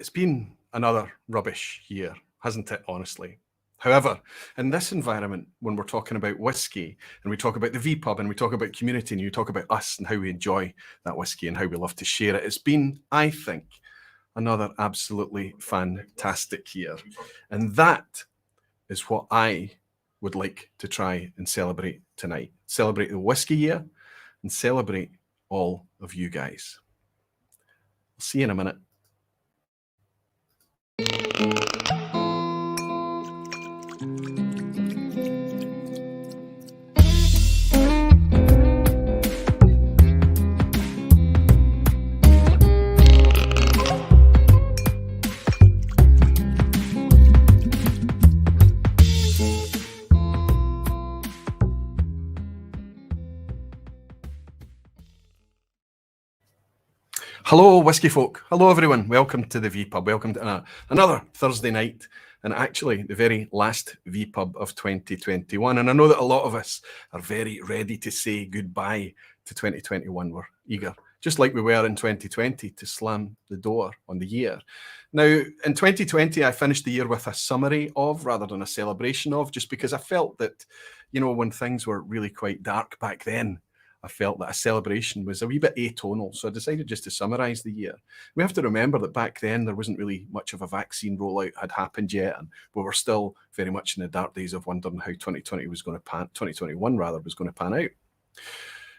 It's been another rubbish year, hasn't it, honestly? However, in this environment, when we're talking about whiskey and we talk about the vPub and we talk about community and you talk about us and how we enjoy that whiskey and how we love to share it, it's been, I think, another absolutely fantastic year. And that is what I would like to try and celebrate tonight. Celebrate the whiskey year and celebrate all of you guys. I'll see you in a minute. Hello, whiskey folk. Hello, everyone. Welcome to the vPub. Welcome to another Thursday night, and actually the very last vPub of 2021. And I know that a lot of us are very ready to say goodbye to 2021. We're eager, just like we were in 2020, to slam the door on the year. Now, in 2020, I finished the year with a summary of, rather than a celebration of, just because I felt that, you know, when things were really quite dark back then, I felt that a celebration was a wee bit atonal. So I decided just to summarise the year. We have to remember that back then there wasn't really much of a vaccine rollout had happened yet. And we were still very much in the dark days of wondering how 2021 was going to pan out.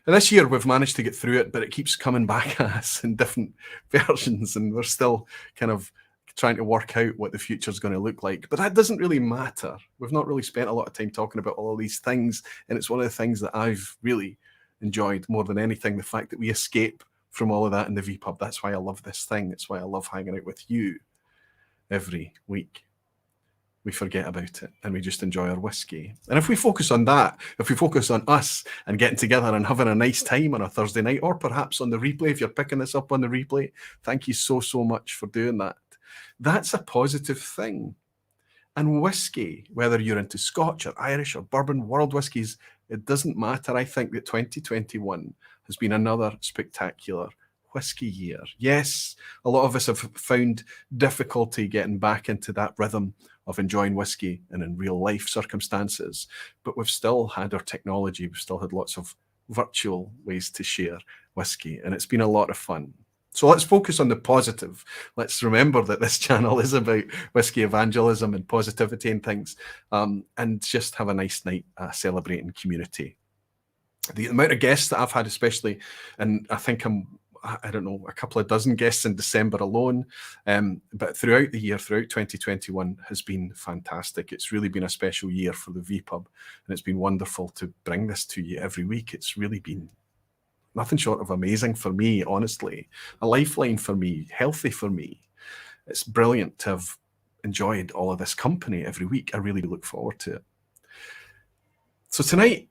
And this year we've managed to get through it, but it keeps coming back at us in different versions. And we're still kind of trying to work out what the future is going to look like. But that doesn't really matter. We've not really spent a lot of time talking about all of these things. And it's one of the things that I've really enjoyed more than anything, the fact that we escape from all of that in the vPub. That's why I love this thing. It's why I love hanging out with you every week. We forget about it and we just enjoy our whiskey. And if we focus on that, if we focus on us and getting together and having a nice time on a Thursday night, or perhaps on the replay, if you're picking this up on the replay, thank you so much for doing that. That's a positive thing. And whiskey, whether you're into Scotch or Irish or bourbon, world whiskies, it doesn't matter. I think that 2021 has been another spectacular whiskey year. Yes, a lot of us have found difficulty getting back into that rhythm of enjoying whiskey and in real life circumstances, but we've still had our technology. We've still had lots of virtual ways to share whiskey, and it's been a lot of fun. So let's focus on the positive. Let's remember that this channel is about whiskey evangelism and positivity and things, and just have a nice night celebrating community. The amount of guests that I've had, especially, and I think I don't know, a couple of dozen guests in December alone, but throughout the year, throughout 2021 has been fantastic. It's really been a special year for the vPub, and it's been wonderful to bring this to you every week. It's really been nothing short of amazing for me, honestly. A lifeline for me, healthy for me. It's brilliant to have enjoyed all of this company every week. I really look forward to it. So tonight,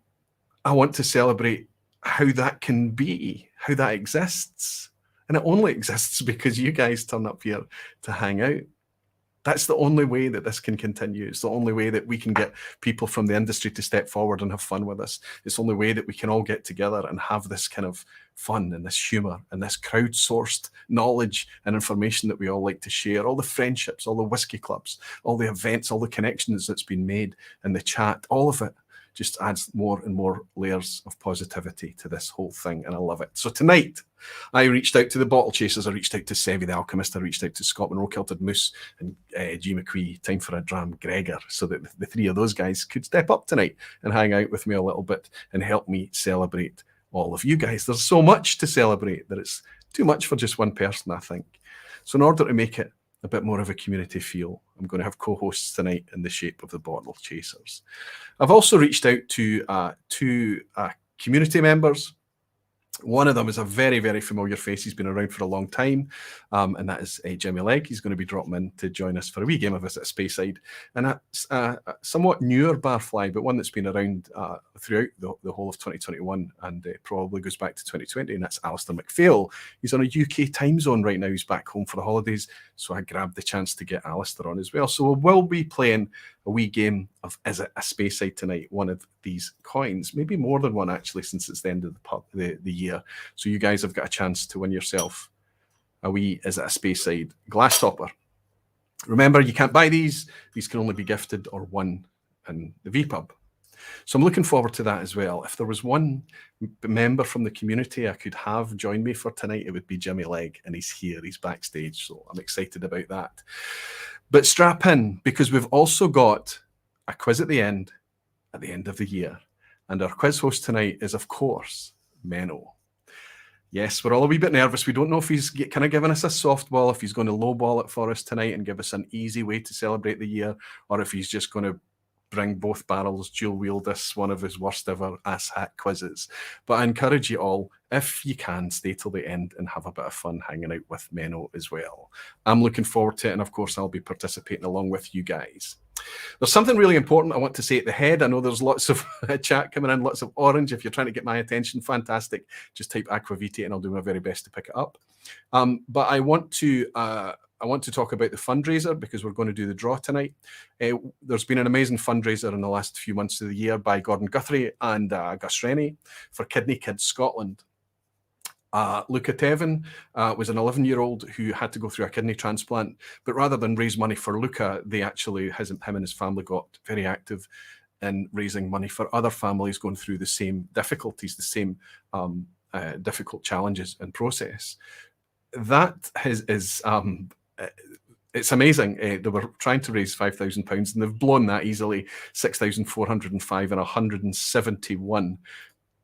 I want to celebrate how that can be, how that exists. And it only exists because you guys turn up here to hang out. That's the only way that this can continue. It's the only way that we can get people from the industry to step forward and have fun with us. It's the only way that we can all get together and have this kind of fun and this humor and this crowdsourced knowledge and information that we all like to share. All the friendships, all the whiskey clubs, all the events, all the connections that's been made in the chat, all of it just adds more and more layers of positivity to this whole thing, and I love it. So tonight, I reached out to the Bottle Chasers, I reached out to Sevi the Alchemist, I reached out to Scott Monroe, Kilted Moose, and G McQuee, Time for a Dram, Gregor, so that the three of those guys could step up tonight and hang out with me a little bit and help me celebrate all of you guys. There's so much to celebrate that it's too much for just one person, I think. So in order to make it a bit more of a community feel, I'm going to have co-hosts tonight in the shape of the Bottle Chasers. I've also reached out to two community members. One of them is a very, very familiar face. He's been around for a long time, and that is Jimmy Legg. He's going to be dropping in to join us for a wee game of us at Speyside. And that's a somewhat newer Barfly, but one that's been around throughout the whole of 2021 and probably goes back to 2020, and that's Alistair McPhail. He's on a UK time zone right now. He's back home for the holidays, so I grabbed the chance to get Alistair on as well. So we'll be playing a wee game of Is It a Speyside tonight, one of these coins, maybe more than one actually, since it's the end of the year. So you guys have got a chance to win yourself a wee Is It a Speyside glass topper Remember, you can't buy these. These can only be gifted or won in the vPub. So I'm looking forward to that as well. If there was one member from the community I could have join me for tonight, it would be Jimmy Legg, and he's here, he's backstage, so I'm excited about that. But strap in, because we've also got a quiz at the end of the year. And our quiz host tonight is, of course, Menno. Yes, we're all a wee bit nervous. We don't know if he's kind of giving us a softball, if he's going to lowball it for us tonight and give us an easy way to celebrate the year, or if he's just going to bring both barrels, dual wield this, one of his worst ever asshat quizzes. But I encourage you all, if you can, stay till the end and have a bit of fun hanging out with Menno as well. I'm looking forward to it, and of course I'll be participating along with you guys. There's something really important I want to say at the head. I know there's lots of chat coming in, lots of orange. If you're trying to get my attention, fantastic. Just type Aquavitae and I'll do my very best to pick it up. But I want to talk about the fundraiser, because we're going to do the draw tonight. There's been an amazing fundraiser in the last few months of the year by Gordon Guthrie and Gus Rennie for Kidney Kids Scotland. Luca Tevin was an 11-year-old who had to go through a kidney transplant, but rather than raise money for Luca, they actually, him and his family got very active in raising money for other families going through the same difficulties, the same difficult challenges and process. That is it's amazing. They were trying to raise £5,000 and they've blown that easily, 6,405 and 171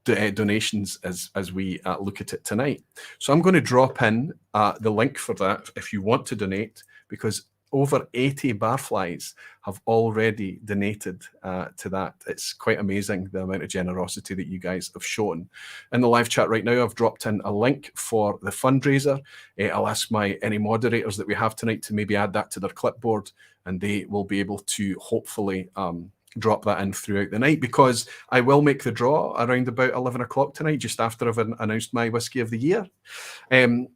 donations as we look at it tonight. So I'm going to drop in the link for that if you want to donate, because over 80 Barflies have already donated to that. It's quite amazing the amount of generosity that you guys have shown. In the live chat right now, I've dropped in a link for the fundraiser. I'll ask any moderators that we have tonight to maybe add that to their clipboard, and they will be able to hopefully drop that in throughout the night, because I will make the draw around about 11 o'clock tonight, just after I've announced my whiskey of the year. And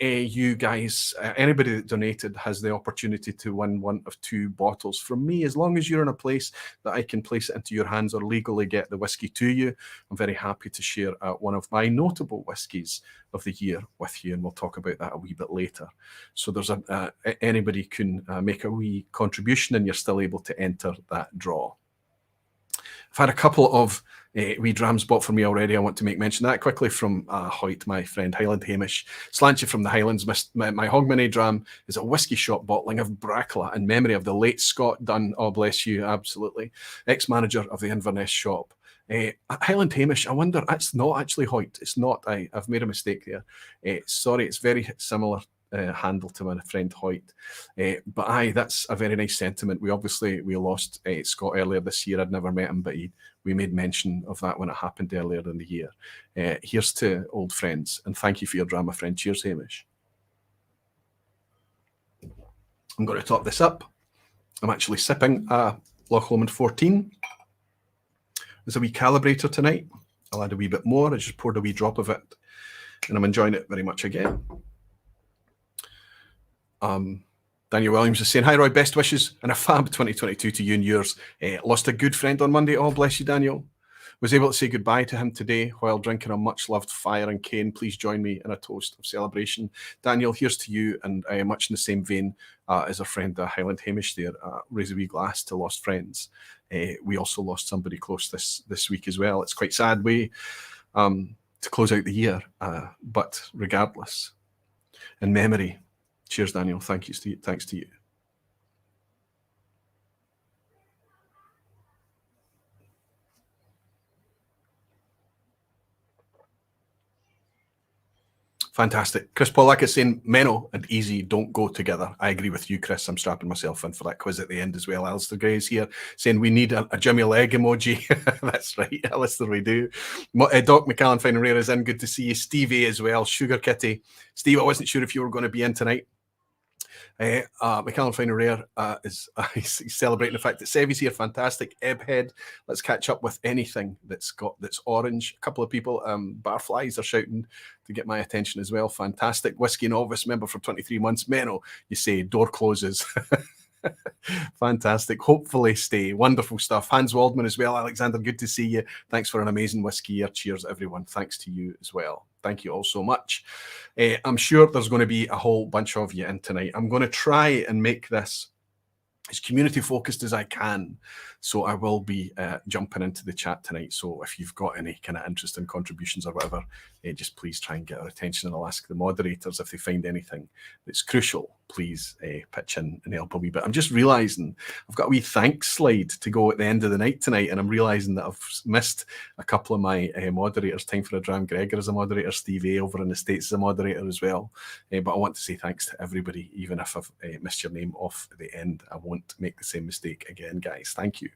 you guys, anybody that donated has the opportunity to win one of 2 bottles from me, as long as you're in a place that I can place it into your hands or legally get the whiskey to you. I'm very happy to share one of my notable whiskies of the year with you, and we'll talk about that a wee bit later. So there's anybody can make a wee contribution, and you're still able to enter that draw. I've had a couple of wee drams bought for me already. I want to make mention of that quickly from Hoyt, my friend Highland Hamish. Slancha from the Highlands. My Hogmanay dram is a whisky shop bottling of Bracla in memory of the late Scott Dunn. Oh, bless you, absolutely. Ex-manager of the Inverness shop. Highland Hamish, I wonder, it's not actually Hoyt. It's not. I've made a mistake there. Sorry, it's very similar handle to my friend Hoyt. But aye, that's a very nice sentiment. We lost Scott earlier this year. I'd never met him, but we made mention of that when it happened earlier in the year. Here's to old friends, and thank you for your drama, friend. Cheers, Hamish. I'm going to top this up. I'm actually sipping Loch Lomond 14. There's a wee calibrator tonight. I'll add a wee bit more. I just poured a wee drop of it, and I'm enjoying it very much again. Daniel Williams is saying, hi Roy, best wishes and a fab 2022 to you and yours. Lost a good friend on Monday. Oh, bless you, Daniel. Was able to say goodbye to him today while drinking a much-loved Fire and Cane. Please join me in a toast of celebration. Daniel, here's to you, and much in the same vein as our friend Highland Hamish there. Raise a wee glass to lost friends. We also lost somebody close this week as well. It's quite sad way to close out the year, but regardless, in memory. Cheers, Daniel. Thanks to you. Fantastic. Chris Pollack is saying Menno and easy don't go together. I agree with you, Chris. I'm strapping myself in for that quiz at the end as well. Alistair Gray is here saying we need a Jimmy Leg emoji. That's right, Alistair, we do. Doc McCallan Fine and Rare is in. Good to see you. Steve A as well. Sugar Kitty. Steve, I wasn't sure if you were going to be in tonight. McCallum Fine and Rare is he's celebrating the fact that Sevy's here. Fantastic. Ebhead, let's catch up with anything that's orange. A couple of people, Barflies are shouting to get my attention as well. Fantastic. Whiskey Novice member for 23 months. Menno, you say door closes. Fantastic. Hopefully stay. Wonderful stuff. Hans Waldman as well. Alexander, good to see you. Thanks for an amazing whiskey year. Cheers, everyone. Thanks to you as well. Thank you all so much. I'm sure there's going to be a whole bunch of you in tonight. I'm going to try and make this as community focused as I can. So I will be jumping into the chat tonight. So if you've got any kind of interesting contributions or whatever, just please try and get our attention, and I'll ask the moderators if they find anything that's crucial, please pitch in and help a wee bit. I'm just realizing I've got a wee thanks slide to go at the end of the night tonight, and I'm realizing that I've missed a couple of my moderators. Time for a Dram Gregor as a moderator, Steve A over in the States as a moderator as well. But I want to say thanks to everybody, even if I've missed your name off at the end. I won't make the same mistake again, guys. Thank you.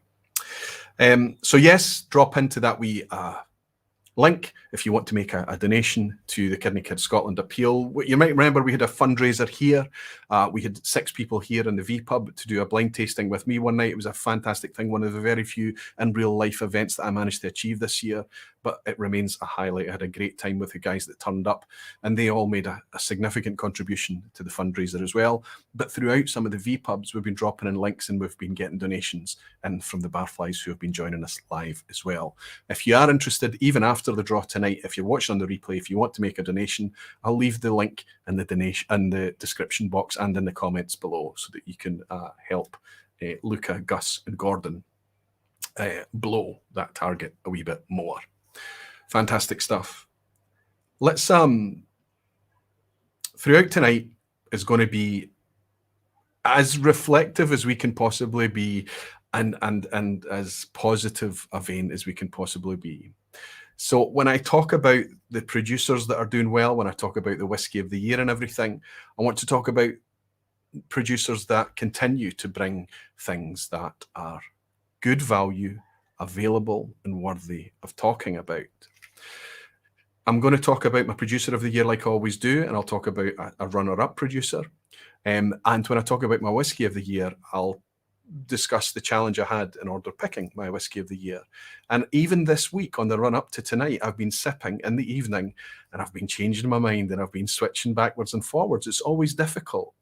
So yes, drop into that wee link if you want to make a donation to the Kidney Kids Scotland appeal. You might remember we had a fundraiser here. We had 6 people here in the vPub to do a blind tasting with me one night. It was a fantastic thing, one of the very few in real life events that I managed to achieve this year, but it remains a highlight. I had a great time with the guys that turned up, and they all made a significant contribution to the fundraiser as well. But throughout some of the vPubs, we've been dropping in links and we've been getting donations in from the Barflies who have been joining us live as well. If you are interested, even after the draw tonight, if you're watching on the replay, if you want to make a donation, I'll leave the link in the donation in the description box and in the comments below so that you can help Luca, Gus, and Gordon blow that target a wee bit more. Fantastic stuff. Let's throughout tonight is going to be as reflective as we can possibly be, and as positive a vein as we can possibly be. So when I talk about the producers that are doing well, when I talk about the whiskey of the year and everything, I want to talk about producers that continue to bring things that are good value, available, and worthy of talking about. I'm going to talk about my producer of the year like I always do, and I'll talk about a runner-up producer. And when I talk about my whiskey of the year, I'll discuss the challenge I had in order picking my whiskey of the year. And even this week on the run up to tonight, I've been sipping in the evening and I've been changing my mind and I've been switching backwards and forwards. It's always difficult.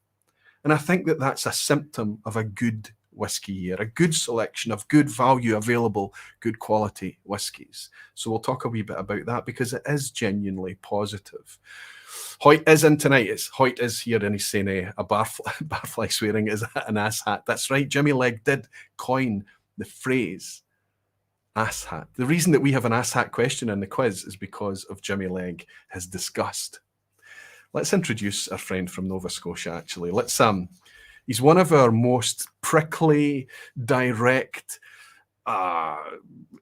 And I think that that's a symptom of a good whiskey year, a good selection of good value, available, good quality whiskies. So we'll talk a wee bit about that because it is genuinely positive. Hoyt is in tonight. Hoyt is here and he's saying a barfly swearing is an ass hat. That's right. Jimmy Legg did coin the phrase ass hat. The reason that we have an ass hat question in the quiz is because of Jimmy Legg, his disgust. Let's introduce our friend from Nova Scotia, actually. He's one of our most prickly, direct,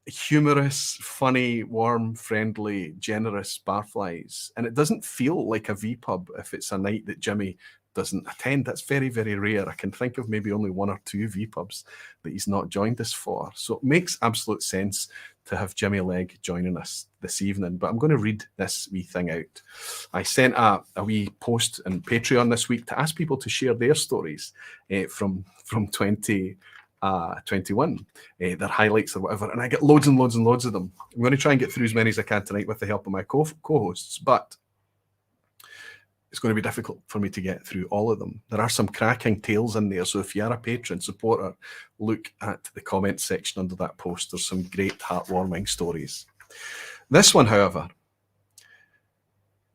humorous, funny, warm, friendly, generous barflies. And it doesn't feel like a vPub if it's a night that Jimmy doesn't attend. That's very, very rare. I can think of maybe only 1 or 2 vPubs that he's not joined us for. So it makes absolute sense to have Jimmy Legg joining us this evening. But I'm going to read this wee thing out. I sent a wee post on Patreon this week to ask people to share their stories from 2021, their highlights or whatever, and I get loads and loads and loads of them. I'm going to try and get through as many as I can tonight with the help of my co-hosts, but it's going to be difficult for me to get through all of them. There are some cracking tales in there, so if you are a patron supporter, look at the comment section under that post. There's some great heartwarming stories. This one, however,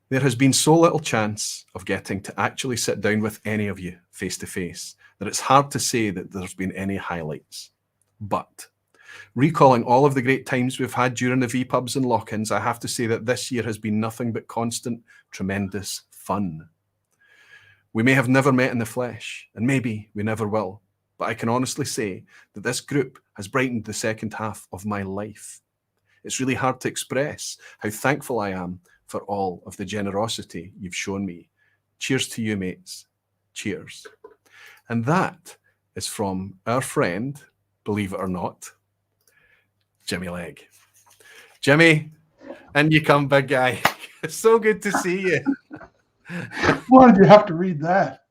there has been so little chance of getting to actually sit down with any of you face to face that it's hard to say that there's been any highlights. But recalling all of the great times we've had during the vPubs and lock-ins, I have to say that this year has been nothing but constant, tremendous fun. We may have never met in the flesh, and maybe we never will, but I can honestly say that this group has brightened the second half of my life. It's really hard to express how thankful I am for all of the generosity you've shown me. Cheers to you, mates. Cheers. And that is from our friend, believe it or not, Jimmy Legg. Jimmy, and you come, big guy. It's so good to see you. Why did you have to read that?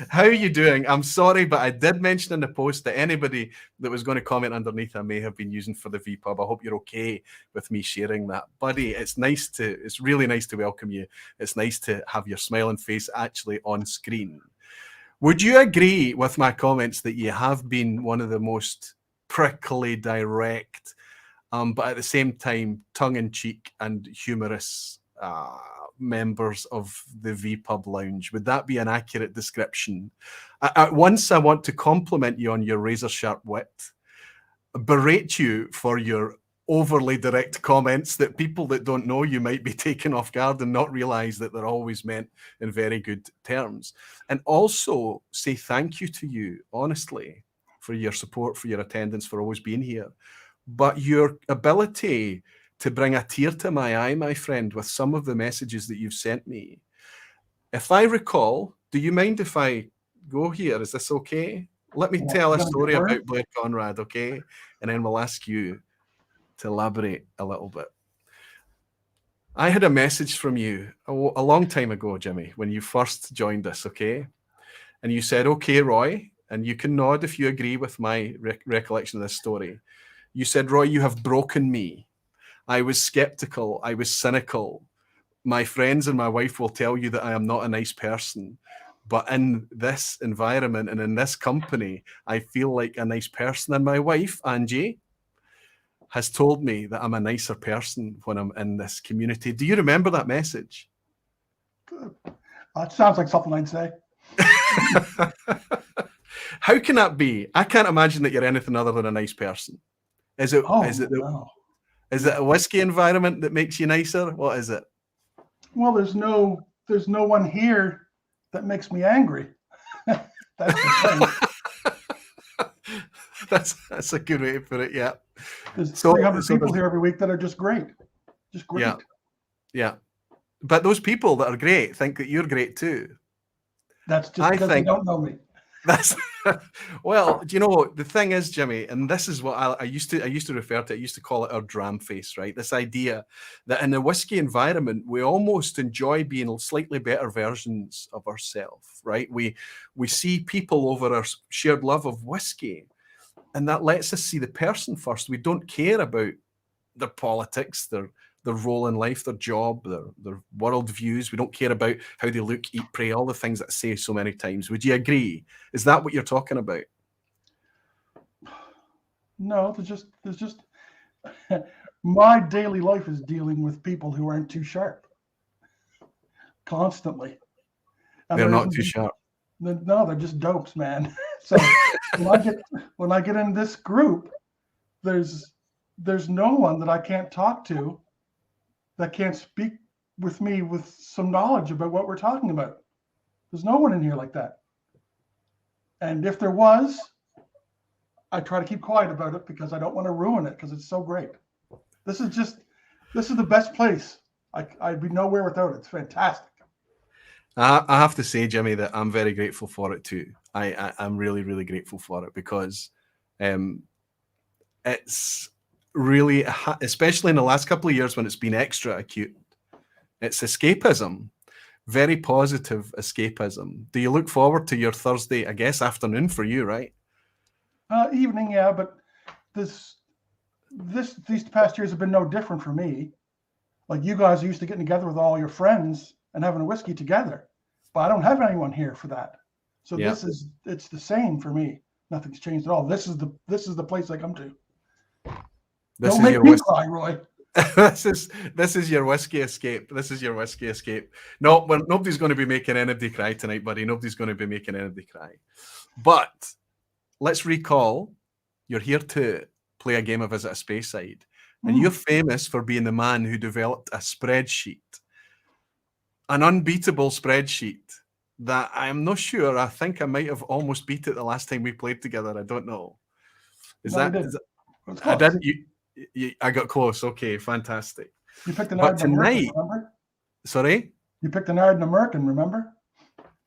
How are you doing? I'm sorry, but I did mention in the post that anybody that was going to comment underneath I may have been using for the vPub. I hope you're okay with me sharing that. Buddy, it's really nice to welcome you. It's nice to have your smiling face actually on screen. Would you agree with my comments that you have been one of the most prickly, direct, but at the same time, tongue-in-cheek and humorous members of the vPub Lounge? Would that be an accurate description? At once, I want to compliment you on your razor-sharp wit, berate you for your overly direct comments that people that don't know you might be taken off guard and not realize that they're always meant in very good terms. And also say thank you to you, honestly, for your support, for your attendance, for always being here. But your ability to bring a tear to my eye, my friend, with some of the messages that you've sent me. If I recall, do you mind if I go here? Is this okay? Let me tell a story about Blair Conrad, okay? And then we'll ask you to elaborate a little bit. I had a message from you a long time ago, Jimmy, when you first joined us, okay? And you said, okay, Roy, and you can nod if you agree with my recollection of this story. You said, Roy, you have broken me. I was skeptical. I was cynical. My friends and my wife will tell you that I am not a nice person. But in this environment and in this company, I feel like a nice person. And my wife, Angie, has told me that I'm a nicer person when I'm in this community. Do you remember that message? It sounds like something I'd say. How can that be? I can't imagine that you're anything other than a nice person. Is it? No. Is it a whiskey environment that makes you nicer? What is it? Well, there's no one here that makes me angry. That's the thing. That's a good way to put it. Yeah. There's 300 people here every week that are just great. Just great. Yeah. Yeah. But those people that are great think that you're great too. That's just because they don't know me. That's well, do you know, the thing is, Jimmy, and this is what I used to refer to, I used to call it our dram face, right? This idea that in the whiskey environment, we almost enjoy being slightly better versions of ourselves, right? We see people over our shared love of whiskey, and that lets us see the person first. We don't care about their politics, their role in life, their job, their world views. We don't care about how they look, eat, pray, all the things that I say so many times. Would you agree? Is that what you're talking about? No, there's just my daily life is dealing with people who aren't too sharp constantly. And they're not too sharp. No, they're just dopes, man. So when I get in this group, there's no one that I can't talk to that can't speak with me with some knowledge about what we're talking about. There's no one in here like that. And if there was, I try to keep quiet about it because I don't want to ruin it because it's so great. This is the best place. I'd be nowhere without it. It's fantastic. I have to say, Jimmy, that I'm very grateful for it too. I'm really, really grateful for it because it's really, especially in the last couple of years when it's been extra acute, it's escapism, very positive escapism. Do you look forward to your Thursday, I guess, afternoon for you, right? Evening, yeah, but these past years have been no different for me. Like you guys are used to getting together with all your friends and having a whiskey together, but I don't have anyone here for that. So yeah. It's the same for me. Nothing's changed at all. This is the place I come to. Don't make me cry, Roy. This is your whiskey escape. This is your whiskey escape. No, nobody's going to be making anybody cry tonight, buddy. Nobody's going to be making anybody cry. But let's recall, you're here to play a game of Visit a Speyside, and you're famous for being the man who developed a spreadsheet, an unbeatable spreadsheet that I'm not sure. I think I might have almost beat it the last time we played together. I don't know. I didn't. I got close. Okay, fantastic. You picked an Ard tonight. Remember? Sorry? You picked an Ard and a Merkin, remember?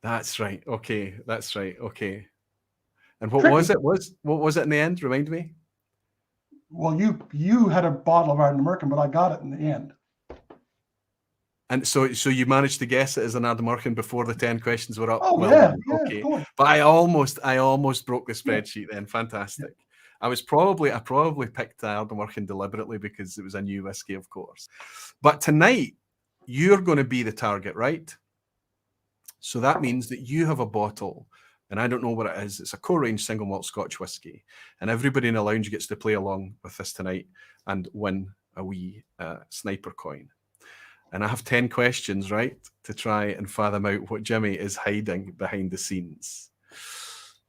That's right. Okay, that's right. Okay. And what was it? What was it in the end? Remind me. Well, you had a bottle of Ard and a Merkin, but I got it in the end. And so you managed to guess it as an Ard and Merkin before the 10 questions were up. Oh well, yeah, okay. But I almost broke the spreadsheet then. Fantastic. Yeah. I probably picked Ard and Merkin deliberately because it was a new whiskey, of course. But tonight, you're going to be the target, right? So that means that you have a bottle and I don't know what it is. It's a core-range single malt Scotch whiskey, and everybody in the lounge gets to play along with this tonight and win a wee sniper coin. And I have 10 questions, right, to try and fathom out what Jimmy is hiding behind the scenes.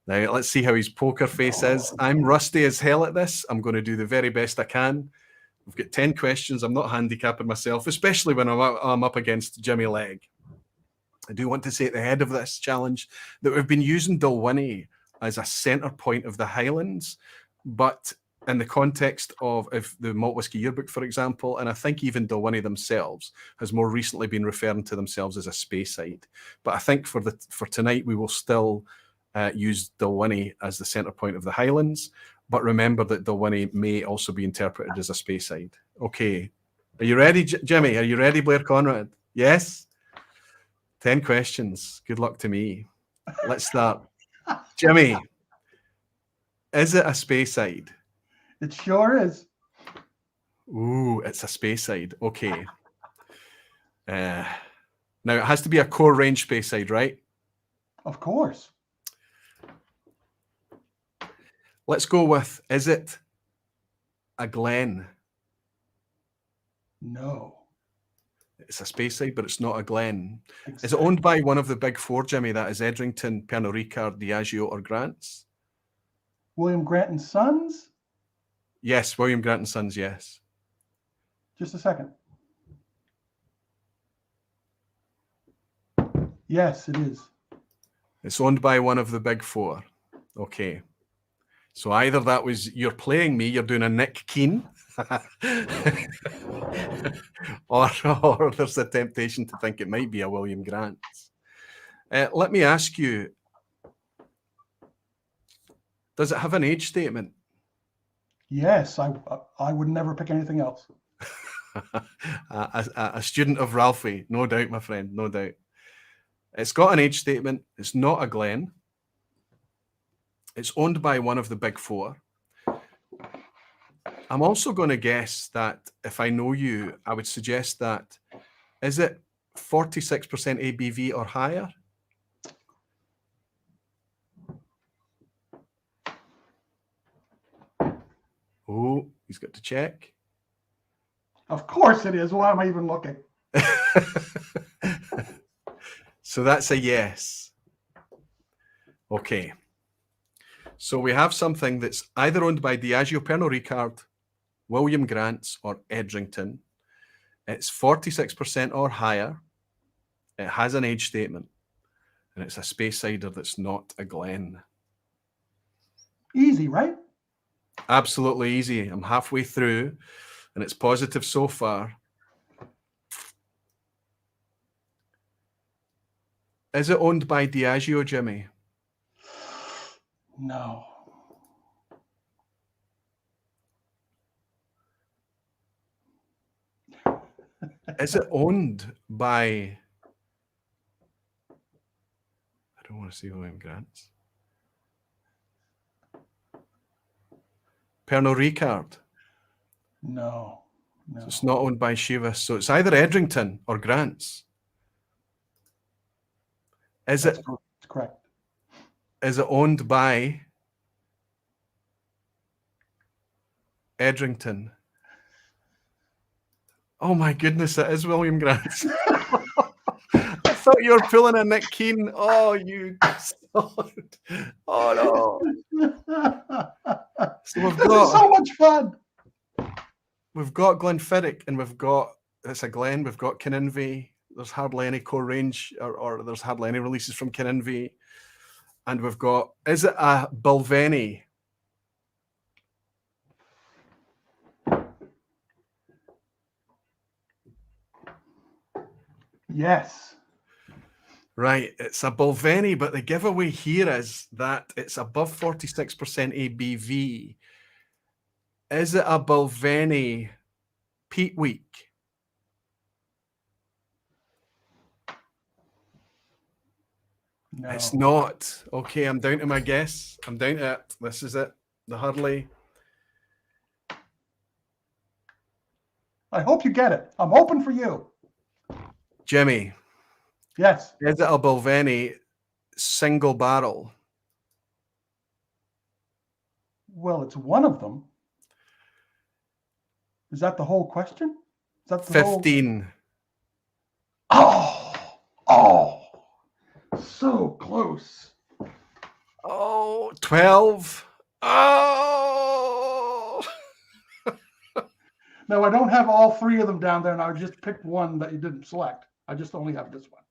Now, let's see how his poker face is. I'm rusty as hell at this. I'm going to do the very best I can. We've got 10 questions. I'm not handicapping myself, especially when I'm up against Jimmy Legg. I do want to say at the head of this challenge that we've been using Dalwhinnie as a centre point of the Highlands, but in the context of if the Malt Whisky Yearbook, for example, and I think even Dalwhinnie themselves has more recently been referring to themselves as a Speyside. But I think for tonight, we will still use Dalwhinnie as the centre point of the Highlands. But remember that Dalwhinnie may also be interpreted as a Speyside. Okay. Are you ready, Jimmy? Are you ready, Blair Conrad? Yes? 10 questions. Good luck to me. Let's start. Jimmy, is it a Speyside? It sure is. Ooh, it's a Speyside. Okay. Now, it has to be a core range Speyside, right? Of course. Let's go with, is it a Glen? No. It's a Speyside, but it's not a Glen. Exactly. Is it owned by one of the big four, Jimmy? That is Edrington, Pernod Ricard, Diageo, or Grants? William Grant and Sons? Yes, William Grant and Sons, yes. Just a second. Yes, it is. It's owned by one of the big four. Okay. So either that was, you're playing me, you're doing a Nick Keane, or there's a temptation to think it might be a William Grant. Let me ask you, does it have an age statement? Yes, I would never pick anything else. a student of Ralphie, no doubt, my friend, no doubt. It's got an age statement. It's not a Glen. It's owned by one of the big four. I'm also going to guess that if I know you, I would suggest that, is it 46% ABV or higher? Oh, he's got to check. Of course it is. Why am I even looking? So that's a yes. Okay. So we have something that's either owned by Diageo, Pernod Ricard, William Grants, or Edrington. It's 46% or higher. It has an age statement. And it's a Speysider that's not a Glen. Easy, right? Absolutely easy. I'm halfway through, and it's positive so far. Is it owned by Diageo, Jimmy? No. Is it owned by... I don't want to say William Grants. Pernod Ricard? No. So it's not owned by Chivas. So it's either Edrington or Grants. Is That's it correct? Is it owned by Edrington? Oh my goodness, it is William Grant. I thought you were pulling a Nick Keane. Oh, you sod. Oh no. So we've got so much fun. We've got Glenfiddich, and it's a Glen. We've got Kinninvie. There's hardly any core range, or there's hardly any releases from Kinninvie. And we've got, is it a Balvenie? Yes. Right, it's a Balvenie, but the giveaway here is that it's above 46% ABV. Is it a Balvenie Peat Week? No. It's not. Okay, I'm down to my guess. I'm down to it. This is it. The Hurley. I hope you get it. I'm hoping for you. Jimmy. Yes. Is it a Balvenie single barrel? Well, it's one of them. Is that the whole question? Is that the 15. Oh, so close. Oh, 12. Oh. No, I don't have all three of them down there, and I just picked one that you didn't select. I just only have this one.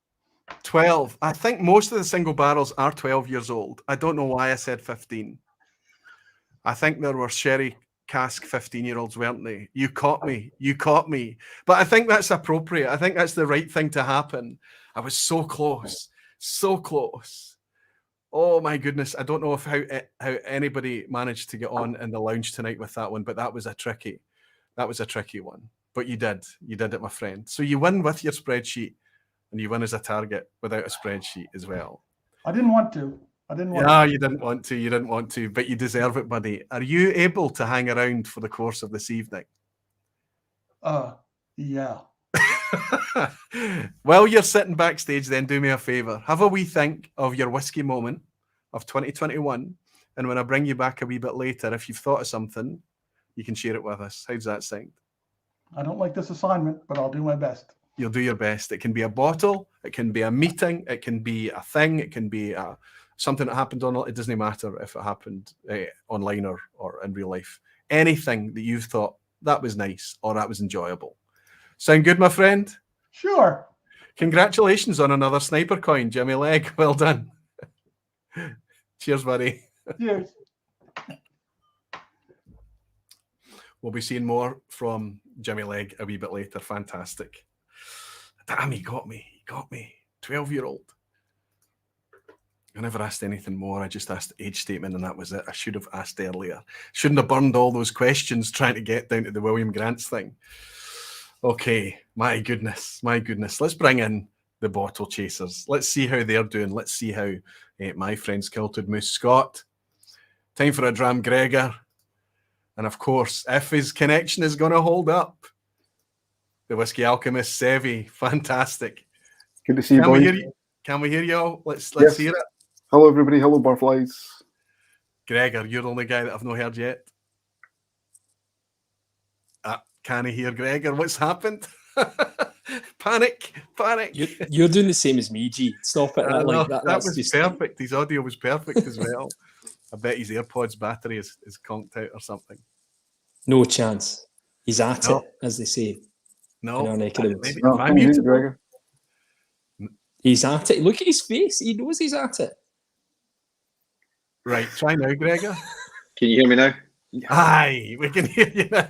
12. I think most of the single barrels are 12 years old. I don't know why I said 15. I think there were sherry cask 15-year-olds, weren't they? You caught me. You caught me. But I think that's appropriate. I think that's the right thing to happen. I was so close. So close. Oh my goodness. I don't know if how anybody managed to get on in the lounge tonight with that one, but that was a tricky one. But you did it, my friend. So you win with your spreadsheet and you win as a target without a spreadsheet as well. I didn't want to. Yeah, you didn't want to. You didn't want to, but you deserve it, buddy. Are you able to hang around for the course of this evening? Yeah. While you're sitting backstage, then do me a favor. Have a wee think of your whiskey moment of 2021. And when I bring you back a wee bit later, if you've thought of something, you can share it with us. How does that sound? I don't like this assignment, but I'll do my best. You'll do your best. It can be a bottle. It can be a meeting. It can be a thing. It can be something that happened online. It doesn't matter if it happened online or in real life. Anything that you've thought that was nice or that was enjoyable. Sound good, my friend? Sure. Congratulations on another sniper coin, Jimmy Legg. Well done. Cheers, buddy. Cheers. We'll be seeing more from Jimmy Legg a wee bit later. Fantastic. Damn, he got me. 12-year-old. I never asked anything more. I just asked the age statement and that was it. I should have asked earlier. Shouldn't have burned all those questions trying to get down to the William Grants thing. Okay, my goodness. Let's bring in the bottle chasers. Let's see how they're doing. Let's see how my friend's Kilted Moose Scott. Time for a dram Gregor. And of course, if his connection is going to hold up, the Whiskey Alchemist Sevi. Fantastic. Good to see you, boys. Can we hear you all? Let's yes. hear it. Hello, everybody. Hello, Barflies. Gregor, you're the only guy that I've not heard yet. Can I hear Gregor? What's happened? Panic. You're doing the same as me, G. Stop it. That was just perfect. His audio was perfect as well. I bet his AirPods battery is conked out or something. No chance. He's at it, as they say. No. I'm muted, Gregor. He's at it. Look at his face. He knows he's at it. Right. Try now, Gregor. Can you hear me now? Aye, we can hear you now.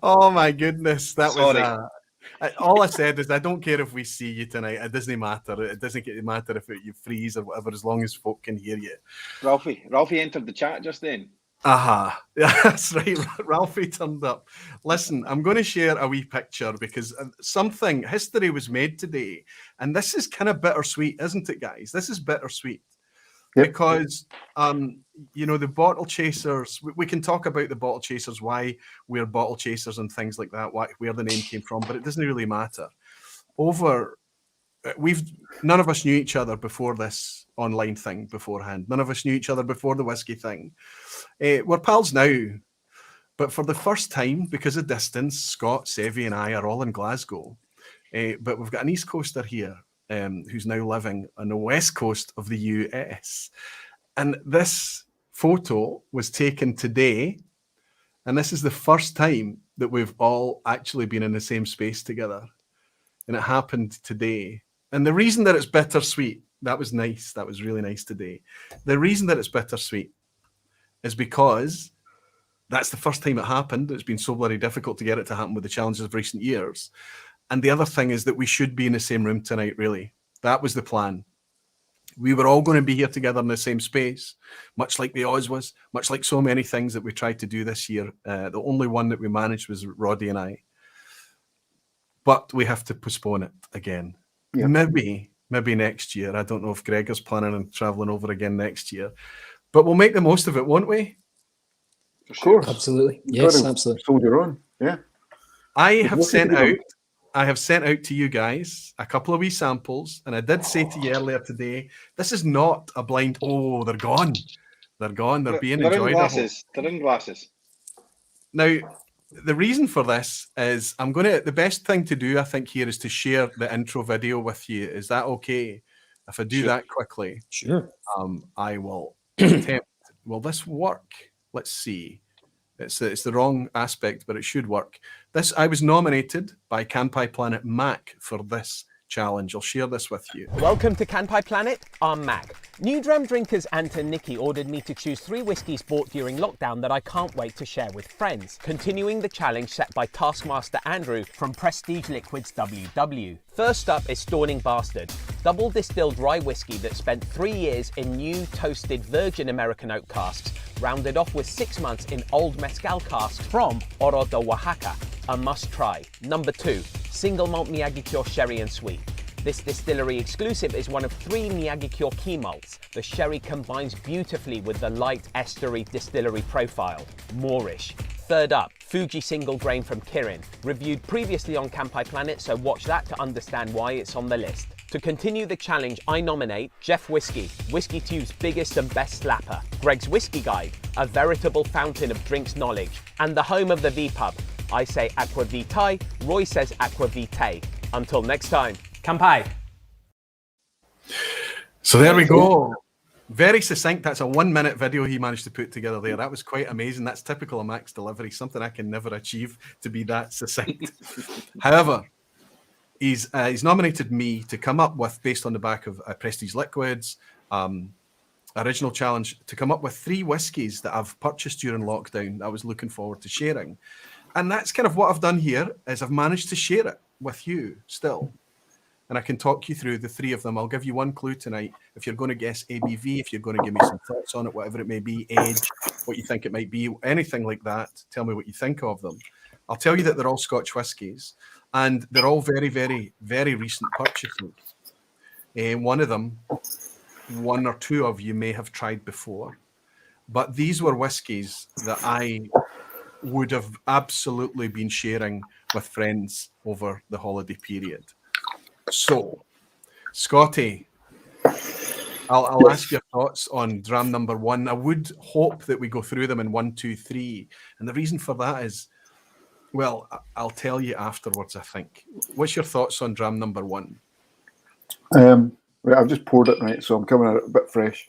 Oh my goodness, that was all I said is I don't care if we see you tonight. It doesn't matter. It doesn't matter if you freeze or whatever, as long as folk can hear you. Ralphie entered the chat just then. That's right. Ralphie turned up. Listen, I'm going to share a wee picture because history was made today, and this is kind of bittersweet, isn't it, guys? This is bittersweet. Yep. Because the bottle chasers, we can talk about the bottle chasers, why we're bottle chasers and things like that, where the name came from, but it doesn't really matter. None of us knew each other before this online thing beforehand. None of us knew each other before the whiskey thing. We're pals now, but for the first time, because of distance, Scott, Sevi and I are all in Glasgow, but we've got an East Coaster here who's now living on the west coast of the US. And this photo was taken today, and this is the first time that we've all actually been in the same space together. And it happened today. And the reason that it's bittersweet, that was nice. That was really nice today. The reason that it's bittersweet is because that's the first time it happened. It's been so bloody difficult to get it to happen with the challenges of recent years. And the other thing is that we should be in the same room tonight, really. That was the plan. We were all going to be here together in the same space, much like the Oz was, much like so many things that we tried to do this year. The only one that we managed was Roddy and I. But we have to postpone it again. Yeah. Maybe next year. I don't know if Gregor's planning on traveling over again next year. But we'll make the most of it, won't we? Of course. Absolutely. Yes, absolutely. Soldier on. Yeah. I have sent out I have sent out to you guys a couple of wee samples, and I did say to you earlier today, this is not a blind. Oh, they're gone. They're gone. They're being They're enjoyed. in glasses. They're in glasses. Now, the reason for this is the best thing to do, I think, here is to share the intro video with you. Is that okay? If I do that quickly, sure. I will attempt. Will this work? Let's see. It's the wrong aspect, but it should work. I was nominated by Kanpai Planet Mac for this challenge. I'll share this with you. Welcome to Kanpai Planet. I'm Mac. New Dram Drinkers Ant and Nikki ordered me to choose 3 whiskies bought during lockdown that I can't wait to share with friends, continuing the challenge set by Taskmaster Andrew from Prestige Liquids WW. First up is Stawning Bastard, double distilled rye whiskey that spent 3 years in new toasted virgin American oak casks, rounded off with 6 months in old mezcal casks from Oro de Oaxaca. A must try. Number 2, single malt Miyagi-Kyo sherry and sweet. This distillery exclusive is one of 3 Miyagi-Kyo key malts. The sherry combines beautifully with the light estery distillery profile. Moorish. Third up, Fuji single grain from Kirin. Reviewed previously on Kanpai Planet, so watch that to understand why it's on the list. To continue the challenge, I nominate Jeff Whisky, WhiskyTube's biggest and best slapper, Greg's Whisky Guide, a veritable fountain of drinks knowledge, and the home of the vPub. I say Aqua Vitae, Roy says Aqua Vitae. Until next time, Kanpai. So there we go. Very succinct. That's a 1-minute video he managed to put together there. That was quite amazing. That's typical of Mac's delivery, something I can never achieve, to be that succinct. However, he's nominated me to come up with, based on the back of Prestige Liquids, original challenge, to come up with 3 whiskies that I've purchased during lockdown that I was looking forward to sharing. And that's kind of what I've done here, is I've managed to share it with you still. And I can talk you through the 3 of them. I'll give you one clue tonight. If you're going to guess ABV, if you're going to give me some thoughts on it, whatever it may be, age, what you think it might be, anything like that, tell me what you think of them. I'll tell you that they're all Scotch whiskies, and they're all very, very, very recent purchases. One of them, 1 or 2 of you may have tried before, but these were whiskies that I would have absolutely been sharing with friends over the holiday period. So, Scotty, I'll ask your thoughts on dram number 1. I would hope that we go through them in 1, 2, 3. And the reason for that is, well, I'll tell you afterwards, I think. What's your thoughts on dram number 1? Right, I've just poured it, right, so I'm coming at it a bit fresh.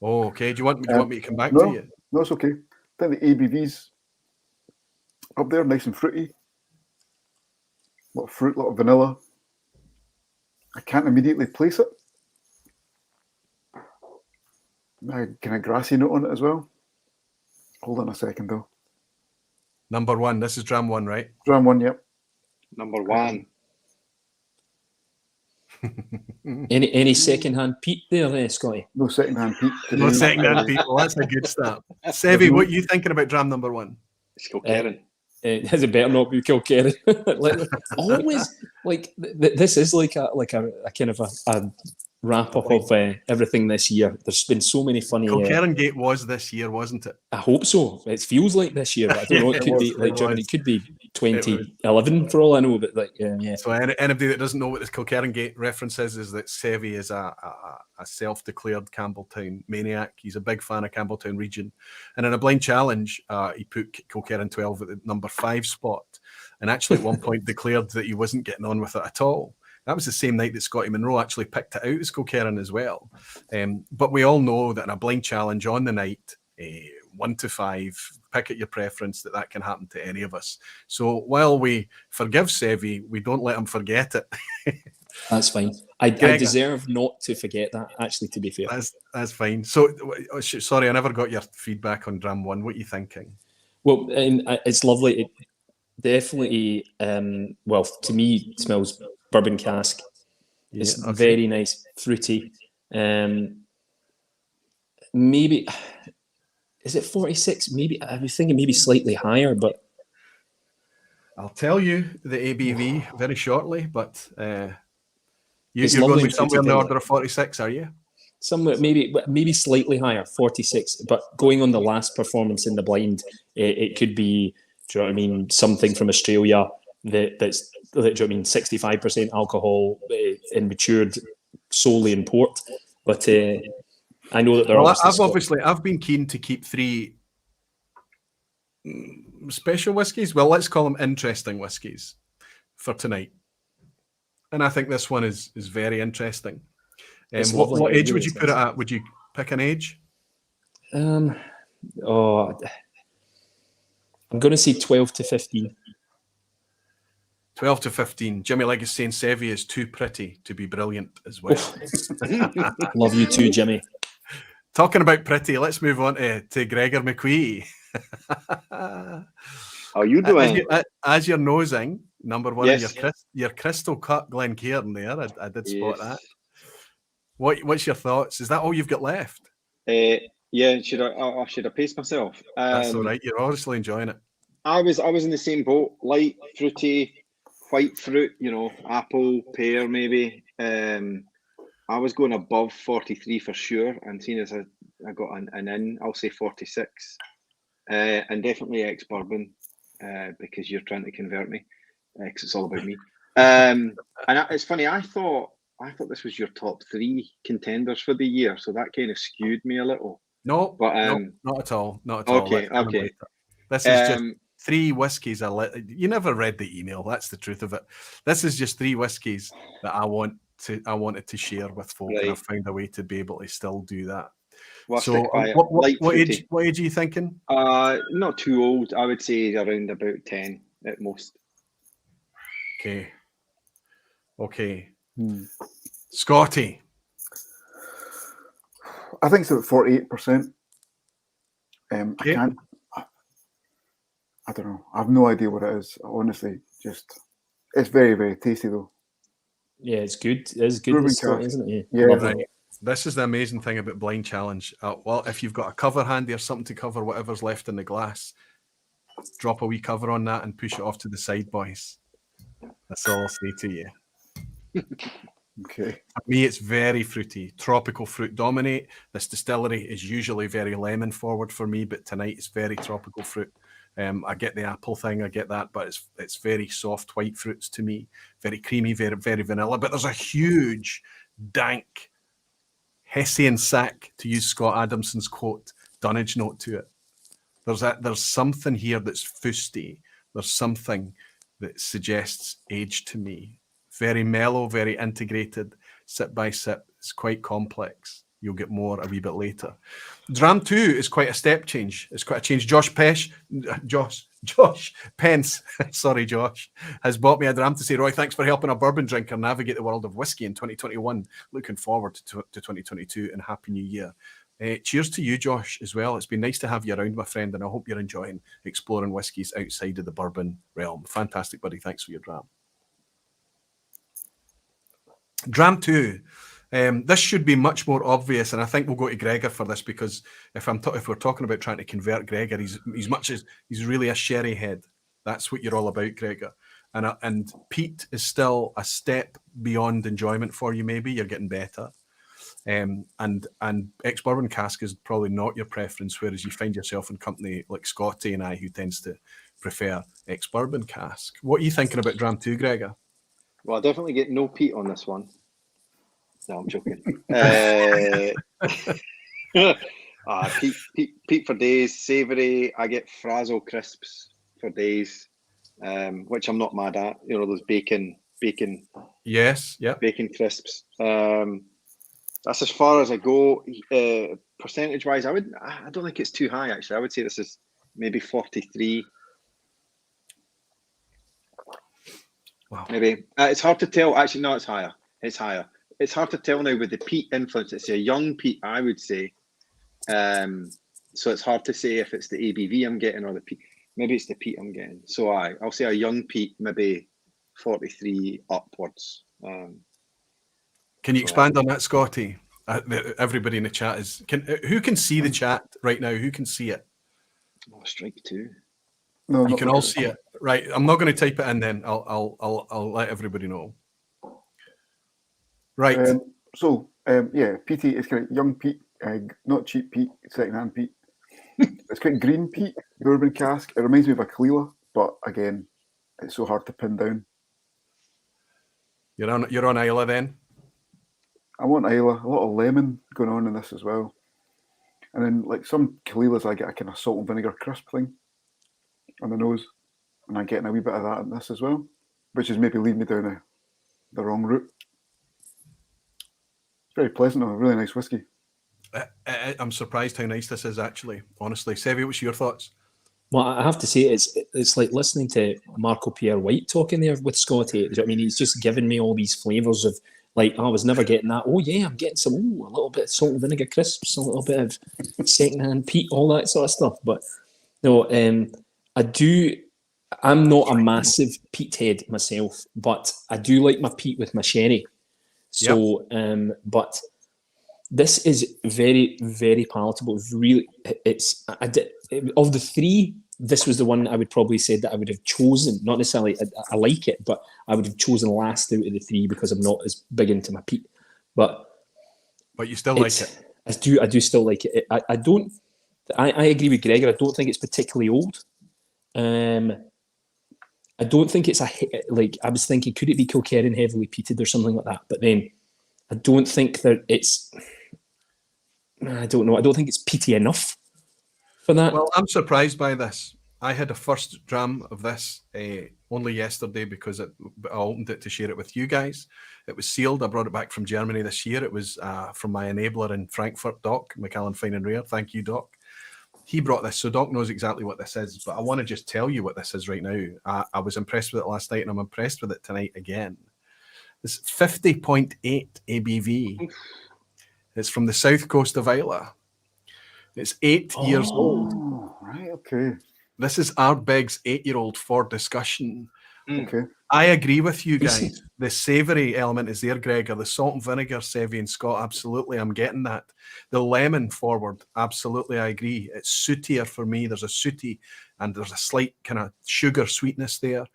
Oh, okay. Do you want me to come back to you? No, it's okay. I think the ABV's up there, nice and fruity. A lot of fruit, a lot of vanilla. I can't immediately place it. A kind of grassy note on it as well. Hold on a second, though. Number 1. This is dram 1, right? Dram 1, yep. Number 1. Any second-hand peat there, Scotty? No second-hand peat. No second-hand peat. Well, that's a good start. Sevi, what are you thinking about dram number 1? It's Kilkerran. Has it better not be Kilkerran? Always, like this is like a kind of a wrap up of everything this year. There's been so many funny. Kilkerran Gate was this year, wasn't it? I hope so. It feels like this year. But I don't know. It could be like it could be 2011 for all I know. But like, yeah. So anybody that doesn't know what this Kilkerran Gate reference is that Sevi is a self-declared Campbelltown maniac. He's a big fan of Campbelltown region, and in a blind challenge, he put Kilkerran 12 at the number 5 spot, and actually at one point declared that he wasn't getting on with it at all. That was the same night that Scotty Monroe actually picked it out as Kilkerran as well. But we all know that in a blind challenge on the night, 1 to 5, pick at your preference, that can happen to any of us. So while we forgive Sevi, we don't let him forget it. That's fine. I deserve not to forget that, actually, to be fair. That's fine. So, sorry, I never got your feedback on dram 1. What are you thinking? Well, it's lovely. It definitely, well, to me, it smells bourbon cask. It's very nice, fruity. Maybe, is it 46? Maybe, I was thinking maybe slightly higher, but I'll tell you the ABV very shortly, but you're going to be somewhere in the order of 46, are you? Somewhere, maybe slightly higher, 46. But going on the last performance in the blind, it could be, do you know what I mean, something from Australia, that's do you know what I mean 65% alcohol and matured solely in port. But I know that there are I've been keen to keep 3 special whiskies. Well, let's call them interesting whiskies for tonight. And I think this one is very interesting. What age would you put it at? Would you pick an age? I'm going to say 12 to 15. 12 to 15. Jimmy Leg is saying Sevi is too pretty to be brilliant as well. Love you too, Jimmy. Talking about pretty, let's move on to Gregor McQueen. How are you doing? As you're nosing, number 1 Yes. in your crystal cut Glencairn there. I did spot Yes. that. What's your thoughts? Is that all you've got left? Yeah, should I pace myself? That's all right. You're obviously enjoying it. I was in the same boat. Light, fruity, white fruit. Apple, pear, maybe. I was going above 43 for sure, and seeing as I got an in, I'll say 46, and definitely ex-bourbon, because you're trying to convert me, because it's all about me. And it's funny. I thought this was your top 3 contenders for the year, so that kind of skewed me a little. No, but not at all. Not at all. Okay. This is just 3 whiskies. You never read the email. That's the truth of it. This is just 3 whiskies that I wanted to share with folk, Right. and I've found a way to be able to still do that. Well, So, what age are you thinking? Not too old. I would say around about 10 at most. Okay. Scotty. I think it's about 48%. Okay. I don't know. I have no idea what it is. Honestly, it's very, very tasty though. Yeah, it's good. It's good, Bourbon Scotty, cask. isn't it? Yeah. Right. This is the amazing thing about Blind Challenge. Well, if you've got a cover handy or something to cover whatever's left in the glass, drop a wee cover on that and push it off to the side, boys. That's all I'll say to you. Okay. For me, it's very fruity. Tropical fruit dominate. This distillery is usually very lemon forward for me, but tonight it's very tropical fruit. I get the apple thing, I get that, but it's very soft white fruits to me. Very creamy, very, very vanilla. But there's a huge, dank Hessian sack, to use Scott Adamson's quote, dunnage note to it. There's something here that's fusty. There's something that suggests age to me. Very mellow, very integrated, sip by sip. It's quite complex. You'll get more a wee bit later. Dram 2 is quite a step change. It's quite a change. Josh Pence, sorry, Josh, has bought me a dram to say, Roy, thanks for helping a bourbon drinker navigate the world of whiskey in 2021. Looking forward to 2022 and Happy New Year. Cheers to you, Josh, as well. It's been nice to have you around, my friend, and I hope you're enjoying exploring whiskies outside of the bourbon realm. Fantastic, buddy. Thanks for your dram. Dram 2. This should be much more obvious, and I think we'll go to Gregor for this, because if we're talking about trying to convert Gregor, he's really a sherry head. That's what you're all about, Gregor. And Pete is still a step beyond enjoyment for you. Maybe you're getting better. And ex-bourbon cask is probably not your preference, whereas you find yourself in company like Scotty and I, who tends to prefer ex-bourbon cask. What are you thinking about Dram 2, Gregor? Well, I definitely get no peat on this one. No, I'm joking. Peat for days, savoury. I get frazzle crisps for days, which I'm not mad at. Those bacon. Yes, yeah. Bacon crisps. That's as far as I go. Percentage-wise, I don't think it's too high, actually. I would say this is maybe 43. Wow. Maybe. It's hard to tell. Actually, no, it's higher. It's higher. It's hard to tell now with the peat influence. It's a young peat, I would say. So it's hard to say if it's the ABV I'm getting or the peat. Maybe it's the peat I'm getting. So I'll say a young peat, maybe 43 upwards. Can you expand on that, Scotty? Everybody in the chat who can see the chat right now? Who can see it? Oh, strike 2. No, You can all see it, right? I'm not going to type it in. Then I'll let everybody know. Right. Yeah, peaty is kind of young peat, not cheap peat, second-hand peat. It's quite green peat, bourbon cask. It reminds me of a Kalila, but again, it's so hard to pin down. You're on Isla then? I want Isla, a lot of lemon going on in this as well. And then like some Kalilas, I get a kind of salt and vinegar crisp thing on the nose. And I'm getting a wee bit of that in this as well, which is maybe leading me down the wrong route. It's very pleasant, though, a really nice whiskey. I'm surprised how nice this is, actually. Honestly, Sevi, what's your thoughts? Well, I have to say, it's like listening to Marco Pierre White talking there with Scotty. You know what I mean? He's just giving me all these flavours of, like, I was never getting that. Oh, yeah, I'm getting some, a little bit of salt and vinegar crisps, a little bit of secondhand peat, all that sort of stuff. But no, I'm not a massive peat head myself, but I do like my peat with my sherry. So, but this is very, very palatable. Really, of the three, this was the one I would probably say that I would have chosen. Not necessarily I like it, but I would have chosen last out of the three because I'm not as big into my peat. But you still like it. I do still like it. I don't. I agree with Gregor. I don't think it's particularly old. I don't think it's like I was thinking, could it be Kilkerran heavily peated or something like that? But then I don't think that it's. I don't know. I don't think it's peaty enough for that. Well, I'm surprised by this. I had a first dram of this only yesterday because I opened it to share it with you guys. It was sealed. I brought it back from Germany this year. It was from my enabler in Frankfurt, Doc, Macallan Fine and Rare. Thank you, Doc. He brought this, so Doc knows exactly what this is, but I want to just tell you what this is right now. I was impressed with it last night, and I'm impressed with it tonight again. It's 50.8 ABV. It's from the south coast of Isla. It's 8 years old. Oh, right, okay. This is Ardbeg's 8-year-old for discussion. Okay. I agree with you guys. The savoury element is there, Gregor. The salt and vinegar, Sevi and Scott, absolutely. I'm getting that. The lemon forward, absolutely, I agree. It's sootier for me. There's a sooty and there's a slight kind of sugar sweetness there.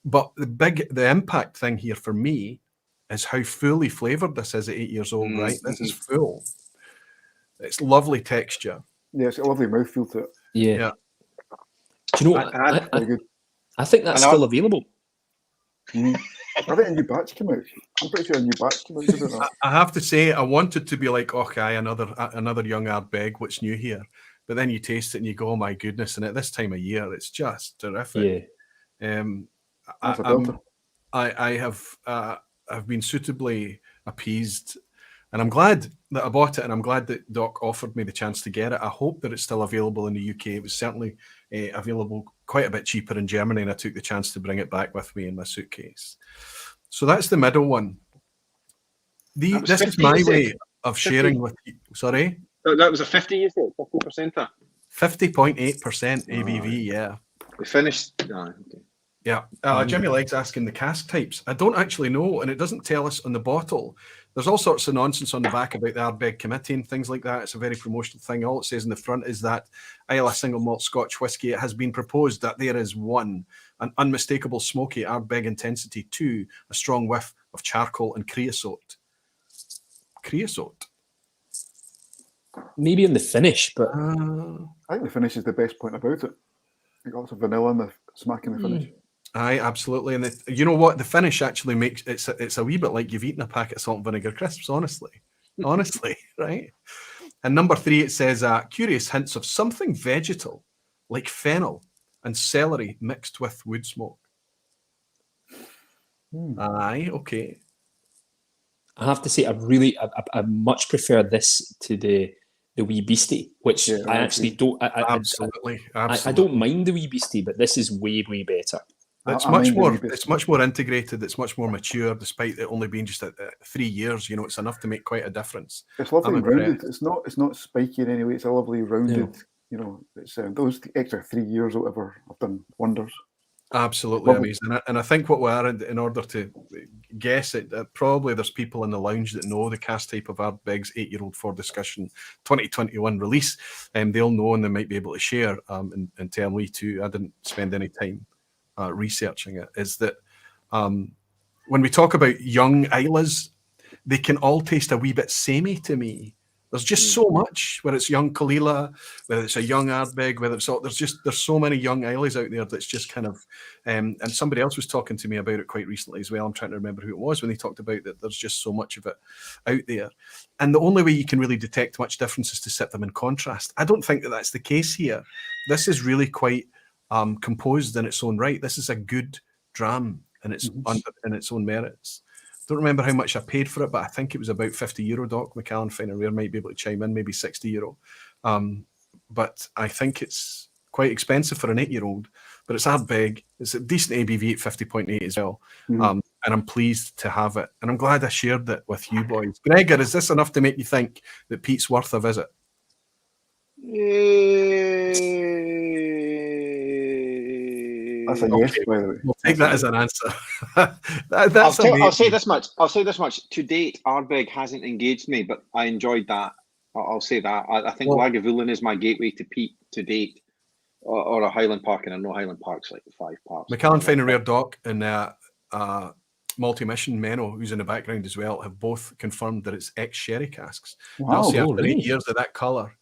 But the impact thing here for me is how fully flavoured this is at 8 years old, right? This is full. It's lovely texture. Yeah, it's got a lovely mouthfeel to it. Yeah. Do you know what? I think that's still available. I think a new batch came out. I'm pretty sure a new batch came out. I have to say, I wanted to be like, okay, another young Ardbeg, what's new here? But then you taste it and you go, oh my goodness! And at this time of year, it's just terrific. Yeah. I've been suitably appeased, and I'm glad that I bought it, and I'm glad that Doc offered me the chance to get it. I hope that it's still available in the UK. It was certainly available quite a bit cheaper in Germany, and I took the chance to bring it back with me in my suitcase. So that's the middle one. This is my way of sharing with you. Sorry? That was a 50, you said? 50%? 50.8% ABV, yeah. We finished. Okay. Yeah. Jimmy Legg's asking the cask types. I don't actually know, and it doesn't tell us on the bottle. There's all sorts of nonsense on the back about the Ardbeg Committee and things like that. It's a very promotional thing. All it says in the front is that Isla single malt Scotch whisky, it has been proposed that there is 1, an unmistakable smoky Ardbeg intensity, 2, a strong whiff of charcoal and creosote. Creosote? Maybe in the finish, but I think the finish is the best point about it. You got lots of vanilla in the smack in the finish. Aye, absolutely. And you know what? The finish actually makes it's a wee bit like you've eaten a packet of salt and vinegar crisps, honestly, right? And number 3, it says curious hints of something vegetal, like fennel and celery mixed with wood smoke. Aye, okay. I have to say, I much prefer this to the wee beastie, which I actually don't. Absolutely. I don't mind the wee beastie, but this is way better. It's much more integrated. It's much more mature, despite it only being just 3 years. You know, it's enough to make quite a difference. It's lovely rounded. It's not spiky in any way. It's a lovely rounded. Yeah. You know, it's those extra 3 years or whatever have done wonders. Absolutely amazing. And I think what we are in order to guess it, probably there's people in the lounge that know the cast type of Ardbeg's 8-year-old for discussion 2021 release, and they'll know and they might be able to share and tell me too. I didn't spend any time researching it. Is that when we talk about young Islas, they can all taste a wee bit samey to me. There's just so much, whether it's young Kalila, whether it's a young Ardbeg, whether it's all, there's so many young Islays out there that's just kind of, and somebody else was talking to me about it quite recently as well. I'm trying to remember who it was when they talked about that. There's just so much of it out there. And the only way you can really detect much difference is to set them in contrast. I don't think that that's the case here. This is really quite composed in its own right. This is a good dram in its own merits. Don't remember how much I paid for it, but I think it was about €50. Doc Macallan Fine and Rare might be able to chime in, maybe €60. But I think it's quite expensive for an 8-year-old. But it's Ardbeg. It's a decent ABV at 50.8 as well. And I'm pleased to have it. And I'm glad I shared it with you boys. Gregor, is this enough to make you think that Pete's worth a visit? That's a yes, by the way. We'll take that as an answer. I'll say this much. To date, Ardbeg hasn't engaged me, but I enjoyed that. I'll say that. I think Lagavulin is my gateway to Pete to date, or a Highland Park, and I know Highland Park's like 5 parks. Macallan Fine and Rare Doc and Multi-Mission Menno, who's in the background as well, have both confirmed that it's ex-sherry casks. Wow, Now, see, after 8 years of that colour,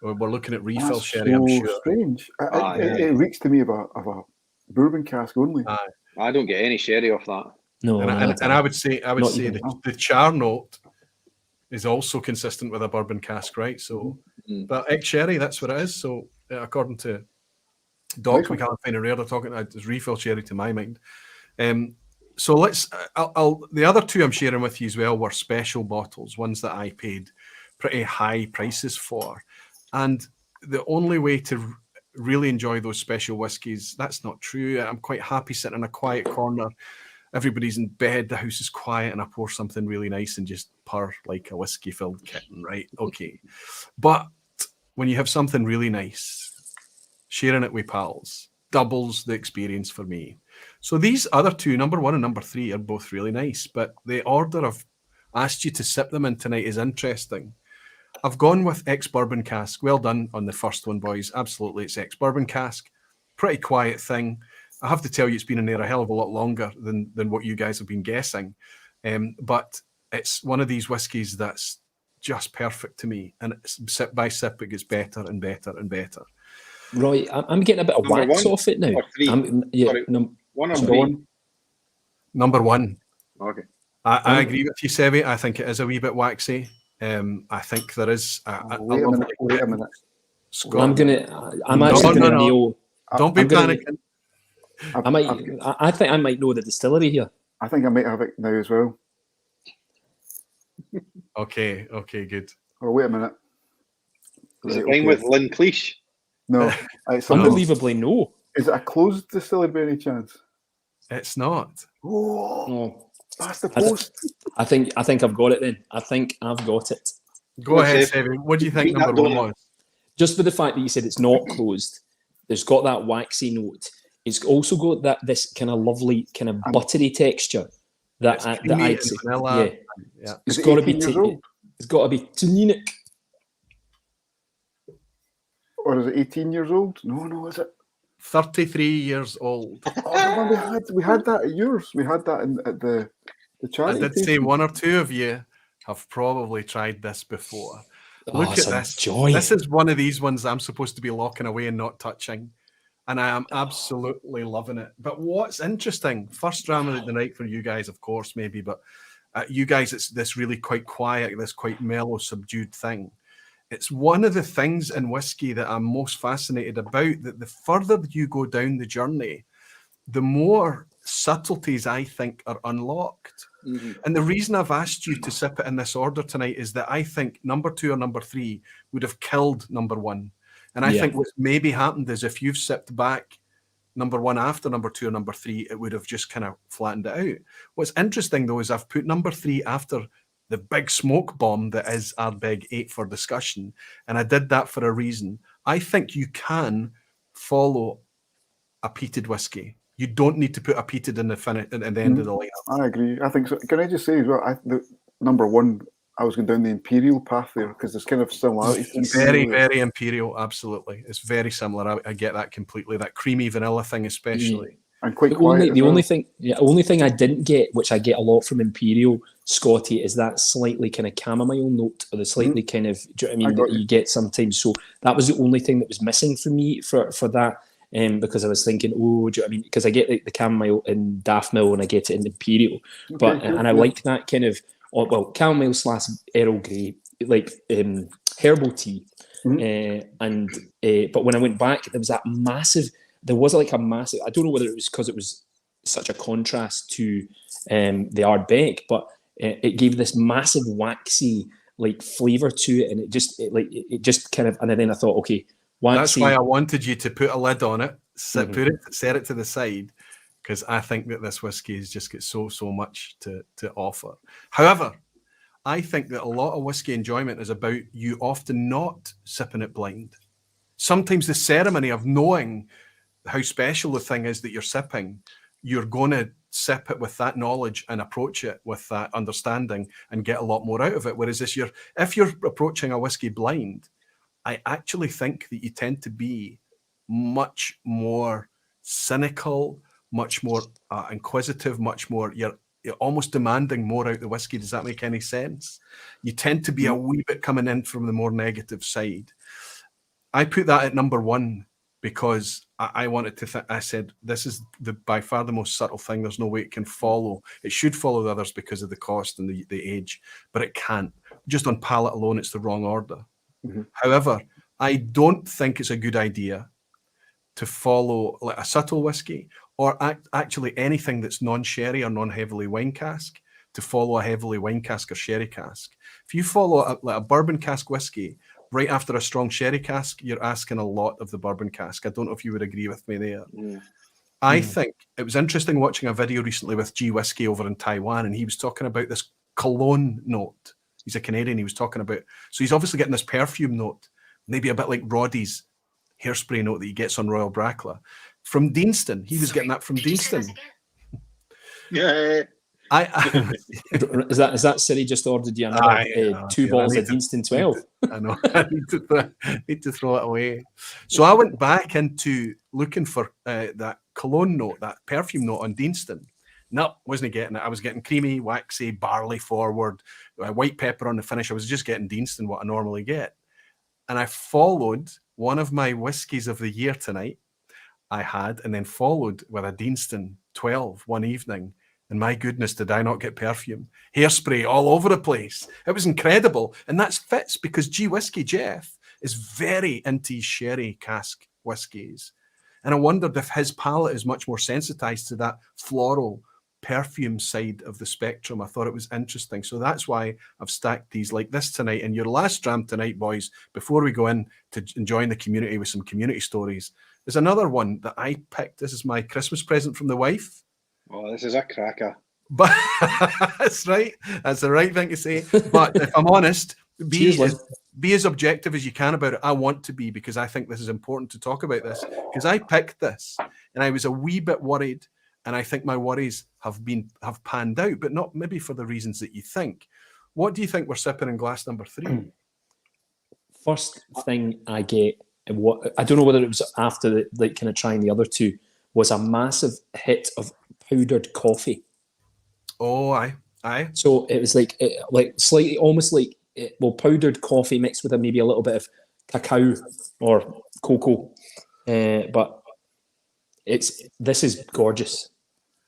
we're looking at refill That's sherry, so I'm sure. strange. It reeks to me of a bourbon cask only. I don't get any sherry off that. No, and I would say even. the char note is also consistent with a bourbon cask, right? So, but ex-sherry, that's what it is. So, according to Doc Macallan Fine and Rare, they're talking it's refill sherry to my mind. So let's. The other two I'm sharing with you as well were special bottles, ones that I paid pretty high prices for, and the only way to really enjoy those special whiskies, that's not true. I'm quite happy sitting in a quiet corner. Everybody's in bed, the house is quiet, and I pour something really nice and just purr like a whiskey-filled kitten, right? Okay. But when you have something really nice, sharing it with pals doubles the experience for me. So these other two, number 1 and number 3, are both really nice, but the order I've asked you to sip them in tonight is interesting. I've gone with ex-bourbon cask. Well done on the first one, boys. Absolutely, it's ex-bourbon cask. Pretty quiet thing. I have to tell you, it's been in there a hell of a lot longer than what you guys have been guessing. But it's one of these whiskies that's just perfect to me. And sip by sip, it gets better and better and better. Right, I'm getting a bit of wax off it now. Or 3? Sorry, 1 or 3? Number 1. Okay. I agree with you, Sevi. I think it is a wee bit waxy. I think there is Wait a minute. Scott. I'm actually going to nail. Don't be panicking. I think I might know the distillery here. I think I might have it now as well. Okay, good. Oh, wait a minute. Is it with Lynn Cleash? No. It's Unbelievably, no. Is it a closed distillery by any chance? It's not. Oh, No. that's the post. I think I've got it then. I think I've got it. Go ahead, Sevi. What do you think number 1 was? Just with the fact that you said it's not closed, it's got that waxy note. It's also got this kind of lovely, kind of buttery texture. That I'd say, vanilla. Yeah. It's got to be. It's got to be tonic. Or is it 18 years old? No, is it? 33 years old. Oh, we had that at yours. We had that at the charity. I did say 1 or 2 of you have probably tried this before. Look at this. Joy. This is one of these ones I'm supposed to be locking away and not touching. And I am absolutely loving it. But what's interesting, first dram of the night for you guys, of course, maybe, but you guys, it's this really quite quiet, this quite mellow, subdued thing. It's one of the things in whiskey that I'm most fascinated about, that the further you go down the journey, the more subtleties I think are unlocked. Mm-hmm. And the reason I've asked you to sip it in this order tonight is that I think number 2 or number 3 would have killed number 1. And I think what's maybe happened is if you've sipped back number 1 after number 2 or number 3, it would have just kind of flattened it out. What's interesting, though, is I've put number 3 after the big smoke bomb that is Ardbeg 8 for discussion. And I did that for a reason. I think you can follow a peated whiskey. You don't need to put a peated in the end of the lineup. I agree. I think so. Can I just say as well, number 1, I was going down the Imperial path there because there's kind of similarities. Very, very Imperial, absolutely. It's very similar. I get that completely. That creamy vanilla thing especially. And quite The quiet. only thing I didn't get, which I get a lot from Imperial Scotty, is that slightly kind of chamomile note, or the slightly kind of, do you know what I mean, that you get sometimes. So that was the only thing that was missing for me for that. Because I was thinking, oh, do you know what I mean? Because I get like the chamomile in Daft Mill and I get it in Imperial, and I like that kind of chamomile / Earl Grey, like herbal tea. But when I went back, there was like a massive. I don't know whether it was because it was such a contrast to the Ardbeg, but it gave this massive waxy like flavor to it, and it just kind of. And then I thought, okay. That's why I wanted you to put a lid on it, set it to the side, because I think that this whiskey has just got so much to offer. However, I think that a lot of whiskey enjoyment is about you often not sipping it blind. Sometimes the ceremony of knowing how special the thing is that you're sipping, you're going to sip it with that knowledge and approach it with that understanding and get a lot more out of it. Whereas if you're approaching a whiskey blind, I actually think that you tend to be much more cynical, much more inquisitive, much more, you're almost demanding more out the whiskey. Does that make any sense? You tend to be a wee bit coming in from the more negative side. I put that at number one because I wanted to I said, this is by far the most subtle thing. There's no way it can follow. It should follow the others because of the cost and the age, but it can't. Just on palate alone, it's the wrong order. However, I don't think it's a good idea to follow like a subtle whiskey or actually anything that's non-sherry or non-heavily wine cask to follow a heavily wine cask or sherry cask. If you follow a bourbon cask whiskey right after a strong sherry cask, you're asking a lot of the bourbon cask. I don't know if you would agree with me there. I think it was interesting watching a video recently with G Whiskey over in Taiwan, and he was talking about this cologne note. He's a Canadian. He was talking about, so he's obviously getting this perfume note, maybe a bit like Roddy's hairspray note that he gets on Royal Brackla from Deanston. He was getting that from Deanston. Yeah. Is that Siri just ordered you another 2 bottles of Deanston 12? I know. I need to throw it away. So I went back into looking for that cologne note, that perfume note on Deanston. No, wasn't getting it. I was getting creamy, waxy, barley forward, white pepper on the finish. I was just getting Deanston, what I normally get. And I followed one of my whiskies of the year tonight. I had, and then followed with a Deanston 12 one evening. And my goodness, did I not get perfume? Hairspray all over the place. It was incredible. And that fits because G Whiskey Jeff is very into his sherry cask whiskies. And I wondered if his palate is much more sensitized to that floral perfume side of the spectrum. I thought it was interesting. So that's why I've stacked these like this tonight. And your last dram tonight, boys, before we go in to enjoying the community with some community stories, there's another one that I picked. This is my Christmas present from the wife. Oh, this is a cracker. But that's right. That's the right thing to say. But if I'm honest, be as objective as you can about it. I want to be, because I think this is important to talk about this, because I picked this and I was a wee bit worried. And I think my worries have panned out, but not maybe for the reasons that you think. What do you think we're sipping in glass number 3? First thing I get, what I don't know whether it was after kind of trying the other two, was a massive hit of powdered coffee. Oh, aye. So it was like slightly, almost like powdered coffee mixed with maybe a little bit of cacao or cocoa, but this is gorgeous.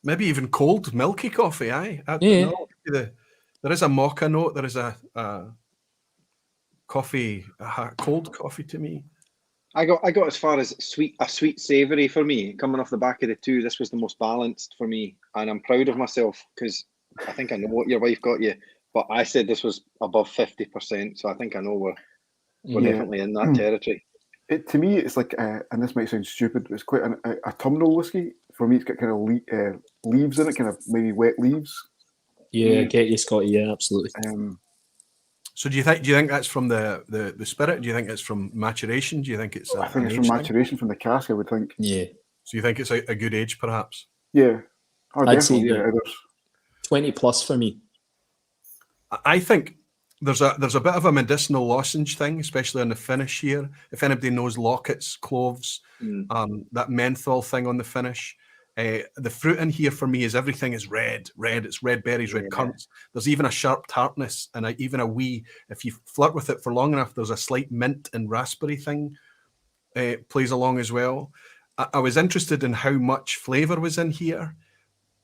Maybe even cold milky coffee, aye. Yeah. There is a mocha note. There is a coffee, cold coffee to me. I got as far as a sweet savoury for me. Coming off the back of the two, this was the most balanced for me. And I'm proud of myself because I think I know what your wife got you. But I said this was above 50%. So I think I know we're definitely in that territory. To me, it's like, and this might sound stupid, but it's quite a autumnal whiskey. For me, it's got kind of leaves in it, kind of maybe wet leaves. Yeah, get you, Scotty. Yeah, absolutely. So do you think that's from the spirit? Do you think it's from maturation? Do you think it's? I think it's from maturation from the cask. I would think. Yeah. So you think it's a good age, perhaps? Yeah. I'd say 20 plus for me. I think there's a bit of a medicinal lozenge thing, especially on the finish here. If anybody knows Lockett's cloves, that menthol thing on the finish, The fruit in here for me is everything is red. It's red berries, red currants. There's even a sharp tartness and even a wee, if you flirt with it for long enough, there's a slight mint and raspberry thing plays along as well. I was interested in how much flavour was in here,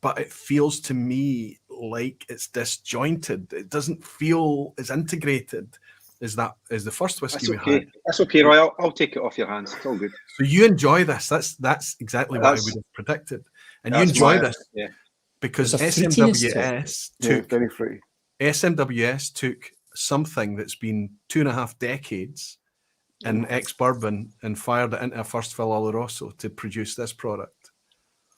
but it feels to me like it's disjointed. It doesn't feel as integrated as the first whiskey we had. That's okay, Roy. I'll take it off your hands. It's all good. So you enjoy this. That's exactly what I would have predicted. And you enjoy this because SMWS took very fruity. SMWS took something that's been 2.5 decades in ex-bourbon and fired it into a first fill Oloroso to produce this product.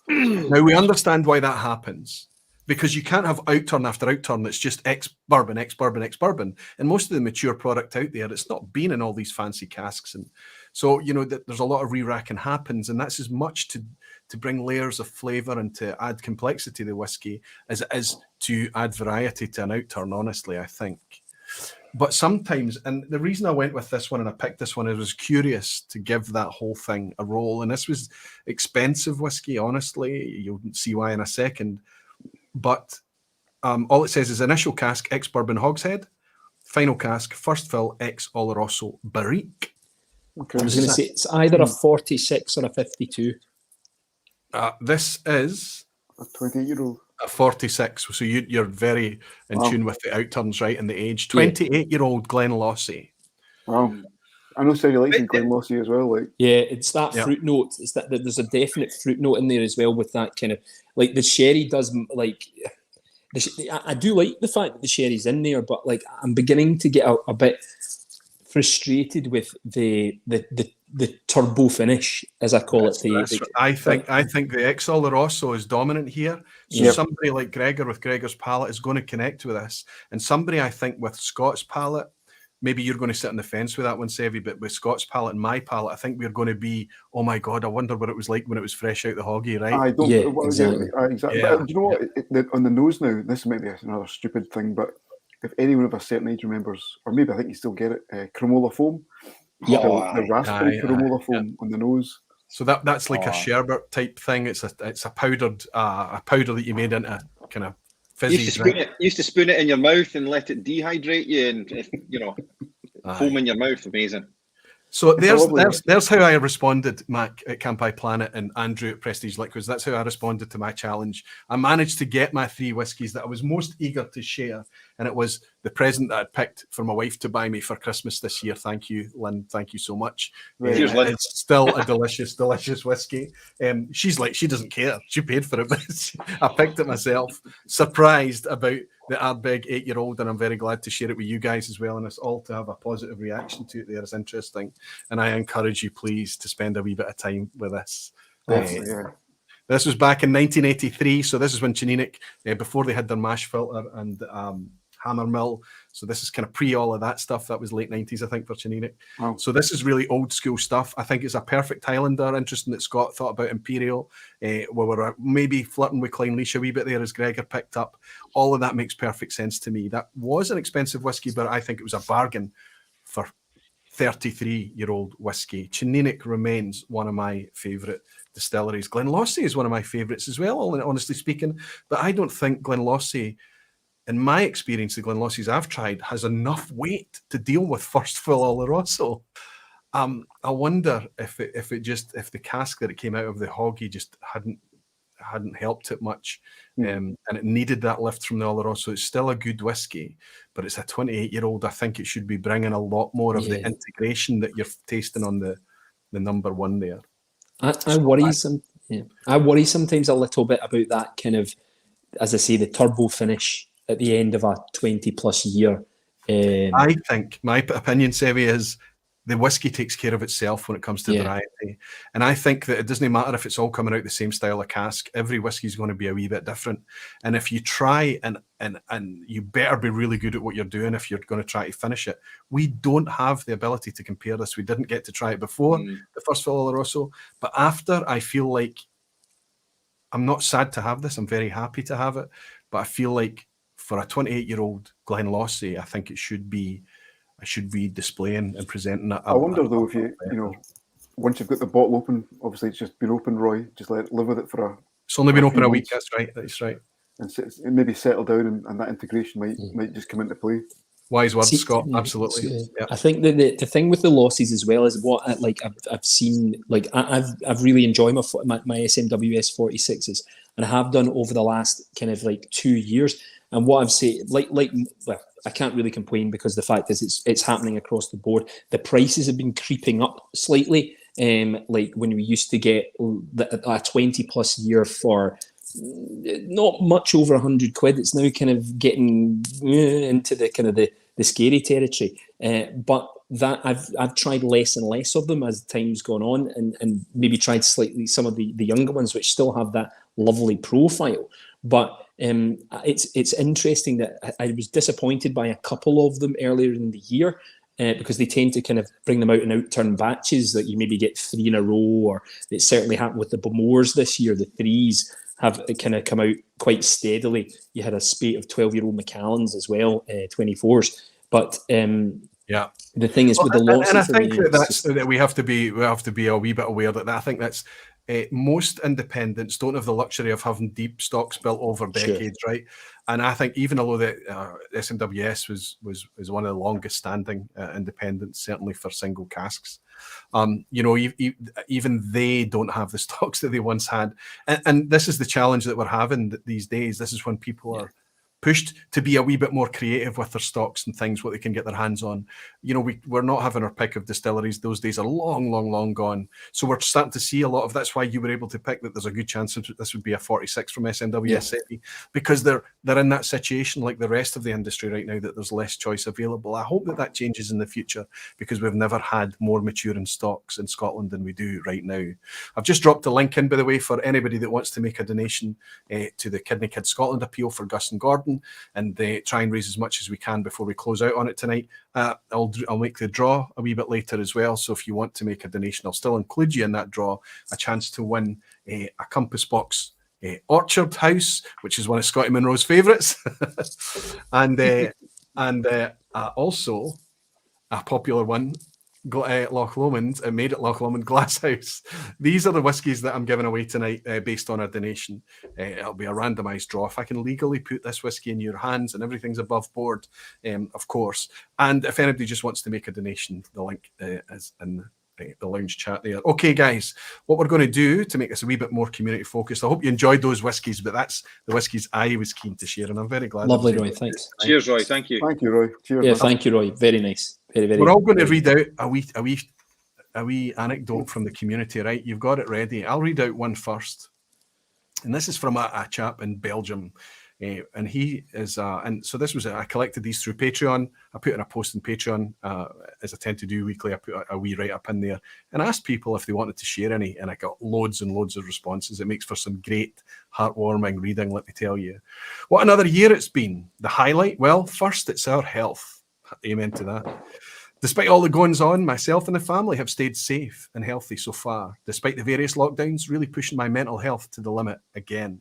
Now we understand why that happens, because you can't have outturn after outturn that's just ex-bourbon. And most of the mature product out there, it's not been in all these fancy casks. And so, there's a lot of re-racking happens, and that's as much to bring layers of flavour and to add complexity to the whiskey as it is to add variety to an outturn, honestly, I think. But sometimes, and the reason I went with this one and I picked this one, I was curious to give that whole thing a roll. And this was expensive whiskey, honestly. You'll see why in a second. But all it says is initial cask, ex-bourbon hogshead, final cask, first fill, ex-Oloroso barrique. Okay. I was going to say it's either a 46 or a 52. This is a 28-year-old. A 46. So you're very in tune with the outturns, right? And the age. 28-year-old Glenlossie. Wow. I know Sarah likes Glenlossie as well. Yeah, it's that fruit note. It's that there's a definite fruit note in there as well with that kind of like the sherry does I do like the fact that the sherry's in there, but I'm beginning to get a bit frustrated with the turbo finish, as I call it. I think the ex-Oloroso is dominant here. So somebody like Gregor with Gregor's palate is going to connect with this, and somebody I think with Scott's palate. Maybe you're going to sit on the fence with that one, Sevy, but with Scott's palate and my palate, I think we're going to be, oh my God, I wonder what it was like when it was fresh out the hoggy, right? Exactly. But do you know what? On the nose now, this might be another stupid thing, but if anyone of a certain age remembers, or maybe I think you still get it, cremola foam. The raspberry cremola foam on the nose. So that's like a sherbet type thing. It's a powder that you made into kind of fizzy. Used to spoon it in your mouth and let it dehydrate you, and foam in your mouth. Amazing. So there's how I responded, Mac at Campi Planet and Andrew at Prestige Liquids. That's how I responded to my challenge. I managed to get my 3 whiskies that I was most eager to share, and it was the present that I'd picked for my wife to buy me for Christmas this year. Thank you, Lynn. Thank you so much. Cheers, Lynn. It's still a delicious whiskey. She's like, she doesn't care. She paid for it, but I picked it myself. Surprised about the Ardbeg 8-year-old, and I'm very glad to share it with you guys as well, and it's all to have a positive reaction to it there. It's interesting, and I encourage you, please, to spend a wee bit of time with this. This was back in 1983, so this is when Chininik, before they had their mash filter and hammer mill, so this is kind of pre all of that stuff. That was late 90s, I think, for Chininik. Wow. So this is really old school stuff. I think it's a perfect Highlander. Interesting that Scott thought about Imperial. We were maybe flirting with Clynelish a wee bit there as Gregor picked up. All of that makes perfect sense to me. That was an expensive whiskey, but I think it was a bargain for 33-year-old whiskey. Chininik remains one of my favourite distilleries. Glenlossie is one of my favourites as well, honestly speaking, but I don't think Glenlossie, in my experience, the Glenlossies I've tried, has enough weight to deal with first fill Oloroso. I wonder if the cask that it came out of the hoggy just hadn't helped it much, and it needed that lift from the Oloroso. It's still a good whiskey, but it's a 28-year-old. I think it should be bringing a lot more of the integration that you're tasting on the number one there. I worry sometimes a little bit about that kind of, as I say, the turbo finish at the end of a 20-plus year. I think my opinion, Sevy, is the whiskey takes care of itself when it comes to variety. And I think that it doesn't matter if it's all coming out the same style of cask. Every whiskey is going to be a wee bit different. And if you try and you better be really good at what you're doing if you're going to try to finish it. We don't have the ability to compare this. We didn't get to try it before the first fill Oloroso. But after, I feel like I'm not sad to have this. I'm very happy to have it. But I feel like for a 28-year-old Glenlossie, I think it should be displaying and presenting it. I wonder though if you once you've got the bottle open, obviously it's just been open, Roy, just live with it for It's only been a open few a week. months. That's right. That's right. And maybe settle down, and that integration might just come into play. Wise words, See, Scott. Absolutely. Yeah. I think that the thing with the losses as well is what I've seen. Like I've really enjoyed my SMWS 46s, and I have done over the last kind of like 2 years. And what I've said, well, I can't really complain because the fact is it's happening across the board. The prices have been creeping up slightly. Like when we used to get a 20+ year for not much over 100 quid, it's now kind of getting into the kind of the scary territory. But that I've tried less and less of them as time's gone on, and maybe tried slightly some of the younger ones which still have that lovely profile. But it's interesting that I was disappointed by a couple of them earlier in the year. Because they tend to kind of bring them out in outturn batches that you maybe get 3 in a row, or it certainly happened with the Bomores this year. The 3s have kind of come out quite steadily. You had a spate of 12-year-old Macallans as well, 24s. But yeah, the thing is with the losses, and I think that we have to be a wee bit aware that I think that's most independents don't have the luxury of having deep stocks built over decades, right? And I think even although the SMWS was one of the longest standing independents, certainly for single casks, even they don't have the stocks that they once had. And this is the challenge that we're having these days. This is when people are pushed to be a wee bit more creative with their stocks and things, what they can get their hands on. We're not having our pick of distilleries. Those days are long gone. So we're starting to see a lot of, that's why you were able to pick that there's a good chance that this would be a 46 from SMWS, because they're in that situation like the rest of the industry right now, that there's less choice available. I hope that changes in the future, because we've never had more maturing stocks in Scotland than we do right now. I've just dropped a link in, by the way, for anybody that wants to make a donation to the Kidney Kids Scotland appeal for Gus and Gordon, and they try and raise as much as we can before we close out on it tonight. I'll make the draw a wee bit later as well. So if you want to make a donation, I'll still include you in that draw, a chance to win a Compass Box Orchard House, which is one of Scotty Monroe's favourites, and also a popular one, Loch Lomond, made at Loch Lomond Glass House. These are the whiskies that I'm giving away tonight based on a donation. It'll be a randomised draw. If I can legally put this whiskey in your hands, and everything's above board, of course. And if anybody just wants to make a donation, the link is in the lounge chat there. Okay, guys, what we're going to do to make this a wee bit more community focused, I hope you enjoyed those whiskies, but that's the whiskies I was keen to share, and I'm very glad. Lovely, Roy. Thanks. Cheers, Roy. Thank you. Thank you, Roy. Cheers. Yeah, thank you, Roy. Very nice. Very. We're all going to read out a wee anecdote from the community, right? You've got it ready. I'll read out one first, and this is from a chap in Belgium. And he is, and so this was, I collected these through Patreon. I put in a post on Patreon, as I tend to do weekly. I put a wee write up in there and asked people if they wanted to share any, and I got loads and loads of responses. It makes for some great, heartwarming reading, let me tell you. What another year it's been. The highlight? Well, first, it's our health. Amen to that. Despite all the goings on, myself and the family have stayed safe and healthy so far, despite the various lockdowns really pushing my mental health to the limit again.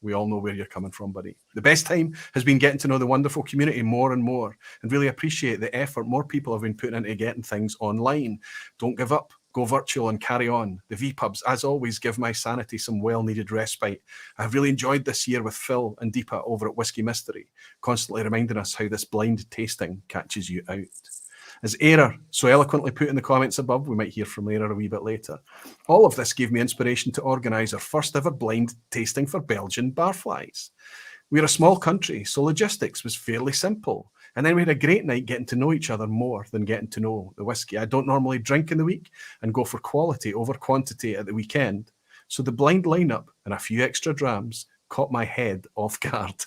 We all know where you're coming from, buddy. The best time has been getting to know the wonderful community more and more, and really appreciate the effort more people have been putting into getting things online. Don't give up. Go virtual and carry on. The vPubs, as always, give my sanity some well-needed respite. I've really enjoyed this year with Phil and Deepa over at Whisky Mystery, constantly reminding us how this blind tasting catches you out. As Era so eloquently put in the comments above, we might hear from Era a wee bit later, all of this gave me inspiration to organise our first ever blind tasting for Belgian Barflies. We're a small country, so logistics was fairly simple. And then we had a great night getting to know each other more than getting to know the whiskey. I don't normally drink in the week and go for quality over quantity at the weekend. So the blind lineup and a few extra drams caught my head off guard.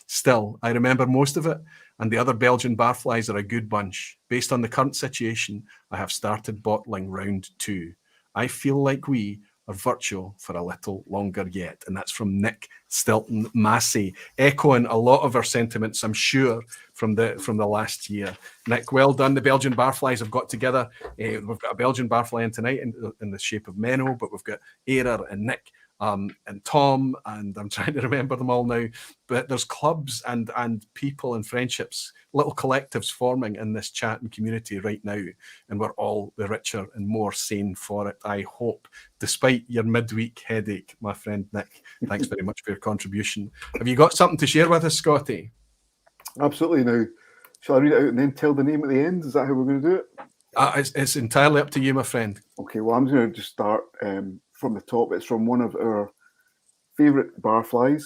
Still, I remember most of it, and the other Belgian Barflies are a good bunch. Based on the current situation, I have started bottling round 2. I feel like we are virtual for a little longer yet. And that's from Nick Stilton Massey, echoing a lot of our sentiments, I'm sure, from the last year. Nick, well done. The Belgian Barflies have got together. We've got a Belgian Barfly in tonight in the shape of Menno, but we've got Era and Nick and Tom, and I'm trying to remember them all now. But there's clubs and people and friendships, little collectives forming in this chat and community right now, and we're all the richer and more sane for it, I hope, despite your midweek headache, my friend Nick. Thanks very much for your contribution. Have you got something to share with us, Scotty? Absolutely. Now, shall I read it out and then tell the name at the end? Is that how we're going to do it? It's entirely up to you, my friend. Okay, well, I'm going to just start from the top. It's from one of our favourite barflies,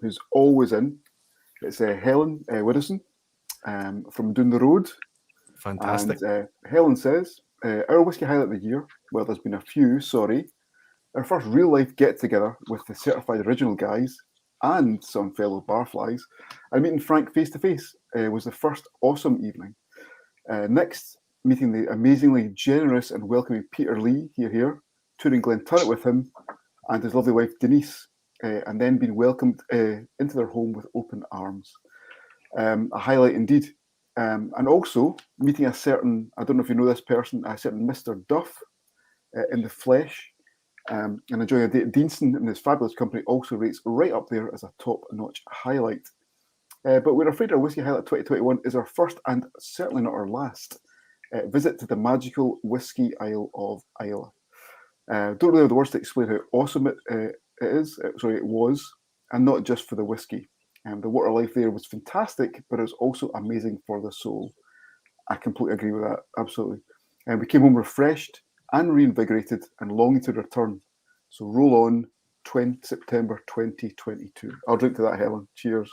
who's always in. It's Helen Widdowson from Down the Road. Fantastic. And Helen says, our whiskey highlight of the year, well, there's been a few, sorry. Our first real-life get-together with the certified original guys and some fellow barflies, and meeting Frank face-to-face was the first awesome evening. Next, meeting the amazingly generous and welcoming Peter Lee, here, touring Glenturret with him and his lovely wife Denise, and then being welcomed into their home with open arms. A highlight indeed. And also meeting a certain, I don't know if you know this person, a certain Mr. Duff in the flesh, and enjoying a date at Deanston and his fabulous company also rates right up there as a top-notch highlight. But we're afraid our Whiskey Highlight 2021 is our first and certainly not our last visit to the magical Whiskey Isle of Islay. Don't really have the words to explain how awesome it was, and not just for the whiskey. The water life there was fantastic, but it was also amazing for the soul. I completely agree with that, absolutely. And we came home refreshed and reinvigorated and longing to return. So roll on, September 2022. I'll drink to that, Helen. Cheers.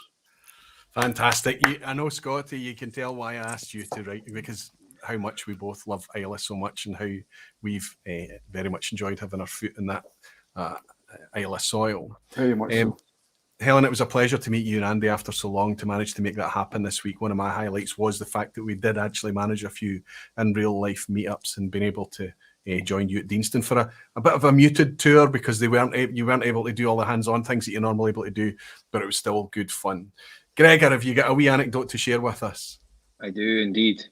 Fantastic. I know, Scotty, you can tell why I asked you to write, because how much we both love Islay so much and how we've very much enjoyed having our foot in that Islay soil. Very much so. Helen, it was a pleasure to meet you and Andy after so long, to manage to make that happen this week. One of my highlights was the fact that we did actually manage a few in real life meetups and been able to join you at Deanston for a bit of a muted tour, because you weren't able to do all the hands-on things that you're normally able to do, but it was still good fun. Gregor, have you got a wee anecdote to share with us? I do indeed.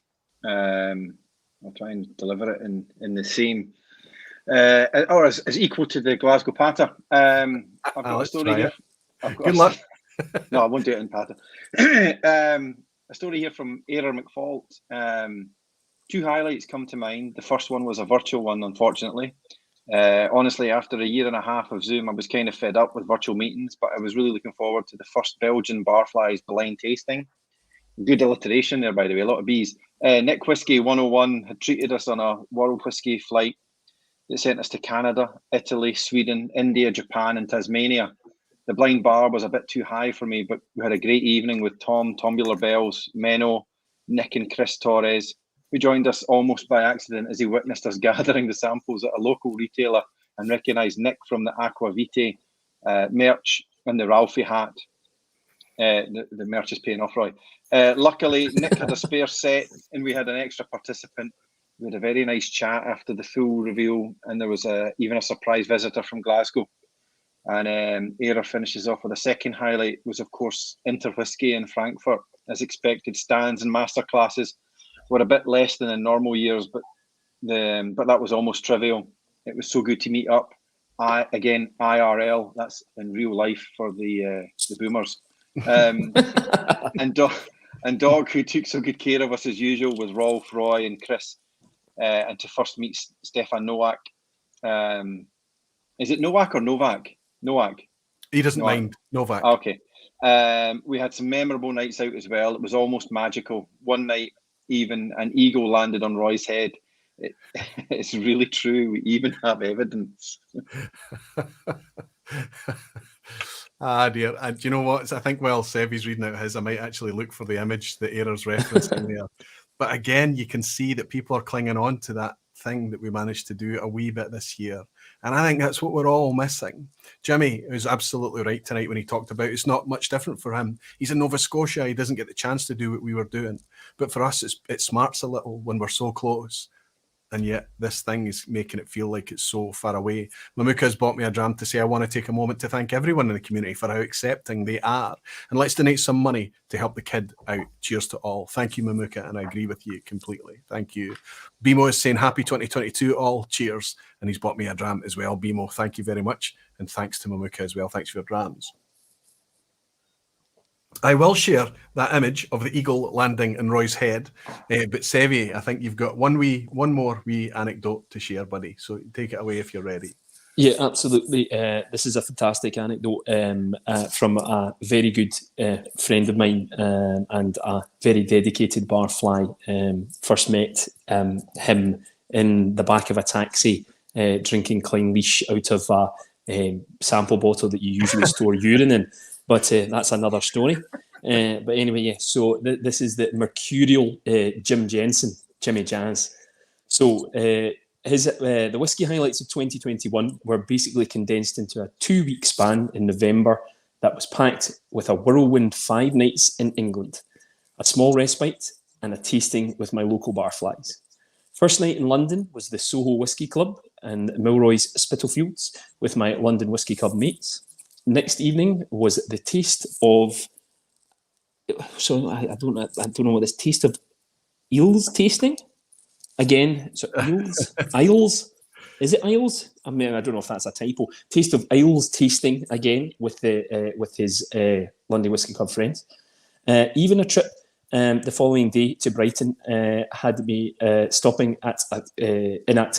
I'll try and deliver it in the same, or as equal to the Glasgow Patter. I've got a story here. Good luck. No, I won't do it in Patter. A story here from Alistair McPhail. Two highlights come to mind. The first one was a virtual one, unfortunately. Honestly, after a year and a half of Zoom, I was kind of fed up with virtual meetings, but I was really looking forward to the first Belgian Barfly's blind tasting. Good alliteration there, by the way, a lot of B's. Nick Whisky 101 had treated us on a World Whisky flight that sent us to Canada, Italy, Sweden, India, Japan, and Tasmania. The blind bar was a bit too high for me, but we had a great evening with Tom, Tumbler Bells, Menno, Nick and Chris Torres, who joined us almost by accident as he witnessed us gathering the samples at a local retailer and recognised Nick from the Aqua Vitae merch and the Ralphie hat. The merch is paying off, Roy. Luckily, Nick had a spare set and we had an extra participant. We had a very nice chat after the full reveal, and there was even a surprise visitor from Glasgow. And Era finishes off with a second highlight was, of course, Inter Whisky in Frankfurt. As expected, stands and masterclasses were a bit less than in normal years, but that was almost trivial. It was so good to meet up. Again, IRL, that's in real life for the boomers. And Doc, who took so good care of us as usual, with Rolf, Roy, and Chris. And to first meet Stefan Nowak. Is it Nowak or Novak? Nowak. He doesn't mind. Novak. Okay. We had some memorable nights out as well. It was almost magical. One night, even an eagle landed on Roy's head. It's really true. We even have evidence. Dear. And do you know what? I think while Sevy's reading out his, I might actually look for the image that Era's referencing there. But again, you can see that people are clinging on to that thing that we managed to do a wee bit this year. And I think that's what we're all missing. Jimmy was absolutely right tonight when he talked about it's not much different for him. He's in Nova Scotia. He doesn't get the chance to do what we were doing. But for us, it smarts a little when we're so close. and yet this thing is making it feel like it's so far away. Mamuka has bought me a dram to say, I want to take a moment to thank everyone in the community for how accepting they are, and let's donate some money to help the kid out. Cheers to all. Thank you, Mamuka, and I agree with you completely. Thank you. Bimo is saying happy 2022 all. Cheers. And he's bought me a dram as well. Bimo, thank you very much, and thanks to Mamuka as well. Thanks for your drams. I will share that image of the eagle landing in Roy's head, but Sevi, I think you've got one more wee anecdote to share, buddy. So take it away if you're ready. Yeah, absolutely. This is a fantastic anecdote from a very good friend of mine and a very dedicated barfly. First met him in the back of a taxi drinking Clean Leash out of a sample bottle that you usually store urine in. But that's another story. But anyway, yeah, so this is the mercurial Jim Jensen, Jimmy Jazz. So the whiskey highlights of 2021 were basically condensed into a 2-week span in November that was packed with a whirlwind 5 nights in England, a small respite, and a tasting with my local barflies. First night in London was the Soho Whisky Club and Milroy's Spitalfields with my London Whisky Club mates. Next evening was the taste of, so I don't know what this taste of eels tasting. Again, so Isles, is it Isles? I mean, I don't know if that's a typo. Taste of Isles tasting again with his London Whisky Club friends. Even a trip the following day to Brighton had me stopping at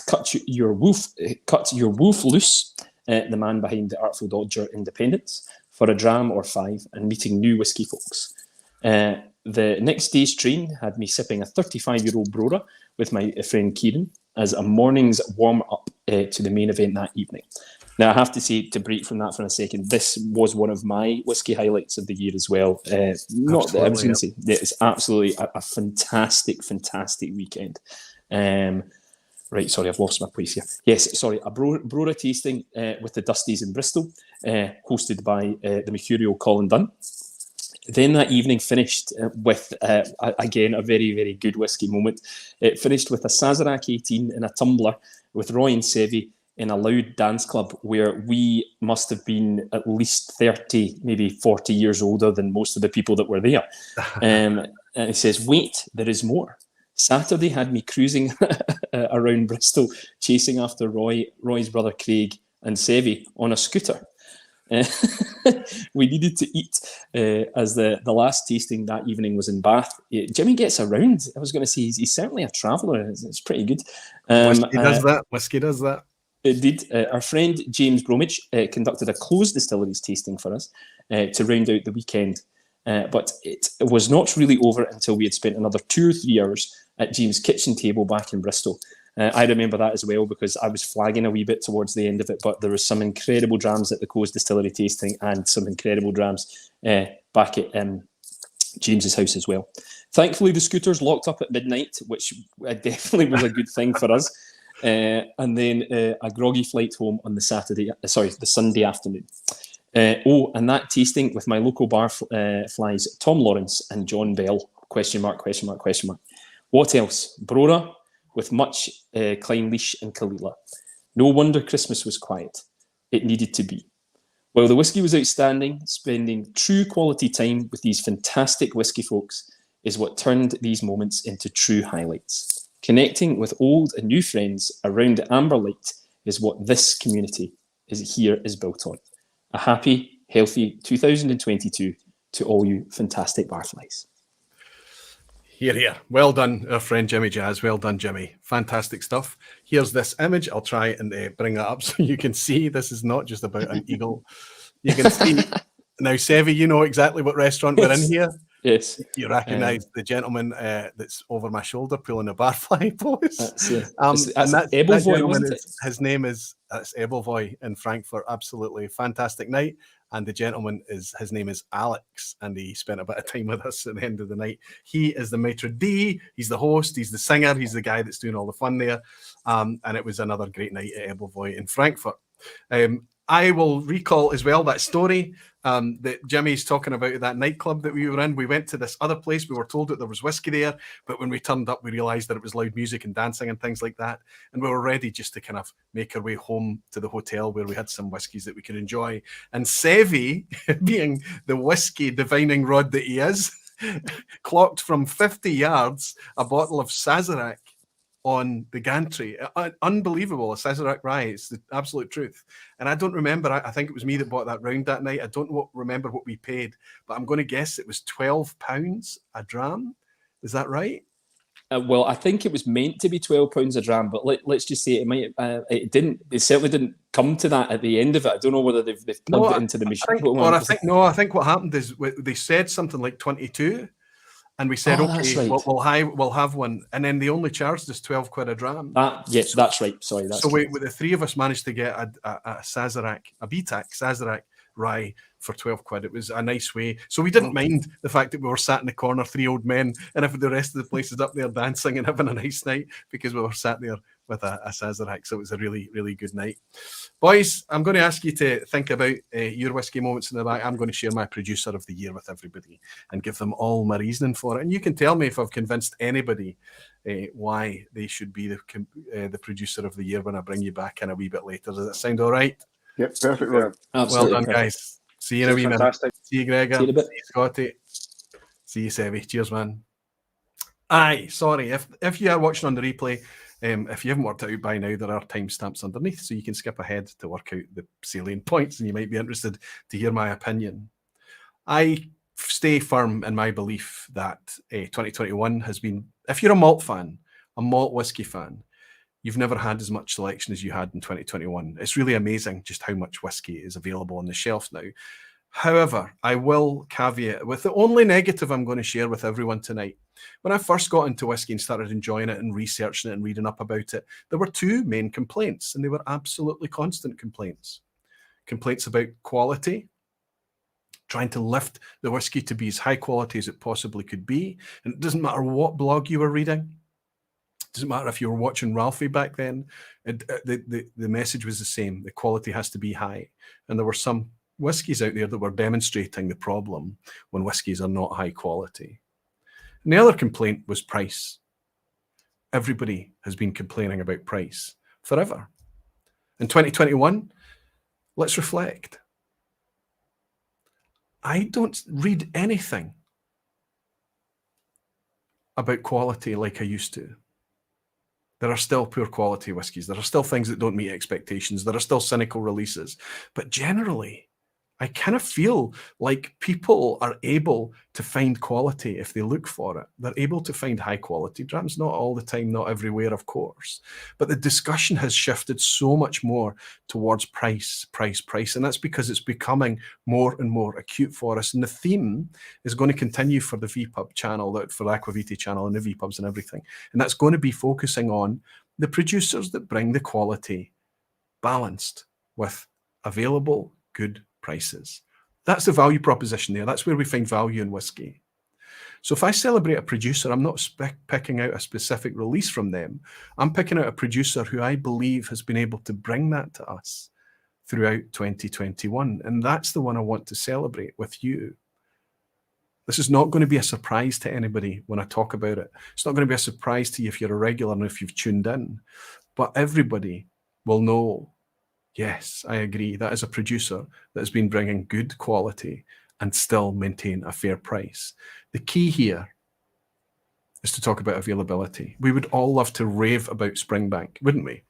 Cut Your Wolf Loose. The man behind the Artful Dodger Independence, for a dram or 5 and meeting new whisky folks. The next day's train had me sipping a 35-year-old Brora with my friend Kieran as a morning's warm-up to the main event that evening. Now, I have to say, to break from that for a second, this was one of my whisky highlights of the year as well. I was going to say, it's absolutely a fantastic, fantastic weekend. Right, sorry, I've lost my place here. Yes, sorry, a Brora tasting with the Dusties in Bristol, hosted by the mercurial Colin Dunn. Then that evening finished with, again, a very, very good whisky moment. It finished with a Sazerac 18 in a tumbler with Roy and Sevi in a loud dance club where we must have been at least 30, maybe 40 years older than most of the people that were there. And it says, wait, there is more. Saturday had me cruising around Bristol, chasing after Roy's brother Craig and Sevi on a scooter. We needed to eat as the last tasting that evening was in Bath. Jimmy gets around. I was going to say he's certainly a traveller. It's pretty good. Whiskey does that. Indeed. Our friend James Bromwich conducted a closed distilleries tasting for us to round out the weekend. But it was not really over until we had spent another 2 or 3 hours at James' kitchen table back in Bristol. I remember that as well because I was flagging a wee bit towards the end of it, but there was some incredible drams at the closed distillery tasting and some incredible drams back at James's house as well. Thankfully, the scooters locked up at midnight, which definitely was a good thing for us. And then a groggy flight home on the Sunday afternoon. And that tasting with my local barflies, Tom Lawrence and John Bell, ? What else? Brora with much Klein Leash and Kalila. No wonder Christmas was quiet. It needed to be. While the whisky was outstanding, spending true quality time with these fantastic whisky folks is what turned these moments into true highlights. Connecting with old and new friends around the amber light is what this community is built on. A happy, healthy 2022 to all you fantastic barflies. Here, here. Well done, our friend Jimmy Jazz. Well done, Jimmy. Fantastic stuff. Here's this image. I'll try and bring that up so you can see this is not just about an eagle. You can see. Now, Sevi, you know exactly what restaurant we're in here. Yes. You recognise the gentleman that's over my shoulder pulling a barfly post. That's Ebelvoy, wasn't it? His name is Ebelvoy in Frankfurt. Absolutely fantastic night. And the gentleman his name is Alex, and he spent a bit of time with us at the end of the night. He is the maitre d', he's the host, he's the singer, he's the guy that's doing all the fun there. And it was another great night at Ebelvoy in Frankfurt. I will recall as well that story that Jimmy's talking about at that nightclub that we were in. We went to this other place. We were told that there was whiskey there, but when we turned up, we realised that it was loud music and dancing and things like that. And we were ready just to kind of make our way home to the hotel where we had some whiskies that we could enjoy. And Sevi, being the whiskey divining rod that he is, clocked from 50 yards a bottle of Sazerac on the gantry. Unbelievable, a Sazerac rye. It's the absolute truth. And I don't remember, I think it was me that bought that round that night. I don't remember what we paid, but I'm going to guess it was £12 a dram. Is that right? Well, I think it was meant to be £12 a dram, but let's just say it might. It didn't. It certainly didn't come to that at the end of it. I don't know whether they've plugged it into the machine. I think what happened is they said something like 22. And we said, okay, right. we'll have one. And then they only charged us 12 quid a dram. Yes, that's right. Sorry. The three of us managed to get a Sazerac, a BTAC Sazerac rye for 12 quid. It was a nice way. So we didn't mind the fact that we were sat in the corner, three old men, and if the rest of the place is up there dancing and having a nice night because we were sat there with a Sazerac. So it was a really, really good night. Boys, I'm going to ask you to think about your whiskey moments in the back. I'm going to share my producer of the year with everybody and give them all my reasoning for it. And you can tell me if I've convinced anybody why they should be the producer of the year when I bring you back in a wee bit later. Does that sound all right? Yep, perfect. Yeah. Well done, guys. See you in a wee minute. See you, Gregor. See you in a bit. See you, Scotty. See you, Sevi. Cheers, man. Aye, sorry. If you are watching on the replay, if you haven't worked it out by now, there are timestamps underneath, so you can skip ahead to work out the salient points, and you might be interested to hear my opinion. I stay firm in my belief that 2021 has been, if you're a malt fan, a malt whiskey fan, you've never had as much selection as you had in 2021. It's really amazing just how much whiskey is available on the shelf now. However, I will caveat with the only negative I'm going to share with everyone tonight. When I first got into whiskey and started enjoying it and researching it and reading up about it, there were two main complaints, and they were absolutely constant complaints. Complaints about quality, trying to lift the whiskey to be as high quality as it possibly could be. And it doesn't matter what blog you were reading. It doesn't matter if you were watching Ralphie back then. The message was the same. The quality has to be high. And there were some whiskies out there that were demonstrating the problem when whiskies are not high quality. And the other complaint was price. Everybody has been complaining about price forever. In 2021, let's reflect. I don't read anything about quality like I used to. There are still poor quality whiskies. There are still things that don't meet expectations. There are still cynical releases. But generally, I kind of feel like people are able to find quality if they look for it. They're able to find high quality drams, not all the time, not everywhere, of course. But the discussion has shifted so much more towards price. And that's because it's becoming more and more acute for us. And the theme is going to continue for the vPub channel, for the Aqua Vitae channel and the vPubs and everything. And that's going to be focusing on the producers that bring the quality balanced with available good prices. That's the value proposition there. That's where we find value in whiskey. So if I celebrate a producer, I'm not picking out a specific release from them. I'm picking out a producer who I believe has been able to bring that to us throughout 2021. And that's the one I want to celebrate with you. This is not going to be a surprise to anybody when I talk about it. It's not going to be a surprise to you if you're a regular and if you've tuned in. But everybody will know, yes, I agree. That is a producer that has been bringing good quality and still maintain a fair price. The key here is to talk about availability. We would all love to rave about Springbank, wouldn't we?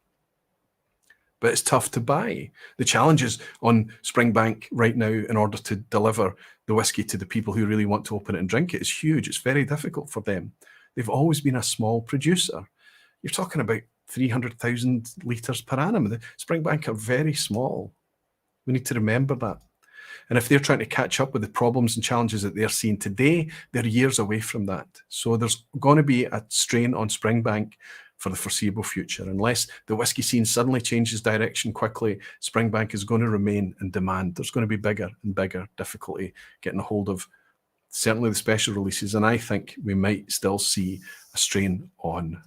But it's tough to buy. The challenges on Springbank right now in order to deliver the whiskey to the people who really want to open it and drink it is huge. It's very difficult for them. They've always been a small producer. You're talking about 300,000 litres per annum. The Springbank are very small. We need to remember that. And if they're trying to catch up with the problems and challenges that they're seeing today, they're years away from that. So there's going to be a strain on Springbank for the foreseeable future. Unless the whiskey scene suddenly changes direction quickly, Springbank is going to remain in demand. There's going to be bigger and bigger difficulty getting a hold of certainly the special releases. And I think we might still see a strain on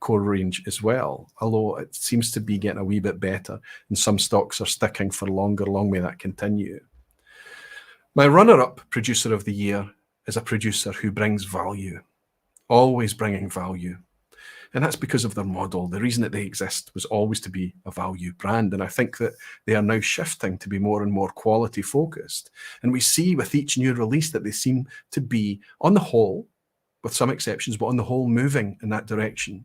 core range as well, although it seems to be getting a wee bit better and some stocks are sticking for longer. Long may that continue. My runner-up producer of the year is a producer who brings value, always bringing value. And that's because of their model. The reason that they exist was always to be a value brand. And I think that they are now shifting to be more and more quality focused. And we see with each new release that they seem to be, on the whole, with some exceptions, but on the whole, moving in that direction.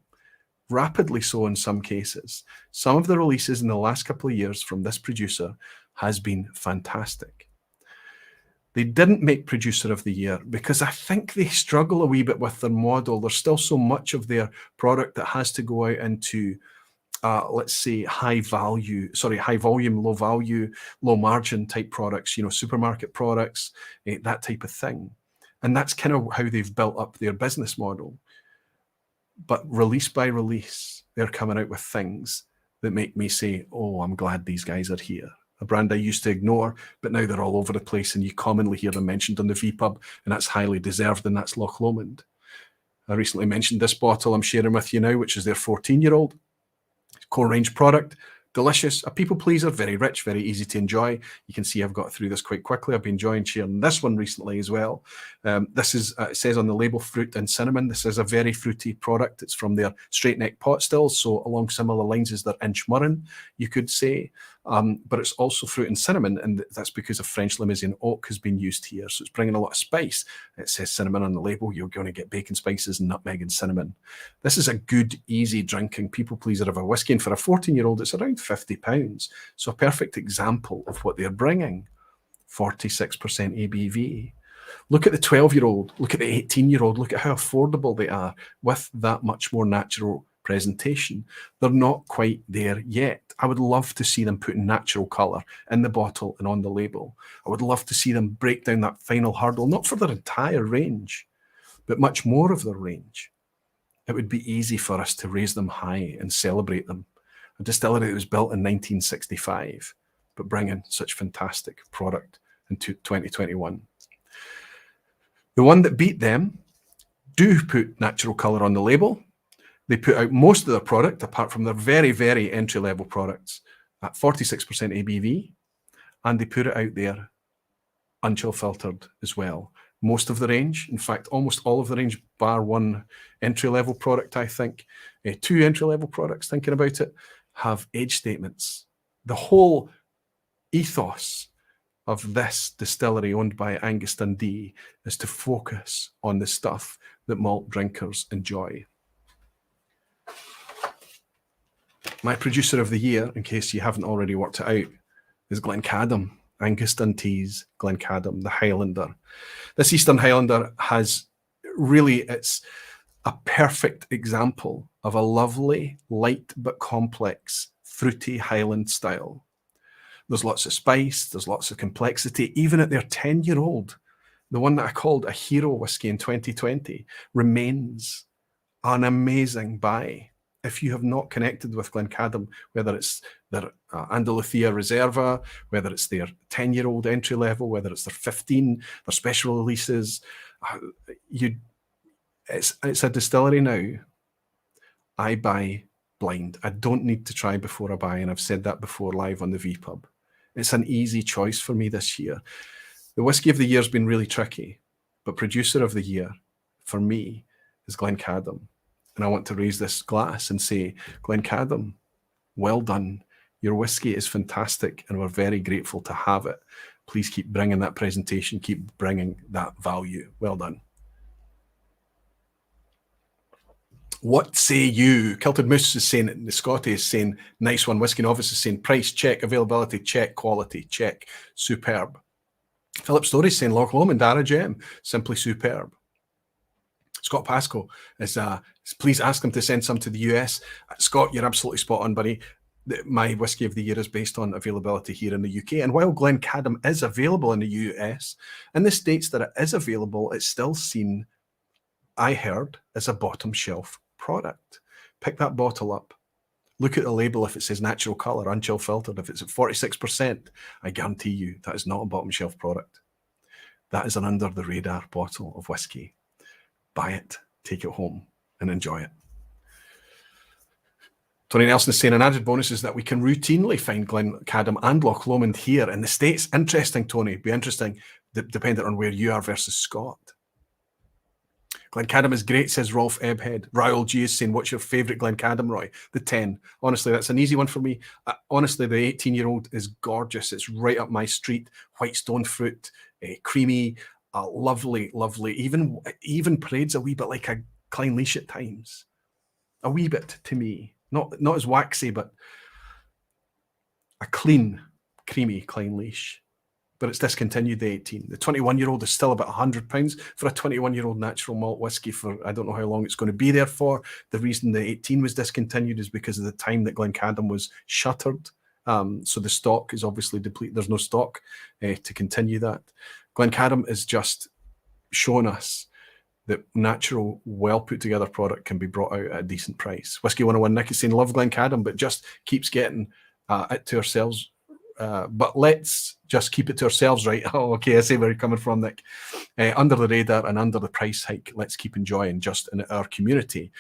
Rapidly so in some cases. Some of the releases in the last couple of years from this producer has been fantastic. They didn't make producer of the year because I think they struggle a wee bit with their model. There's still so much of their product that has to go out into, let's say, high volume, low value, low margin type products, supermarket products, that type of thing. And that's kind of how they've built up their business model. But release by release, they're coming out with things that make me say, oh, I'm glad these guys are here. A brand I used to ignore, but now they're all over the place, and you commonly hear them mentioned on the vPub, and that's highly deserved, and that's Loch Lomond. I recently mentioned this bottle I'm sharing with you now, which is their 14-year-old core range product. Delicious, a people pleaser, very rich, very easy to enjoy. You can see I've got through this quite quickly. I've been enjoying sharing this one recently as well. This is, it says on the label, fruit and cinnamon. This is a very fruity product. It's from their straight neck pot stills, so along similar lines as their Inchmurrin, you could say. But it's also fruit and cinnamon, and that's because of French Limousin oak has been used here. So it's bringing a lot of spice. It says cinnamon on the label. You're going to get bacon spices, nutmeg and cinnamon. This is a good, easy drinking people pleaser of a whiskey. And for a 14-year-old, it's around £50. So a perfect example of what they're bringing. 46% ABV. Look at the 12-year-old. Look at the 18-year-old. Look at how affordable they are with that much more natural presentation. They're not quite there yet. I would love to see them put natural colour in the bottle and on the label. I would love to see them break down that final hurdle, not for their entire range, but much more of their range. It would be easy for us to raise them high and celebrate them. A distillery that was built in 1965, but bringing such fantastic product into 2021. The one that beat them do put natural colour on the label. They put out most of their product, apart from their very, very entry-level products, at 46% ABV, and they put it out there unchill filtered as well. Most of the range, in fact, almost all of the range, bar one entry-level product, I think, two entry-level products, thinking about it, have age statements. The whole ethos of this distillery owned by Angus Dundee is to focus on the stuff that malt drinkers enjoy. My producer of the year, in case you haven't already worked it out, is Glencadam. Angus Dundee's Glencadam, the Highlander. This Eastern Highlander has really, it's a perfect example of a lovely, light but complex, fruity Highland style. There's lots of spice, there's lots of complexity. Even at their 10-year-old, the one that I called a hero whiskey in 2020, remains an amazing buy. If you have not connected with Glencadam, whether it's their Andalucia Reserva, whether it's their 10-year-old entry level, whether it's their 15, their special releases, it's a distillery now. I buy blind. I don't need to try before I buy, and I've said that before live on the vPub. It's an easy choice for me this year. The whiskey of the year has been really tricky, but producer of the year for me is Glencadam. And I want to raise this glass and say, Glencadam, well done. Your whiskey is fantastic, and we're very grateful to have it. Please keep bringing that presentation, keep bringing that value. Well done. What say you? Kilted Moose is saying, the Scotty is saying, nice one. Whiskey Novice is saying, price, check. Availability, check. Quality, check. Superb. Philip Story is saying, Loch Lomond, Dara Gem, simply superb. Scott Pascoe is, please ask him to send some to the US. Scott, you're absolutely spot on, buddy. My whiskey of the year is based on availability here in the UK. And while Glencadam is available in the US, in the States that it is available, it's still seen, I heard, as a bottom shelf product. Pick that bottle up. Look at the label. If it says natural colour, unchill filtered, if it's at 46%, I guarantee you that is not a bottom shelf product. That is an under the radar bottle of whiskey. Buy it, take it home, and enjoy it. Tony Nelson is saying an added bonus is that we can routinely find Glencadam and Loch Lomond here in the States. Interesting, Tony. Be interesting, dependent on where you are versus Scott. Glencadam is great, says Rolf Ebhead. Raoul G is saying, what's your favourite Glencadam, Roy? The 10. Honestly, that's an easy one for me. Honestly, the 18-year-old is gorgeous. It's right up my street. White stone fruit, creamy, lovely, lovely. Even parades a wee bit like a Clynelish at times. A wee bit to me. Not as waxy, but a clean, creamy Clynelish. But it's discontinued, the 18. The 21-year-old is still about £100 for a 21-year-old natural malt whiskey for, I don't know how long it's going to be there for. The reason the 18 was discontinued is because of the time that Glencadam was shuttered. So the stock is obviously depleted. There's no stock to continue that. Glencadam is just showing us that natural, well put together product can be brought out at a decent price. Whiskey 101 Nick is saying, love Glencadam, but just keeps getting it to ourselves. But let's just keep it to ourselves, right? Oh, okay, I see where you're coming from, Nick. Under the radar and under the price hike, let's keep enjoying just in our community.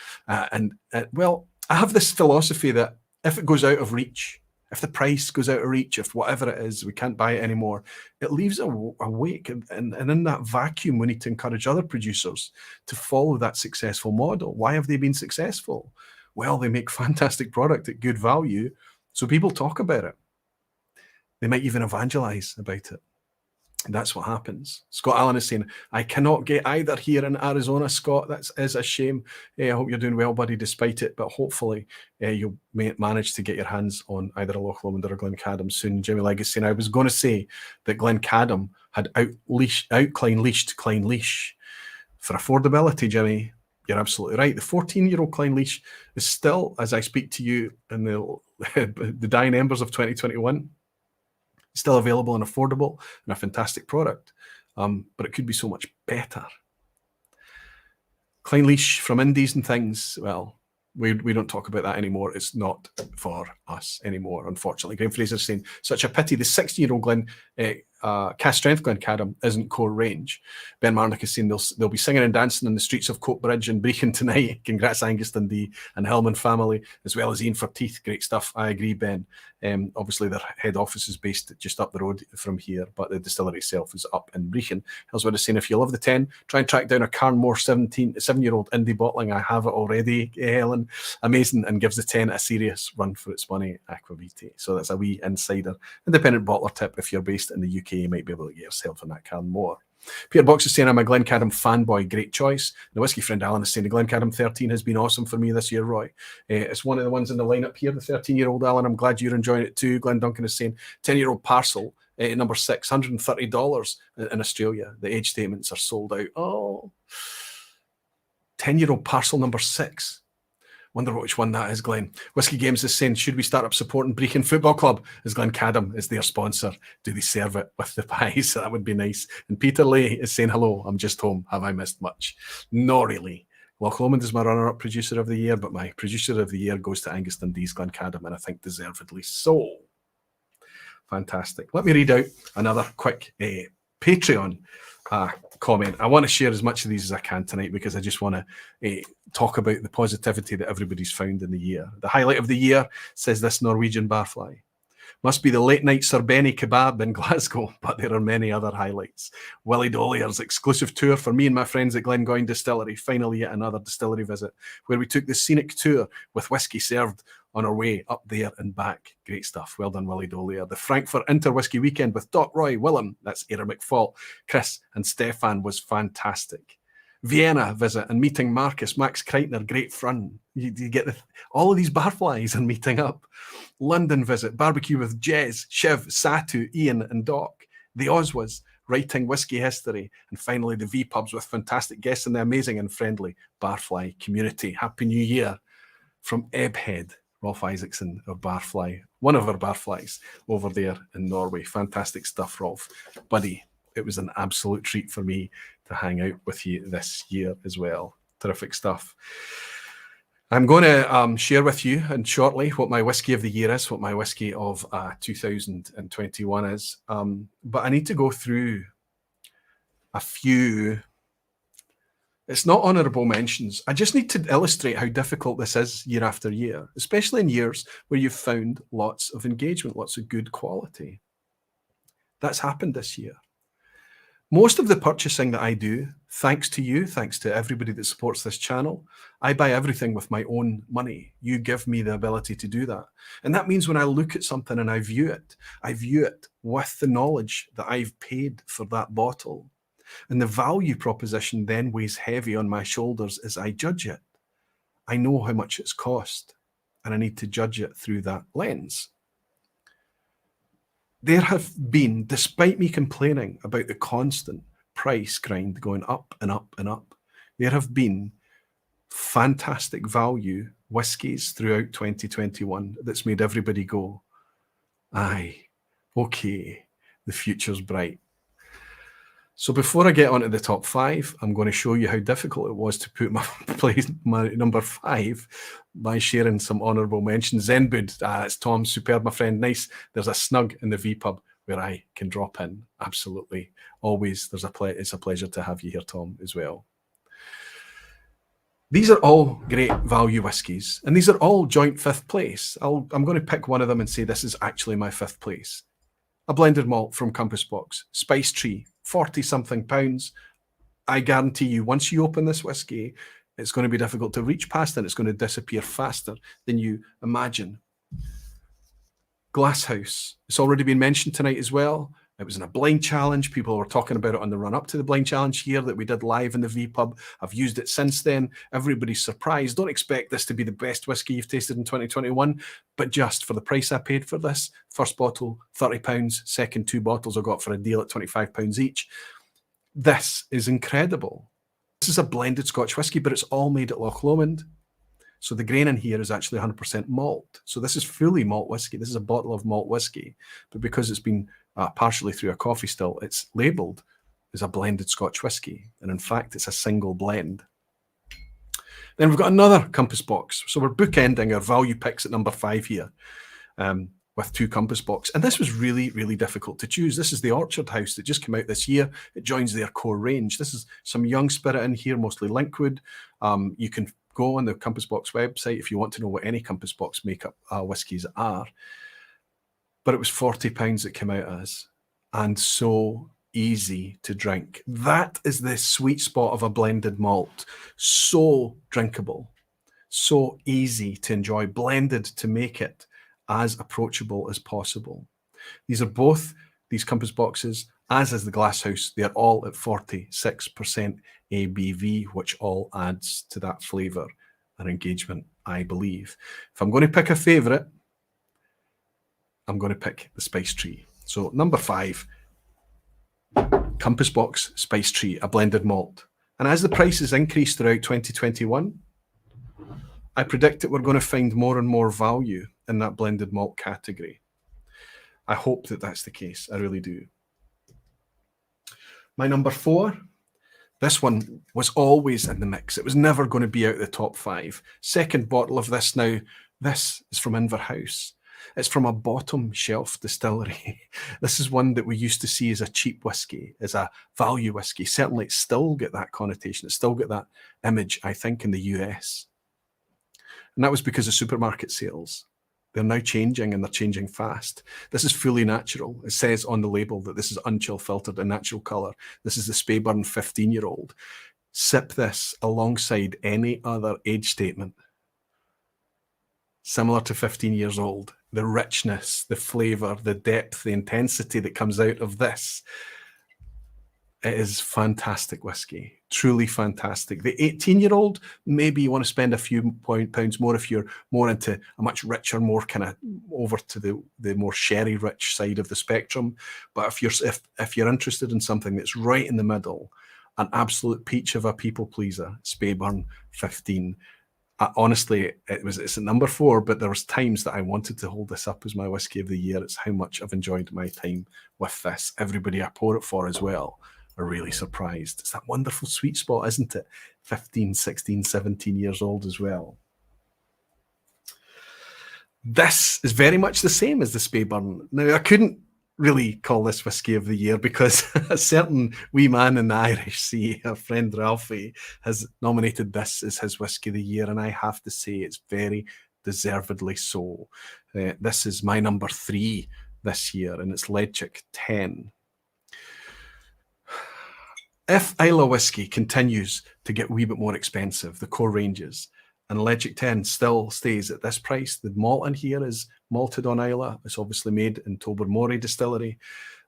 Well, I have this philosophy that if it goes out of reach, if the price goes out of reach, if whatever it is, we can't buy it anymore, it leaves a wake. And in that vacuum, we need to encourage other producers to follow that successful model. Why have they been successful? Well, they make fantastic product at good value, so people talk about it. They might even evangelize about it. That's what happens. Scott Allen is saying, I cannot get either here in Arizona, Scott. That is a shame. I hope you're doing well, buddy, despite it. But hopefully you'll manage to get your hands on either a Loch Lomond or a Glencadam soon. Jimmy Legg is saying, I was going to say that Glencadam had out-Clynleashed Clynelish. For affordability, Jimmy, you're absolutely right. The 14-year-old Clynelish is still, as I speak to you, in the dying embers of 2021, still available and affordable and a fantastic product, but it could be so much better. Clynelish from Indies and things, well, we don't talk about that anymore. It's not for us anymore, unfortunately. Graham Fraser saying, such a pity the 16-year-old cast strength Glencadam isn't core range. Ben Marnick is saying they'll be singing and dancing in the streets of Coatbridge and Brechin tonight. Congrats, Angus Dundee and Hellman family, as well as Ian Forteeth. Great stuff. I agree, Ben. Obviously, their head office is based just up the road from here, but the distillery itself is up in Brechin. Ellsworth is saying, if you love the 10, try and track down a Carnmore 7-year-old indie bottling. I have it already, Helen. Amazing, and gives the 10 a serious run for its money, Aquavitae. So that's a wee insider independent bottler tip. If you're based in the UK, you might be able to get yourself on that Carnmore. Peter Box is saying, I'm a Glencadam fanboy. Great choice. The whiskey friend Alan is saying, the Glencadam 13 has been awesome for me this year, Roy. It's one of the ones in the lineup here, the 13-year-old Alan. I'm glad you're enjoying it too. Glenn Duncan is saying, 10-year-old Parcel, number 6, $130 in Australia. The age statements are sold out. Oh, 10-year-old Parcel number 6. Wonder which one that is, Glenn. Whiskey Games is saying, should we start up supporting Brechin Football Club as Glencadam is their sponsor? Do they serve it with the pies? That would be nice. And Peter Leigh is saying, hello, I'm just home. Have I missed much? Not really. Loch Lomond is my runner-up producer of the year, but my producer of the year goes to Angus Dundee's Glencadam, and I think deservedly so. Fantastic. Let me read out another quick Patreon comment. I want to share as much of these as I can tonight because I just want to talk about the positivity that everybody's found in the year. The highlight of the year, says this Norwegian Barfly, must be the late night Sir Benny kebab in Glasgow, but there are many other highlights. Willie Dollier's exclusive tour for me and my friends at Glengoyne Distillery, finally yet another distillery visit, where we took the scenic tour with whiskey served on our way up there and back. Great stuff. Well done, Willie Dollier. The Frankfurt Inter-Whiskey Weekend with Doc Roy, Willem, that's Aaron McPhail, Chris and Stefan was fantastic. Vienna visit and meeting Max Kreitner, great fun. You get all of these barflies and meeting up. London visit, barbecue with Jez, Shiv, Satu, Ian and Doc. The Oswas, writing whiskey history. And finally, the vPubs with fantastic guests and the amazing and friendly Barfly community. Happy New Year from Ebhead. Rolf Isaacson of Barfly, one of our Barflies over there in Norway. Fantastic stuff, Rolf. Buddy, it was an absolute treat for me to hang out with you this year as well. Terrific stuff. I'm going to share with you and shortly what my whiskey of the year is, what my whiskey of 2021 is. But I need to go through a few It's not honourable mentions. I just need to illustrate how difficult this is year after year, especially in years where you've found lots of engagement, lots of good quality. That's happened this year. Most of the purchasing that I do, thanks to you, thanks to everybody that supports this channel, I buy everything with my own money. You give me the ability to do that. And that means when I look at something and I view it with the knowledge that I've paid for that bottle. And the value proposition then weighs heavy on my shoulders as I judge it. I know how much it's cost, and I need to judge it through that lens. There have been, despite me complaining about the constant price grind going up and up and up, there have been fantastic value whiskies throughout 2021 that's made everybody go, aye, okay, the future's bright. So before I get onto the top 5, I'm going to show you how difficult it was to put my number 5 by sharing some honourable mentions. Zenbud, it's Tom, superb, my friend, nice. There's a snug in the vPub where I can drop in. Absolutely, always. It's a pleasure to have you here, Tom, as well. These are all great value whiskies, and these are all joint 5th place. I'm going to pick one of them and say this is actually my 5th place. A blended malt from Compass Box, Spice Tree, 40-something pounds. I guarantee you, once you open this whiskey, it's going to be difficult to reach past and it's going to disappear faster than you imagine. Glasshouse, it's already been mentioned tonight as well. It was in a blind challenge. People were talking about it on the run up to the blind challenge here that we did live in the vPub. I've used it since then. Everybody's surprised. Don't expect this to be the best whiskey you've tasted in 2021, but just for the price I paid for this, first bottle, £30, second 2 bottles I got for a deal at £25 each. This is incredible. This is a blended Scotch whiskey, but it's all made at Loch Lomond. So the grain in here is actually 100% malt. So this is fully malt whiskey. This is a bottle of malt whiskey, but because it's been partially through a coffee still, it's labelled as a blended Scotch whiskey. And in fact, it's a single blend. Then we've got another Compass Box. So we're bookending our value picks at number 5 here with 2 Compass Box. And this was really, really difficult to choose. This is the Orchard House that just came out this year. It joins their core range. This is some young spirit in here, mostly Linkwood. You can go on the Compass Box website if you want to know what any Compass Box makeup whiskies are. But it was £40 it came out as, and so easy to drink. That is the sweet spot of a blended malt. So drinkable, so easy to enjoy, blended to make it as approachable as possible. These are both these Compass Boxes, as is the Glasshouse. They're all at 46% ABV, which all adds to that flavour and engagement, I believe. If I'm going to pick a favourite, I'm going to pick the Spice Tree. So number 5, Compass Box Spice Tree, a blended malt. And as the prices increase throughout 2021, I predict that we're going to find more and more value in that blended malt category. I hope that that's the case. I really do. My number 4, this one was always in the mix. It was never going to be out of the top 5. Second bottle of this now. This is from Inverhouse. It's from a bottom shelf distillery. This is one that we used to see as a cheap whiskey, as a value whiskey. Certainly, it still get that connotation. It still get that image, I think, in the US. And that was because of supermarket sales. They're now changing, and they're changing fast. This is fully natural. It says on the label that this is unchill filtered and natural colour. This is the Speyburn 15-year-old. Sip this alongside any other age statement similar to 15 years old. The richness, the flavour, the depth, the intensity that comes out of this. It is fantastic whiskey, truly fantastic. The 18-year-old, maybe you want to spend a few pounds more if you're more into a much richer, more kind of over to the more sherry-rich side of the spectrum. But if you're interested in something that's right in the middle, an absolute peach of a people pleaser, Speyburn 15. Honestly, it's at number 4, but there was times that I wanted to hold this up as my whiskey of the year. It's how much I've enjoyed my time with this. Everybody I pour it for as well are really surprised. It's that wonderful sweet spot, isn't it? 15, 16, 17 years old as well. This is very much the same as the Speyburn. Now, I couldn't really call this whiskey of the year because a certain wee man in the Irish Sea, our friend Ralphie, has nominated this as his whiskey of the year, and I have to say it's very deservedly so. This is my number 3 this year, and it's Leitchick 10. If Islay whiskey continues to get a wee bit more expensive, the core ranges, and Leitchick 10 still stays at this price, the malt in here is malted on Islay. It's obviously made in Tobermory Distillery.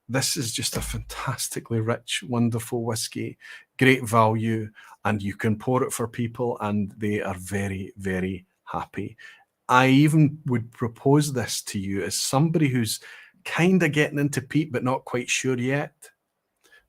This is just a fantastically rich, wonderful whiskey, great value, and you can pour it for people and they are very, very happy. I even would propose this to you as somebody who's kind of getting into peat but not quite sure yet.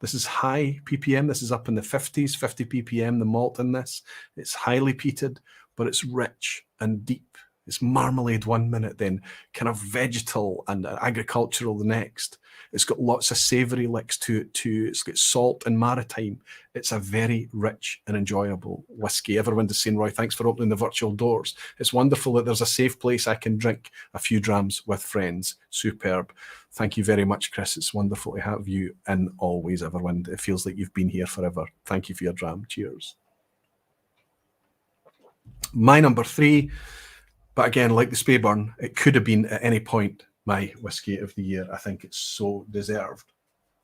This is high ppm. This is up in the 50s, 50 ppm, the malt in this. It's highly peated, but it's rich and deep. It's marmalade one minute, then kind of vegetal and agricultural the next. It's got lots of savoury licks to it too. It's got salt and maritime. It's a very rich and enjoyable whiskey. Everyone is saying, Roy, thanks for opening the virtual doors. It's wonderful that there's a safe place I can drink a few drams with friends. Superb. Thank you very much, Chris. It's wonderful to have you in always, everyone. It feels like you've been here forever. Thank you for your dram. Cheers. My number 3, but again, like the Speyburn, it could have been at any point my whiskey of the year. I think it's so deserved.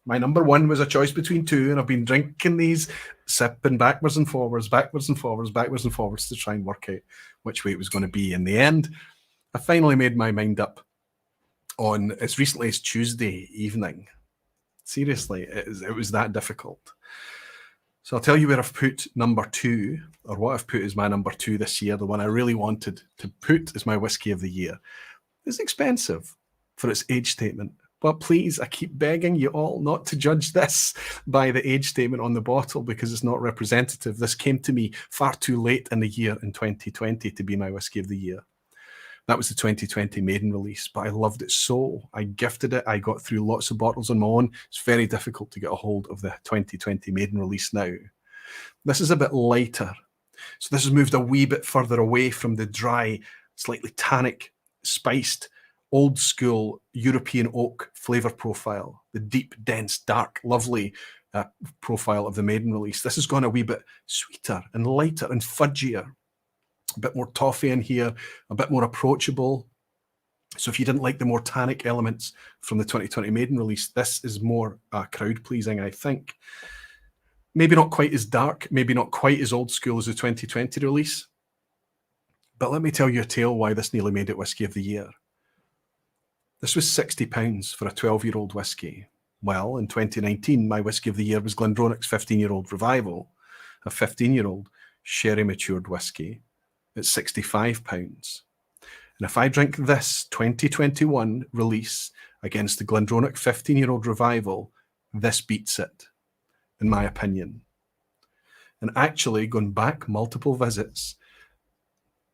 My number 1 was a choice between 2, and I've been drinking these, sipping backwards and forwards, backwards and forwards, backwards and forwards to try and work out which way it was going to be. In the end, I finally made my mind up on as recently as Tuesday evening. Seriously, it was that difficult. So I'll tell you where I've put number 2, or what I've put as my number 2 this year, the one I really wanted to put as my whiskey of the year. It's expensive for its age statement, but please, I keep begging you all not to judge this by the age statement on the bottle because it's not representative. This came to me far too late in the year in 2020 to be my whiskey of the year. That was the 2020 maiden release, but I loved it so. I gifted it. I got through lots of bottles on my own. It's very difficult to get a hold of the 2020 maiden release now. This is a bit lighter. So this has moved a wee bit further away from the dry, slightly tannic, spiced, old school European oak flavour profile, the deep, dense, dark, lovely profile of the maiden release. This has gone a wee bit sweeter and lighter and fudgier. A bit more toffee in here, a bit more approachable. So if you didn't like the more tannic elements from the 2020 maiden release, this is more crowd pleasing, I think. Maybe not quite as dark, maybe not quite as old school as the 2020 release. But let me tell you a tale why this nearly made it whiskey of the year. This was £60 for a 12-year-old whiskey. Well, in 2019, my whiskey of the year was Glendronach's 15-year-old Revival, a 15-year-old sherry matured whiskey. It's £65. And if I drink this 2021 release against the Glendronach 15-year-old Revival, this beats it, in my opinion. And actually, going back multiple visits,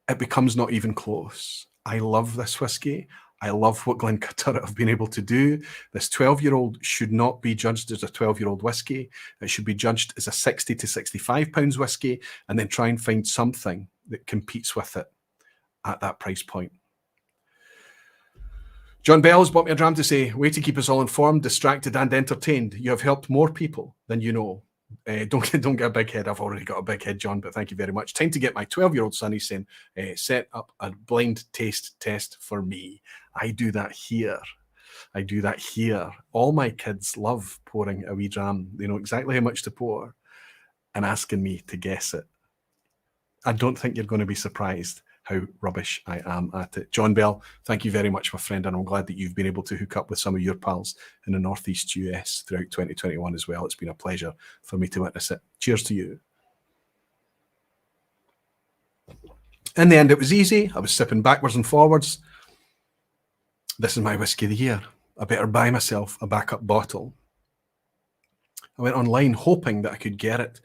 it becomes not even close. I love this whiskey. I love what Glencaturra have been able to do. This 12-year-old should not be judged as a 12-year-old whiskey. It should be judged as a 60 to 65 pounds whiskey, and then try and find something that competes with it at that price point. John Bell has bought me a dram to say, way to keep us all informed, distracted and entertained. You have helped more people than you know. Don't get a big head. I've already got a big head, John, but thank you very much. Time to get my 12-year-old son, he's saying, set up a blind taste test for me. I do that here. I do that here. All my kids love pouring a wee dram. They know exactly how much to pour and asking me to guess it. I don't think you're going to be surprised how rubbish I am at it. John Bell, thank you very much, my friend, and I'm glad that you've been able to hook up with some of your pals in the Northeast US throughout 2021 as well. It's been a pleasure for me to witness it. Cheers to you. In the end, it was easy. I was sipping backwards and forwards. This is my whiskey of the year. I better buy myself a backup bottle. I went online hoping that I could get it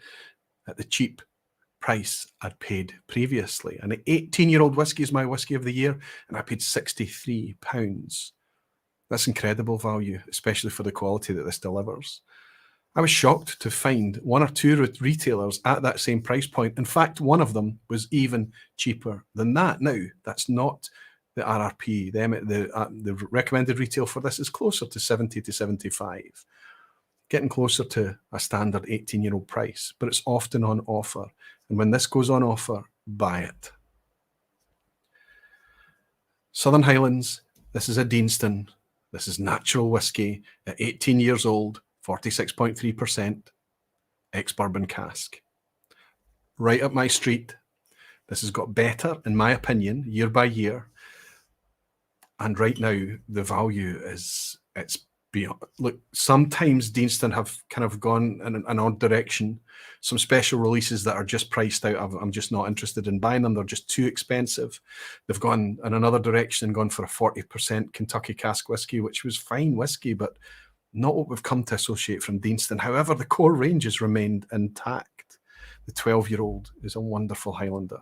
at the cheap price I'd paid previously. And an 18-year-old whiskey is my whiskey of the year, and I paid £63. That's incredible value, especially for the quality that this delivers. I was shocked to find one or two retailers at that same price point. In fact, one of them was even cheaper than that. Now, that's not the RRP, the recommended retail for this is closer to 70 to 75, getting closer to a standard 18-year-old price, but it's often on offer. And when this goes on offer, buy it. Southern Highlands, this is a Deanston. This is natural whiskey at 18 years old, 46.3%, ex-bourbon cask. Right up my street. This has got better, in my opinion, year by year. And right now, the value is, it's beyond. Look, sometimes Deanston have kind of gone in an odd direction. Some special releases that are just priced out. I'm just not interested in buying them. They're just too expensive. They've gone in another direction and gone for a 40% Kentucky cask whiskey, which was fine whiskey, but not what we've come to associate from Deanston. However, the core range has remained intact. The 12-year-old is a wonderful Highlander.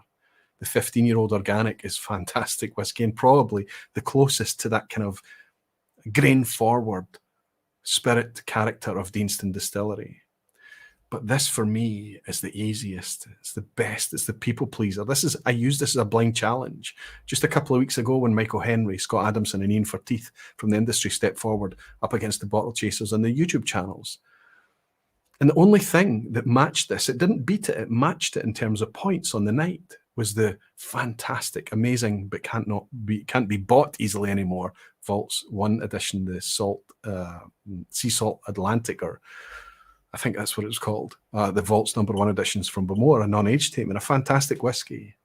The 15-year-old organic is fantastic whiskey and probably the closest to that kind of grain-forward spirit character of Deanston Distillery. But this, for me, is the easiest. It's the best. It's the people pleaser. I use this as a blind challenge. Just a couple of weeks ago when Michael Henry, Scott Adamson and Ian Forteeth from the industry stepped forward up against the bottle chasers on the YouTube channels. And the only thing that matched this, it didn't beat it, it matched it in terms of points on the night, was the fantastic, amazing, but can't be bought easily anymore, Vaults 1 edition, the Sea Salt Atlantic, or I think that's what it was called. The Vaults #1 editions from Bowmore, a non-aged statement, a fantastic whiskey.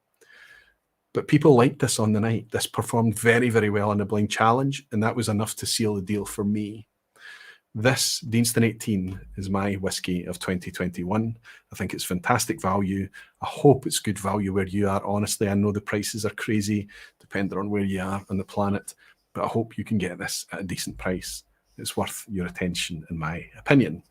But people liked this on the night. This performed very, very well in the blind challenge, and that was enough to seal the deal for me. This Deanston 18 is my whiskey of 2021. I think it's fantastic value. I hope it's good value where you are. Honestly, I know the prices are crazy depending on where you are on the planet, but I hope you can get this at a decent price. It's worth your attention, in my opinion.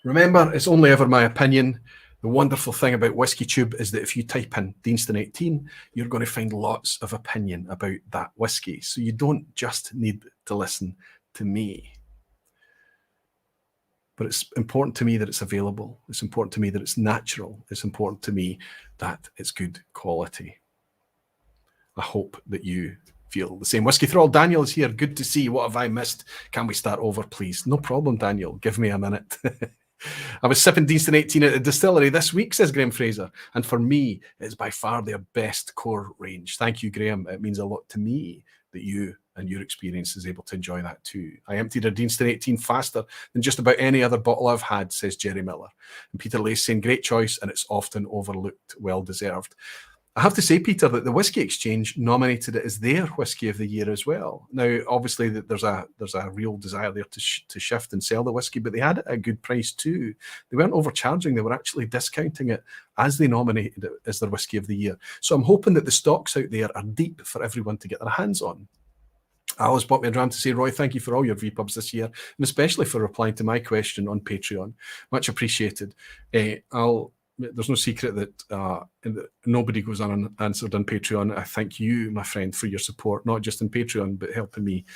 Remember, it's only ever my opinion. The wonderful thing about WhiskyTube is that if you type in Deanston 18, you're going to find lots of opinion about that whiskey. So you don't just need to listen to me. But it's important to me that it's available. It's important to me that it's natural. It's important to me that it's good quality. I hope that you feel the same. Whiskey Thrall, Daniel is here. Good to see you. What have I missed? Can we start over, please? No problem, Daniel. Give me a minute. I was sipping Deanston 18 at the distillery this week, says Graham Fraser. And for me, it's by far their best core range. Thank you, Graham. It means a lot to me that you and your experience is able to enjoy that too. I emptied a Deanston 18 faster than just about any other bottle I've had, says Jerry Miller. And Peter Lace saying, great choice, and it's often overlooked. Well deserved. I have to say, Peter, that the Whiskey Exchange nominated it as their Whiskey of the Year as well. Now, obviously, there's a real desire there to shift and sell the whiskey, but they had it at a good price too. They weren't overcharging. They were actually discounting it as they nominated it as their Whiskey of the Year. So I'm hoping that the stocks out there are deep for everyone to get their hands on. Alice bought me a dram to say, Roy, thank you for all your vPubs this year, and especially for replying to my question on Patreon. Much appreciated. There's no secret that nobody goes unanswered on Patreon. I thank you, my friend, for your support, not just on Patreon, but helping me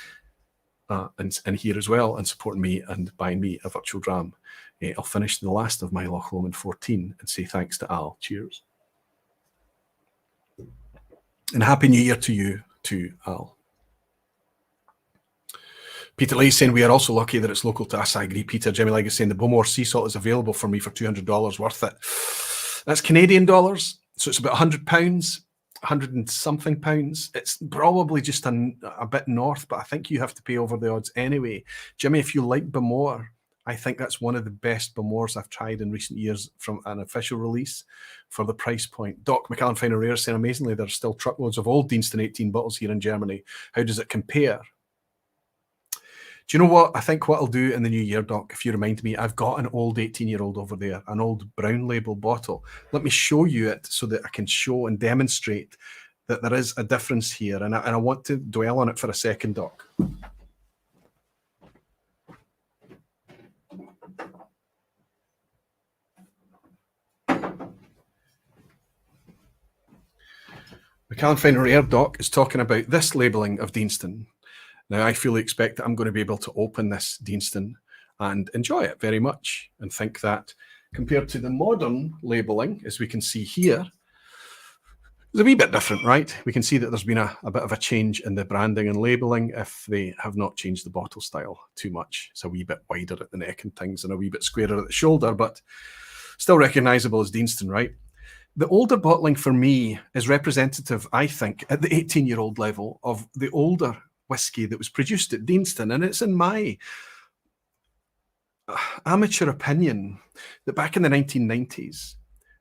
and here as well, and supporting me and buying me a virtual dram. I'll finish the last of my Loch Lomond 14 and say thanks to Al. Cheers. And Happy New Year to you too, Al. Peter Lee saying we are also lucky that it's local to us. I agree, Peter. Jimmy Leg is saying the Bowmore Sea Salt is available for me for $200, worth it. That's Canadian dollars, so it's about £100, 100 and something pounds. It's probably just a bit north, but I think you have to pay over the odds anyway. Jimmy, if you like Bowmore, I think that's one of the best Bowmores I've tried in recent years from an official release for the price point. Doc McAllen Finer Rare saying amazingly there's still truckloads of old Deanston 18 bottles here in Germany. How does it compare? Do you know what? I think what I'll do in the new year, Doc, if you remind me, I've got an old 18-year-old over there, an old brown label bottle. Let me show you it so that I can show and demonstrate that there is a difference here. And I want to dwell on it for a second, Doc. McAllen Finer Rare, Doc, is talking about this labelling of Deanston. Now, I fully expect that I'm going to be able to open this Deanston and enjoy it very much, and think that compared to the modern labelling, as we can see here, It's a wee bit different, right? We can see that there's been a bit of a change in the branding and labelling if they have not changed the bottle style too much. It's a wee bit wider at the neck and things and a wee bit squarer at the shoulder, but still recognisable as Deanston, right? The older bottling for me is representative, I think, at the 18-year-old level of the older whiskey that was produced at Deanston. And it's in my amateur opinion that back in the 1990s,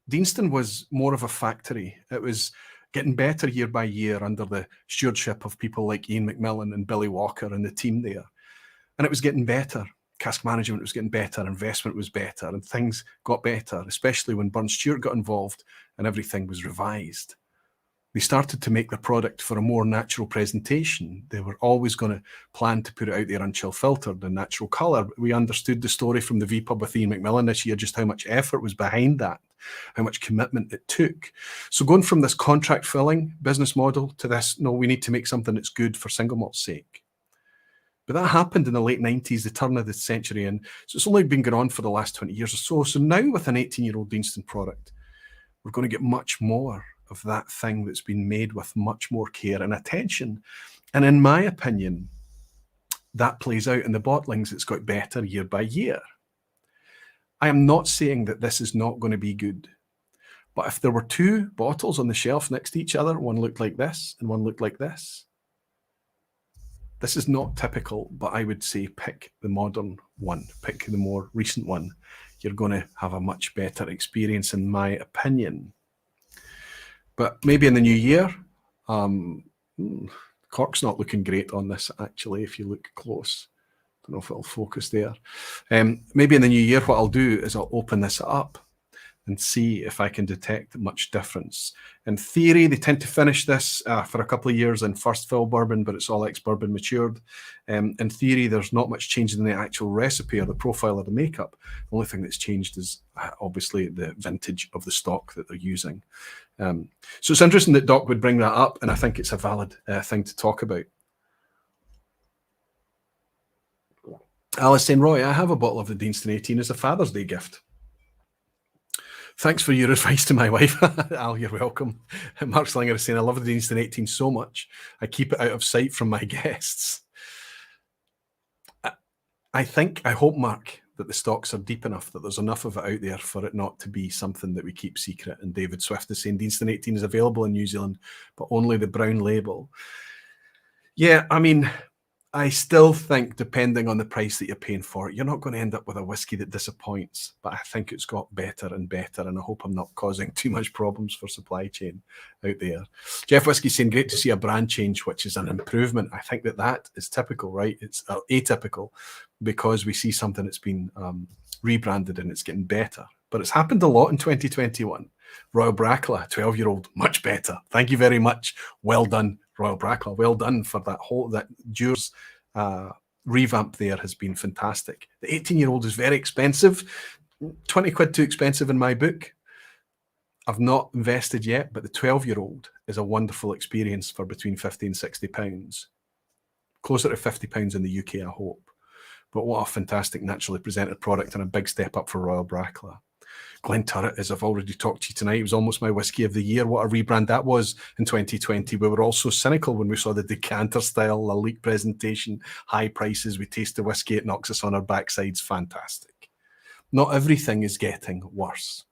Deanston was more of a factory. It was getting better year by year under the stewardship of people like Ian McMillan and Billy Walker and the team there. And it was getting better. Cask management was getting better, investment was better, and things got better, especially when Burn Stewart got involved and everything was revised. They started to make the product for a more natural presentation. They were always going to plan to put it out there unchill filtered and natural colour. We understood the story from the vPub with Ian McMillan this year, just how much effort was behind that, how much commitment it took. So going from this contract filling business model to this, no, we need to make something that's good for single malt's sake. But that happened in the late 90s, the turn of the century, and so it's only been going on for the last 20 years or so. So now with an 18-year-old Deanston product, we're going to get much more of that thing that's been made with much more care and attention. And in my opinion, that plays out in the bottlings. It's got better year by year. I am not saying that this is not going to be good. But if there were two bottles on the shelf next to each other, one looked like this and one looked like this, this is not typical, but I would say pick the modern one, pick the more recent one. You're going to have a much better experience, in my opinion. But maybe in the new year, cork's not looking great on this, actually, if you look close. Don't know if it'll focus there. Maybe in the new year, what I'll do is I'll open this up and see if I can detect much difference. In theory, they tend to finish this for a couple of years in first fill bourbon, but it's all ex-bourbon matured. In theory, there's not much change in the actual recipe or the profile of the makeup. The only thing that's changed is obviously the vintage of the stock that they're using. So it's interesting that Doc would bring that up, and I think it's a valid thing to talk about. Alice saying, Roy, I have a bottle of the Deanston 18 as a Father's Day gift. Thanks for your advice to my wife. Al, you're welcome. Mark Slinger is saying, I love the Deanston 18 so much. I keep it out of sight from my guests. I hope, Mark, that the stocks are deep enough, that there's enough of it out there for it not to be something that we keep secret. And David Swift is saying, Deanston 18 is available in New Zealand, but only the brown label. Yeah, I mean, I still think, depending on the price that you're paying for it, you're not going to end up with a whiskey that disappoints. But I think it's got better and better, and I hope I'm not causing too much problems for supply chain out there. Jeff Whiskey saying, great to see a brand change, which is an improvement. I think that is typical, right? It's atypical because we see something that's been rebranded and it's getting better. But it's happened a lot in 2021. Royal Bracla, 12-year-old, much better. Thank you very much. Well done, Royal Bracla. Well done for that Dewar's revamp there has been fantastic. The 18-year-old is very expensive. 20 quid too expensive in my book. I've not invested yet, but the 12-year-old is a wonderful experience for between 50 and 60 pounds. Closer to 50 pounds in the UK, I hope. But what a fantastic naturally presented product and a big step up for Royal Bracla. Glen Turret, as I've already talked to you tonight, it was almost my whiskey of the year. What a rebrand that was in 2020. We were all so cynical when we saw the decanter style, the leak presentation, high prices. We taste the whiskey, it knocks us on our backsides. Fantastic. Not everything is getting worse.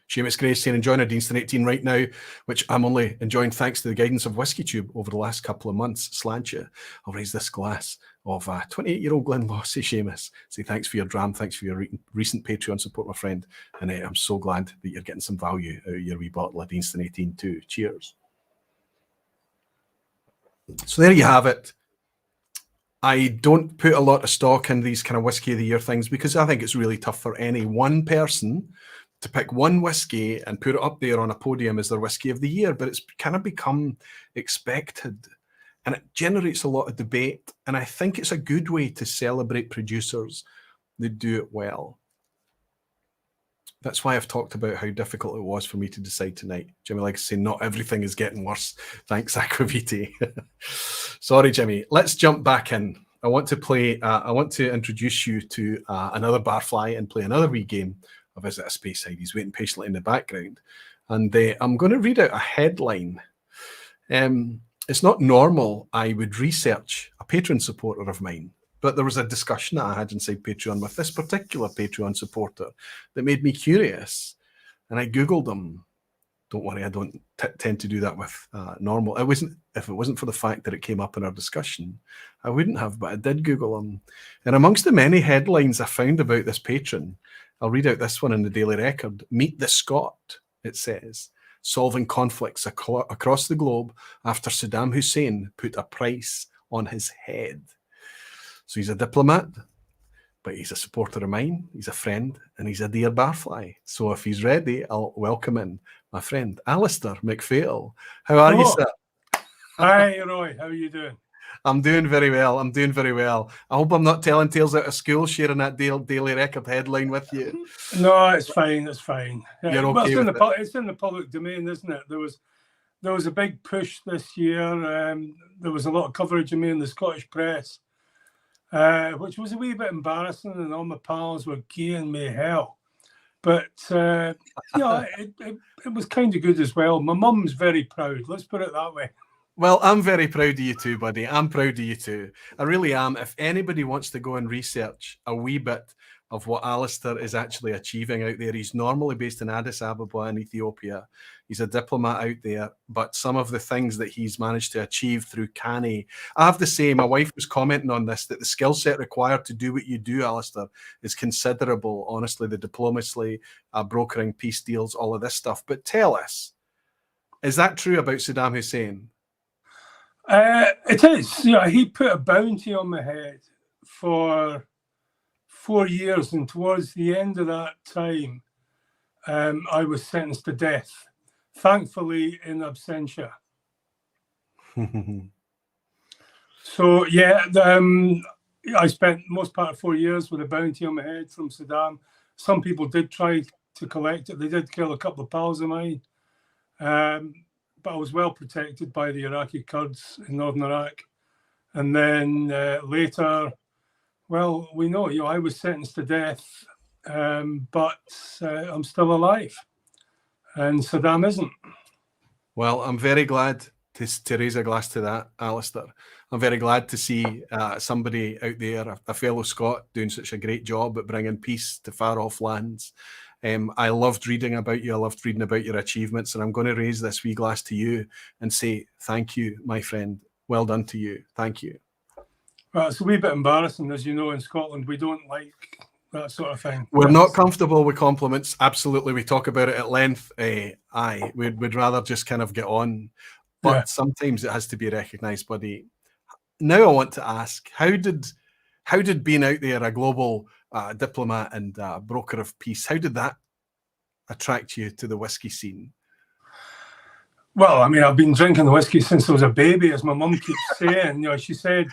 Seamus Gray saying, enjoying a Deanston 18 right now, which I'm only enjoying thanks to the guidance of Whiskey Tube over the last couple of months. Slancher, I'll raise this glass of 28-year-old Glen Lossy. Seamus, say thanks for your dram, thanks for your recent Patreon support, my friend, and I'm so glad that you're getting some value out of your wee bottle of Deanston 18 too. Cheers. So there you have it. I don't put a lot of stock in these kind of whiskey of the year things because I think it's really tough for any one person to pick one whiskey and put it up there on a podium as their whiskey of the year, but it's kind of become expected and it generates a lot of debate. And I think it's a good way to celebrate producers that do it well. That's why I've talked about how difficult it was for me to decide tonight. Jimmy likes to say, not everything is getting worse. Thanks, Aquavite. Sorry, Jimmy. Let's jump back in. I want to introduce you to another Barfly and play another wee game of Visit a Speyside. He's waiting patiently in the background. And I'm going to read out a headline. It's not normal I would research a Patreon supporter of mine, but there was a discussion that I had inside Patreon with this particular Patreon supporter that made me curious. And I Googled them. Don't worry, I don't tend to do that with normal. If it wasn't for the fact that it came up in our discussion, I wouldn't have, but I did Google them. And amongst the many headlines I found about this patron, I'll read out this one in the Daily Record. Meet the Scot, it says, solving conflicts across the globe after Saddam Hussein put a price on his head. So he's a diplomat, but he's a supporter of mine, he's a friend, and he's a dear Barfly. So if he's ready, I'll welcome in my friend, Alistair McPhail. How are you, sir? Hi, Roy. How are you doing? I'm doing very well. I'm doing very well. I hope I'm not telling tales out of school, sharing that Daily Record headline with you. No, it's fine. It's fine. You're okay with it? It's in the public domain, isn't it? There was a big push this year. There was a lot of coverage of me in the Scottish press, which was a wee bit embarrassing, and all my pals were giving me hell. But it was kind of good as well. My mum's very proud. Let's put it that way. Well, I'm very proud of you too, buddy. I'm proud of you too. I really am. If anybody wants to go and research a wee bit of what Alistair is actually achieving out there, he's normally based in Addis Ababa in Ethiopia. He's a diplomat out there, but some of the things that he's managed to achieve through QatE, I have to say, my wife was commenting on this, that the skill set required to do what you do, Alistair, is considerable. Honestly, the diplomacy, brokering peace deals, all of this stuff. But tell us, is that true about Saddam Hussein? It is. Yeah, he put a bounty on my head for 4 years, and towards the end of that time, I was sentenced to death, thankfully in absentia. So yeah, I spent most part of 4 years with a bounty on my head from Saddam. Some people did try to collect it. They did kill a couple of pals of mine. But I was well protected by the Iraqi Kurds in northern Iraq. And then later, well, we know, I was sentenced to death, but I'm still alive. And Saddam isn't. Well, I'm very glad to raise a glass to that, Alistair. I'm very glad to see somebody out there, a fellow Scot, doing such a great job at bringing peace to far-off lands. I loved reading about you. I loved reading about your achievements, and I'm going to raise this wee glass to you and say thank you, my friend. Well done to you. Thank you. Well, it's a wee bit embarrassing, as you know, in Scotland. We don't like that sort of thing. We're not comfortable with compliments. Absolutely. We talk about it at length. We'd rather just kind of get on. But sometimes it has to be recognised, buddy. Now I want to ask, how did being out there, a global diplomat and broker of peace, how did that attract you to the whiskey scene? Well, I mean, I've been drinking the whiskey since I was a baby, as my mum keeps saying. She said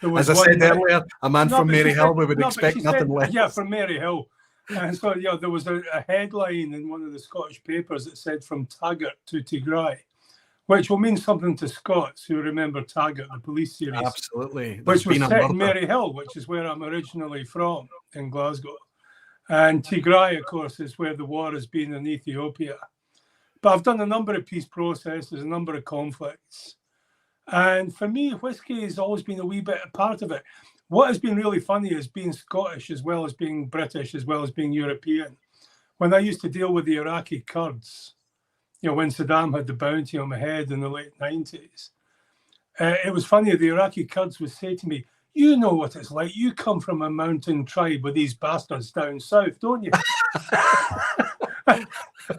there was. As I said earlier, a man from Maryhill, we would expect nothing less. Yeah, from Maryhill. And so, there was a headline in one of the Scottish papers that said "From Taggart to Tigray," which will mean something to Scots who remember Taggart, the police series. Absolutely. Which was set in Maryhill, which is where I'm originally from, in Glasgow. And Tigray, of course, is where the war has been in Ethiopia. But I've done a number of peace processes, a number of conflicts. And for me, whiskey has always been a wee bit a part of it. What has been really funny is being Scottish as well as being British, as well as being European. When I used to deal with the Iraqi Kurds, when Saddam had the bounty on my head in the late 90s, it was funny. The Iraqi Kurds would say to me, "You know what it's like. You come from a mountain tribe with these bastards down south, don't you?"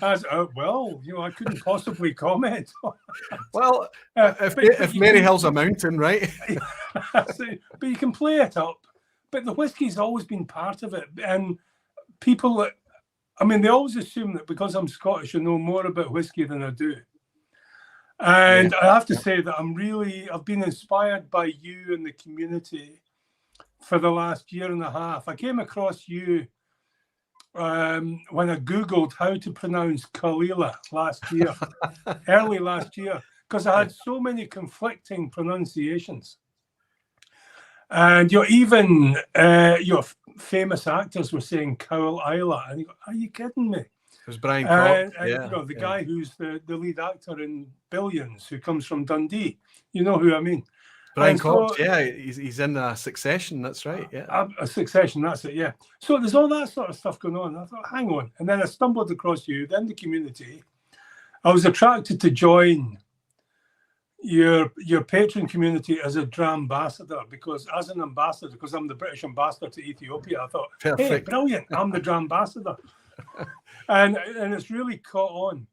I said, well, I couldn't possibly comment. Well, if Maryhill's a mountain, right? But you can play it up. But the whiskey's always been part of it. And people, they always assume that because I'm Scottish, I know more about whiskey than I do. And I have to say that I've been inspired by you and the community for the last year and a half. I came across you when I Googled how to pronounce Kalila early last year, because I had so many conflicting pronunciations. And even your famous actors were saying Cowl Isla. And you go, are you kidding me? was Brian Cox, and yeah, you know, the yeah. guy who's the lead actor in Billions, who comes from Dundee. You know who I mean? Brian And Cox, so, yeah, he's in Succession. That's right, yeah. a Succession, that's it, yeah. So there's all that sort of stuff going on. I thought, hang on. And then I stumbled across you, then the community. I was attracted to join your patron community as a DRAM ambassador, because as an ambassador, because I'm the British ambassador to Ethiopia, I thought, hey, Perfect. brilliant, I'm the DRAM ambassador. and it's really caught on.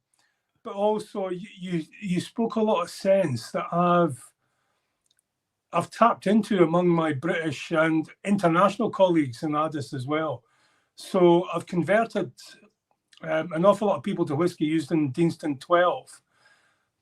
But also you spoke a lot of sense that I've tapped into among my British and international colleagues in Addis as well. So I've converted an awful lot of people to whiskey using Deanston 12.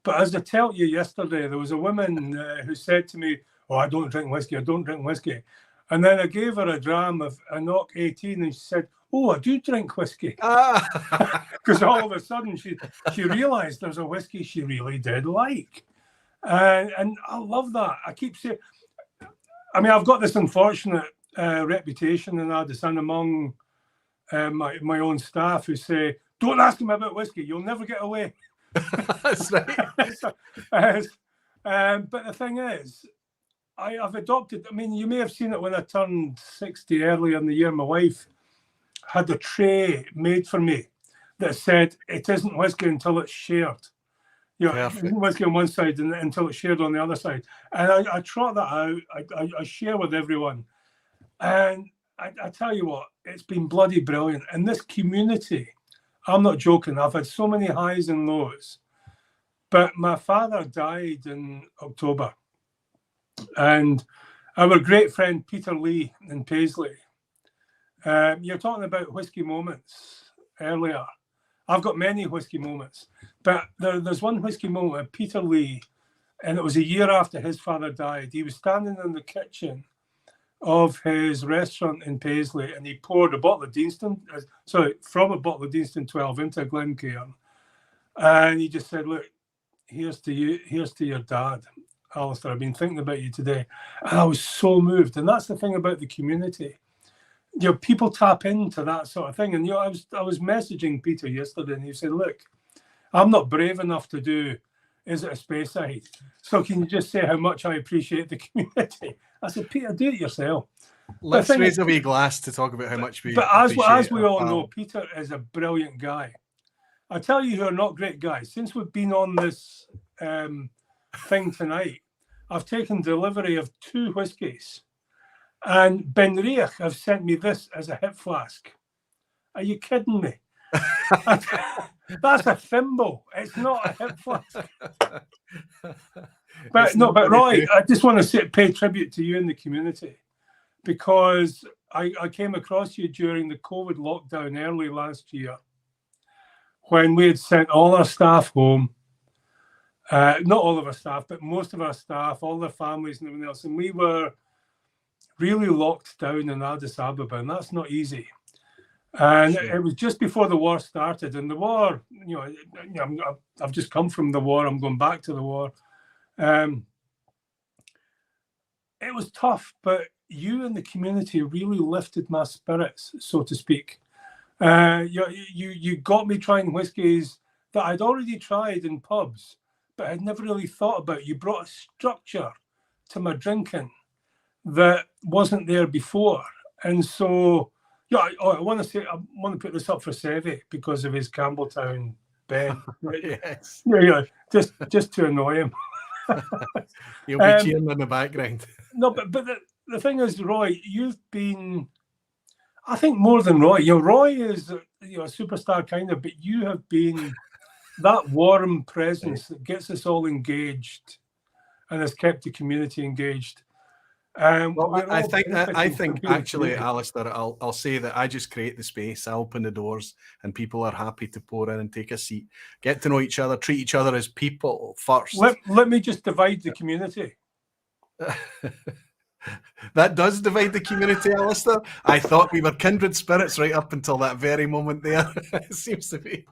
But as I told you yesterday, there was a woman who said to me, oh, I don't drink whiskey, I don't drink whiskey. And then I gave her a dram of a Knock 18 and she said, oh, I do drink whiskey. Because all of a sudden she realised there's a whiskey she really did like. And I love that. I keep saying, I mean, I've got this unfortunate reputation in Addis and among my own staff who say, don't ask him about whiskey, you'll never get away. That's right. But the thing is, I've adopted, I mean, you may have seen it when I turned 60 earlier in the year. My wife had a tray made for me that said, it isn't whiskey until it's shared. You know, it isn't whiskey on one side until it's shared on the other side. And I trot that out. I share with everyone. And I tell you what, it's been bloody brilliant. And this community, I'm not joking, I've had so many highs and lows. But my father died in October. And our great friend Peter Lee in Paisley, you're talking about whiskey moments earlier. I've got many whiskey moments, but there's one whiskey moment with Peter Lee, and it was a year after his father died. He was standing in the kitchen of his restaurant in Paisley, and he poured a bottle of Deanston, from a bottle of Deanston 12 into a Glencairn, and he just said, look, here's to you, here's to your dad, Alistair, I've been thinking about you today. And I was so moved. And that's the thing about the community. You know, people tap into that sort of thing. And you know, I was messaging Peter yesterday, and he said, look, I'm not brave enough to do Is It a Speyside? So can you just say how much I appreciate the community? I said, Peter, do it yourself. Let's raise a wee glass to talk about how much we appreciate. As we all know, Peter is a brilliant guy. I tell you who are not great guys. Since we've been on this thing tonight, I've taken delivery of 2 whiskies, and Ben Riach have sent me this as a hip flask. Are you kidding me? That's a thimble. It's not a hip flask. But Roy, I just want to pay tribute to you in the community, because I came across you during the COVID lockdown early last year, when we had sent all our staff home. Not all of our staff, but most of our staff, all their families and everything else. And we were really locked down in Addis Ababa, and that's not easy. And It was just before the war started. And the war, I've just come from the war. I'm going back to the war. It was tough, but you and the community really lifted my spirits, so to speak. You got me trying whiskies that I'd already tried in pubs, but I'd never really thought about. You brought a structure to my drinking that wasn't there before. And so, I want to put this up for Sevi because of his Campbelltown Ben. Yes. Just to annoy him. You'll be cheering in the background. No, but the thing is, Roy, you've been, I think, more than Roy. Roy is a superstar kind of, but you have been that warm presence that gets us all engaged and has kept the community engaged. Well, I think actually, Alistair, I'll say that I just create the space. I open the doors, and people are happy to pour in and take a seat, get to know each other, treat each other as people first. Let me just divide the community. That does divide the community, Alistair. I thought we were kindred spirits right up until that very moment there. It seems to be.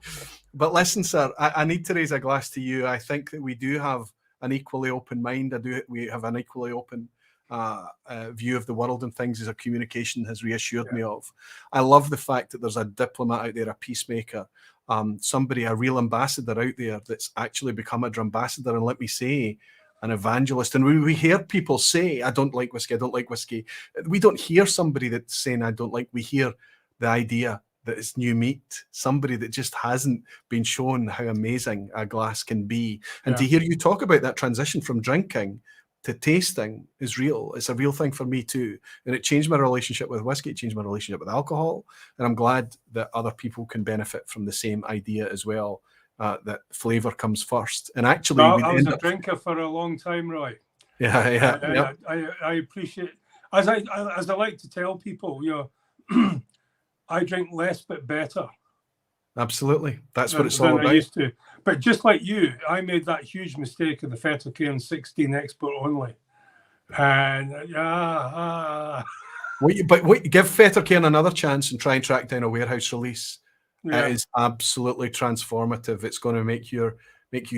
But listen, sir, I need to raise a glass to you. I think that we do have an equally open mind. We have an equally open view of the world and things, as our communication has reassured me of. I love the fact that there's a diplomat out there, a peacemaker, somebody, a real ambassador out there that's actually become a ambassador, and let me say, an evangelist. And we hear people say, I don't like whiskey, I don't like whiskey. We don't hear somebody that's saying, I don't like, we hear the idea that it's new meat, somebody that just hasn't been shown how amazing a glass can be. And to hear you talk about that transition from drinking to tasting is real. It's a real thing for me too. And it changed my relationship with whiskey, it changed my relationship with alcohol. And I'm glad that other people can benefit from the same idea as well. That flavour comes first, and actually, I was a drinker for a long time, Roy. Yeah. I appreciate, as I like to tell people, you know, I drink less but better. Absolutely, that's what it's all about. I used to, but just like you, I made that huge mistake of the Fettercairn 16 export only, and But give Fettercairn another chance and try and track down a warehouse release. Yeah. It is absolutely transformative. It's going to make you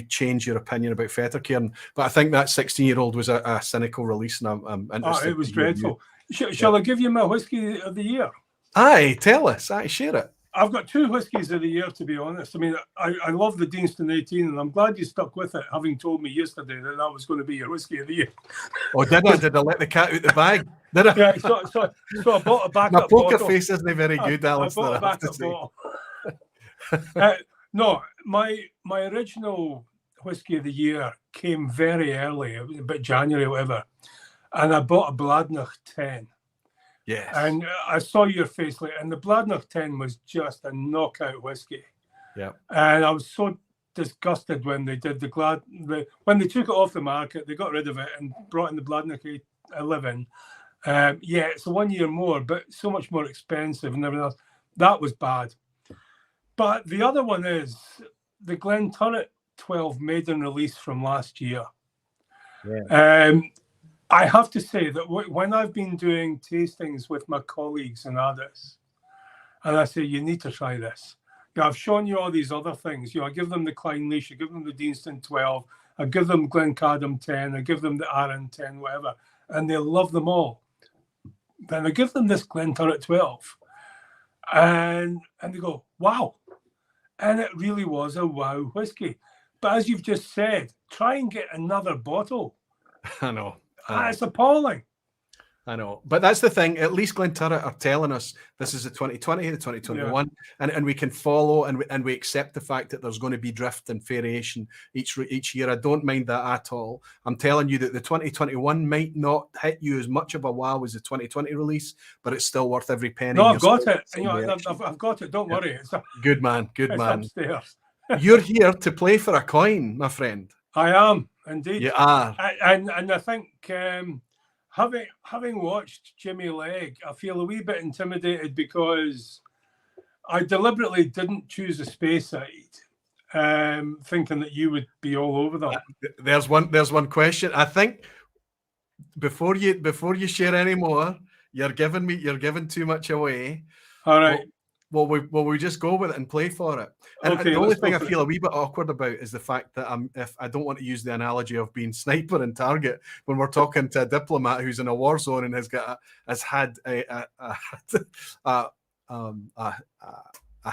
change your opinion about Fettercairn. But I think that 16-year-old was a cynical release, and I'm interested. It was dreadful. Shall I give you my whiskey of the year? Aye, tell us. Aye, share it. I've got 2 whiskies of the year, to be honest. I mean, I love the Deanston 18, and I'm glad you stuck with it, having told me yesterday that was going to be your whiskey of the year. Oh, did I? Did I let the cat out the bag? Did I? Yeah, so I bought a backup My poker bottle. face isn't very good, Alistair. I bought a backup bottle. No, my original whiskey of the year came very early, about January or whatever, and I bought a Bladnoch 10. Yes. And I saw your face, and the Bladnoch 10 was just a knockout whiskey. Yeah. And I was so disgusted when they did when they took it off the market, they got rid of it and brought in the Bladnoch 11. Yeah, it's 1 year more, but so much more expensive and everything else. That was bad. But the other one is the Glenturret 12 maiden release from last year. Yeah. I have to say that when I've been doing tastings with my colleagues and others, and I say, you need to try this. You know, I've shown you all these other things. You know, I give them the Clynelish, I give them the Deanston 12, I give them Glencadam 10, I give them the Arran 10, whatever, and they love them all. Then I give them this Glenturret 12, and they go, wow. And it really was a wow whiskey. But as you've just said, try and get another bottle. I know. It's appalling. I know. But that's the thing. At least Glenturret are telling us this is the 2020, the 2021, and we can follow and we accept the fact that there's going to be drift and variation each year. I don't mind that at all. I'm telling you that the 2021 might not hit you as much of a wow as the 2020 release, but it's still worth every penny. No, I've got it. You know, I've got it. Don't worry. Good man. Good it's man. Upstairs. You're here to play for a coin, my friend. I am indeed. You are. And I think having watched Jimmy Legg, I feel a wee bit intimidated because I deliberately didn't choose a Speyside, thinking that you would be all over them. There's one question. I think before you share any more, you're giving too much away. All right. Well, we just go with it and play for it. And Okay, the only thing I feel a wee bit awkward about is the fact that if I don't want to use the analogy of being sniper and target when we're talking to a diplomat who's in a war zone and has had a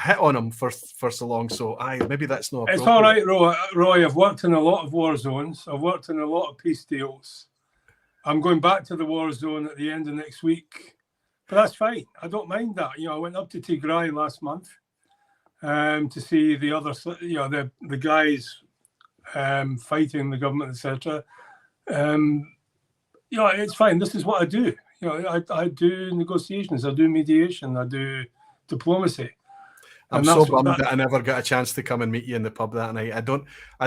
hit on him for so long. So maybe that's not. It's all right, Roy. I've worked in a lot of war zones. I've worked in a lot of peace deals. I'm going back to the war zone at the end of next week. But that's fine. I don't mind that. You know, I went up to Tigray last month to see the other, you know, the guys fighting the government, etc. You know, it's fine. This is what I do. You know, I do negotiations, I do mediation, I do diplomacy. I'm so bummed that I never got a chance to come and meet you in the pub that night. I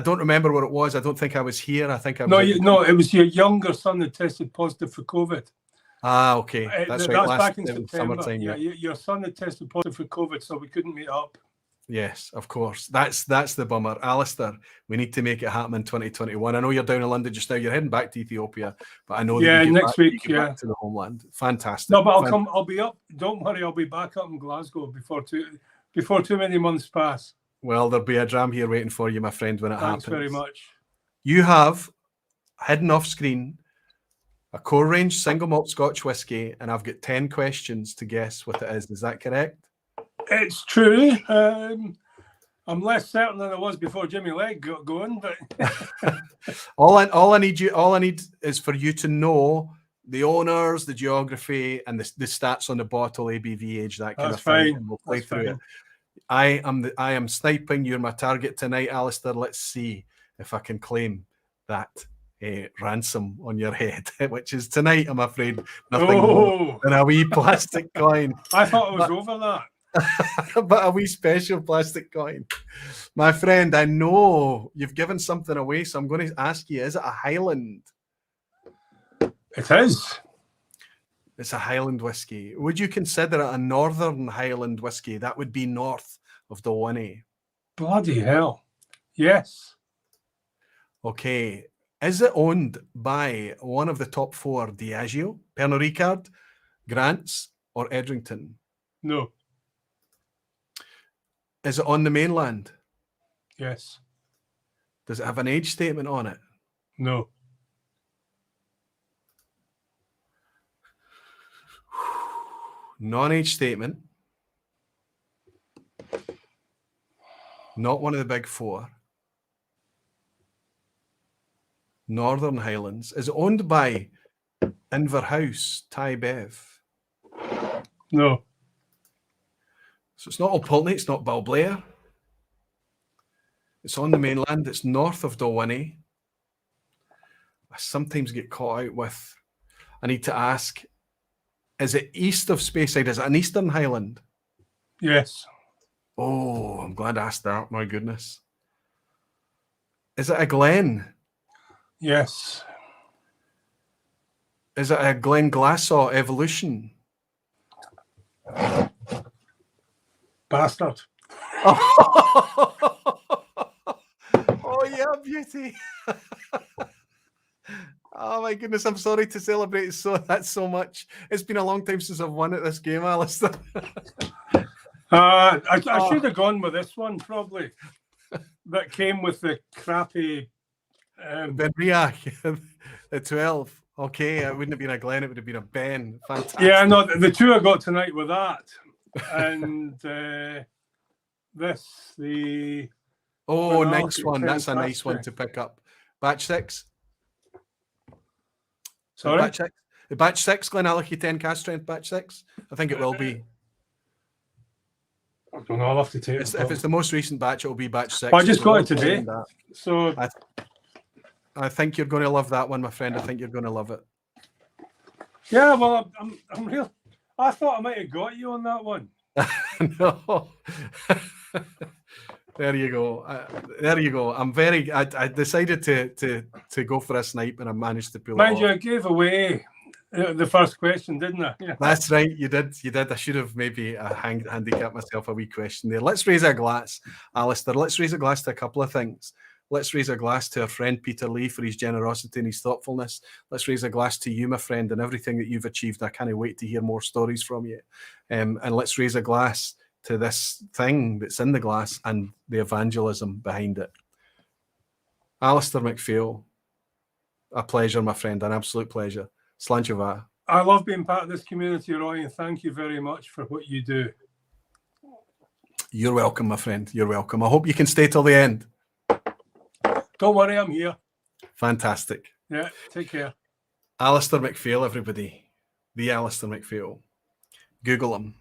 don't remember what it was. I don't think I was here. I think I was. No, it was your younger son that tested positive for COVID. Okay. That's right. That's back in September. Summertime, yeah, your son had tested positive for COVID, so we couldn't meet up. Yes, of course. That's the bummer. Alistair, we need to make it happen in 2021. I know you're down in London just now. You're heading back to Ethiopia, but I know that next week, back to the homeland. Fantastic. No, but I'll be up. Don't worry, I'll be back up in Glasgow before too many months pass. Well, there'll be a dram here waiting for you, my friend, when it happens. Thanks very much. You have hidden off screen a core range single malt Scotch whiskey, and I've got 10 questions to guess what it is. Is that correct? It's true. I'm less certain than I was before Jimmy Legg got going, but all I need is for you to know the owners, the geography, and the stats on the bottle, ABV, age, that kind that's of thing. fine. And we'll play That's through fine. it. I am sniping. You're my target tonight, Alistair. Let's see if I can claim that ransom on your head, which is tonight, I'm afraid, nothing more than a wee plastic coin. I thought it was over that. But a wee special plastic coin. My friend, I know you've given something away, so I'm going to ask you, is it a Highland? It is. It's a Highland whiskey. Would you consider it a Northern Highland whiskey? That would be north of the WotYs. Bloody hell. Yes. Okay. Is it owned by one of the top four, Diageo, Pernod Ricard, Grants, or Edrington? No. Is it on the mainland? Yes. Does it have an age statement on it? No. Non-age statement. Not one of the big four. Northern Highlands. Is it owned by Inverhouse, Thai Bev? No. So it's not Old Pulteney, it's not Balblair. It's on the mainland, it's north of Dalwhinnie. I sometimes get caught out with, I need to ask, is it east of Speyside? Is it an Eastern Highland? Yes. Oh, I'm glad I asked that, my goodness. Is it a Glen? Yes. Is it a Glen Glassaw Evolution? Bastard. Oh, yeah, beauty. Oh my goodness, I'm sorry to celebrate that so much. It's been a long time since I've won at this game, Alistair. I should have gone with this one, probably. That came with the crappy... Ben Riach, the 12. Okay, it wouldn't have been a Glen, it would have been a Ben. Fantastic. Yeah, no, the two I got tonight were that. And this, the... Oh, Well, nice one. That's a nice one to pick up. Batch 6. Sorry? Batch 6. Batch 6, Glenallachie 10 cast strength, batch 6. I think it will be. I don't know, I'll have to take it. If it's the most recent batch, it will be batch 6. I just got it today. So I think you're going to love that one, my friend. I think you're going to love it. yeah, well, I'm real. I thought I might have got you on that one. No. There you go. There you go. I decided to go for a snipe and I managed to pull Mind it you, off. I gave away the first question, didn't I? Yeah. That's right. You did. I should have maybe handicapped myself a wee question there. Let's raise a glass, Alistair. Let's raise a glass to a couple of things. Let's raise a glass to our friend Peter Lee for his generosity and his thoughtfulness. Let's raise a glass to you, my friend, and everything that you've achieved. I can't wait to hear more stories from you. And let's raise a glass to this thing that's in the glass and the evangelism behind it. Alistair McPhail, a pleasure, my friend, an absolute pleasure. Slanchava. I love being part of this community, Roy, and thank you very much for what you do. You're welcome, my friend. You're welcome. I hope you can stay till the end. Don't worry, I'm here. Fantastic. Yeah, take care. Alistair McPhail, everybody. The Alistair McPhail. Google him.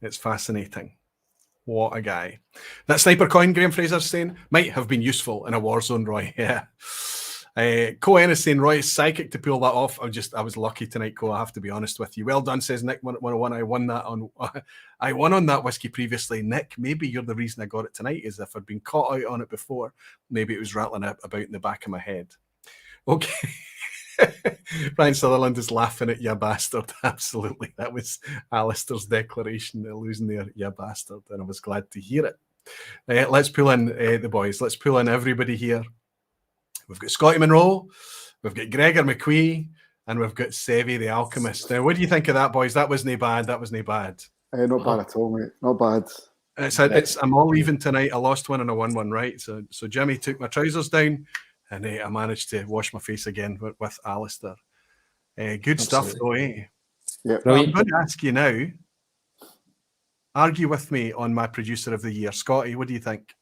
It's fascinating. What a guy. That sniper coin, Graham Fraser's saying, might have been useful in a war zone, Roy. Yeah. Cohen is saying, Roy is psychic to pull that off. I was lucky tonight, Co. I have to be honest with you. Well done, says Nick 101. I won on that whiskey previously. Nick, maybe you're the reason I got it tonight, is if I'd been caught out on it before, maybe it was rattling about in the back of my head. Okay. Brian Sutherland is laughing at ya bastard. Absolutely. That was Alistair's declaration, losing there, ya bastard. And I was glad to hear it. Let's pull in the boys. Let's pull in everybody here. We've got Scotty Monroe, we've got Gregor McQueen, and we've got Sevi the Alchemist. Now, what do you think of that, boys? That wasn't bad. That wasn't bad. Not bad at all, mate. Not bad. I'm all even tonight. I lost one and I won one, right? So Jimmy took my trousers down, and I managed to wash my face again with Alistair. Good stuff, though, eh? Yeah. I'm going to ask you now. Argue with me on my producer of the year, Scotty. What do you think?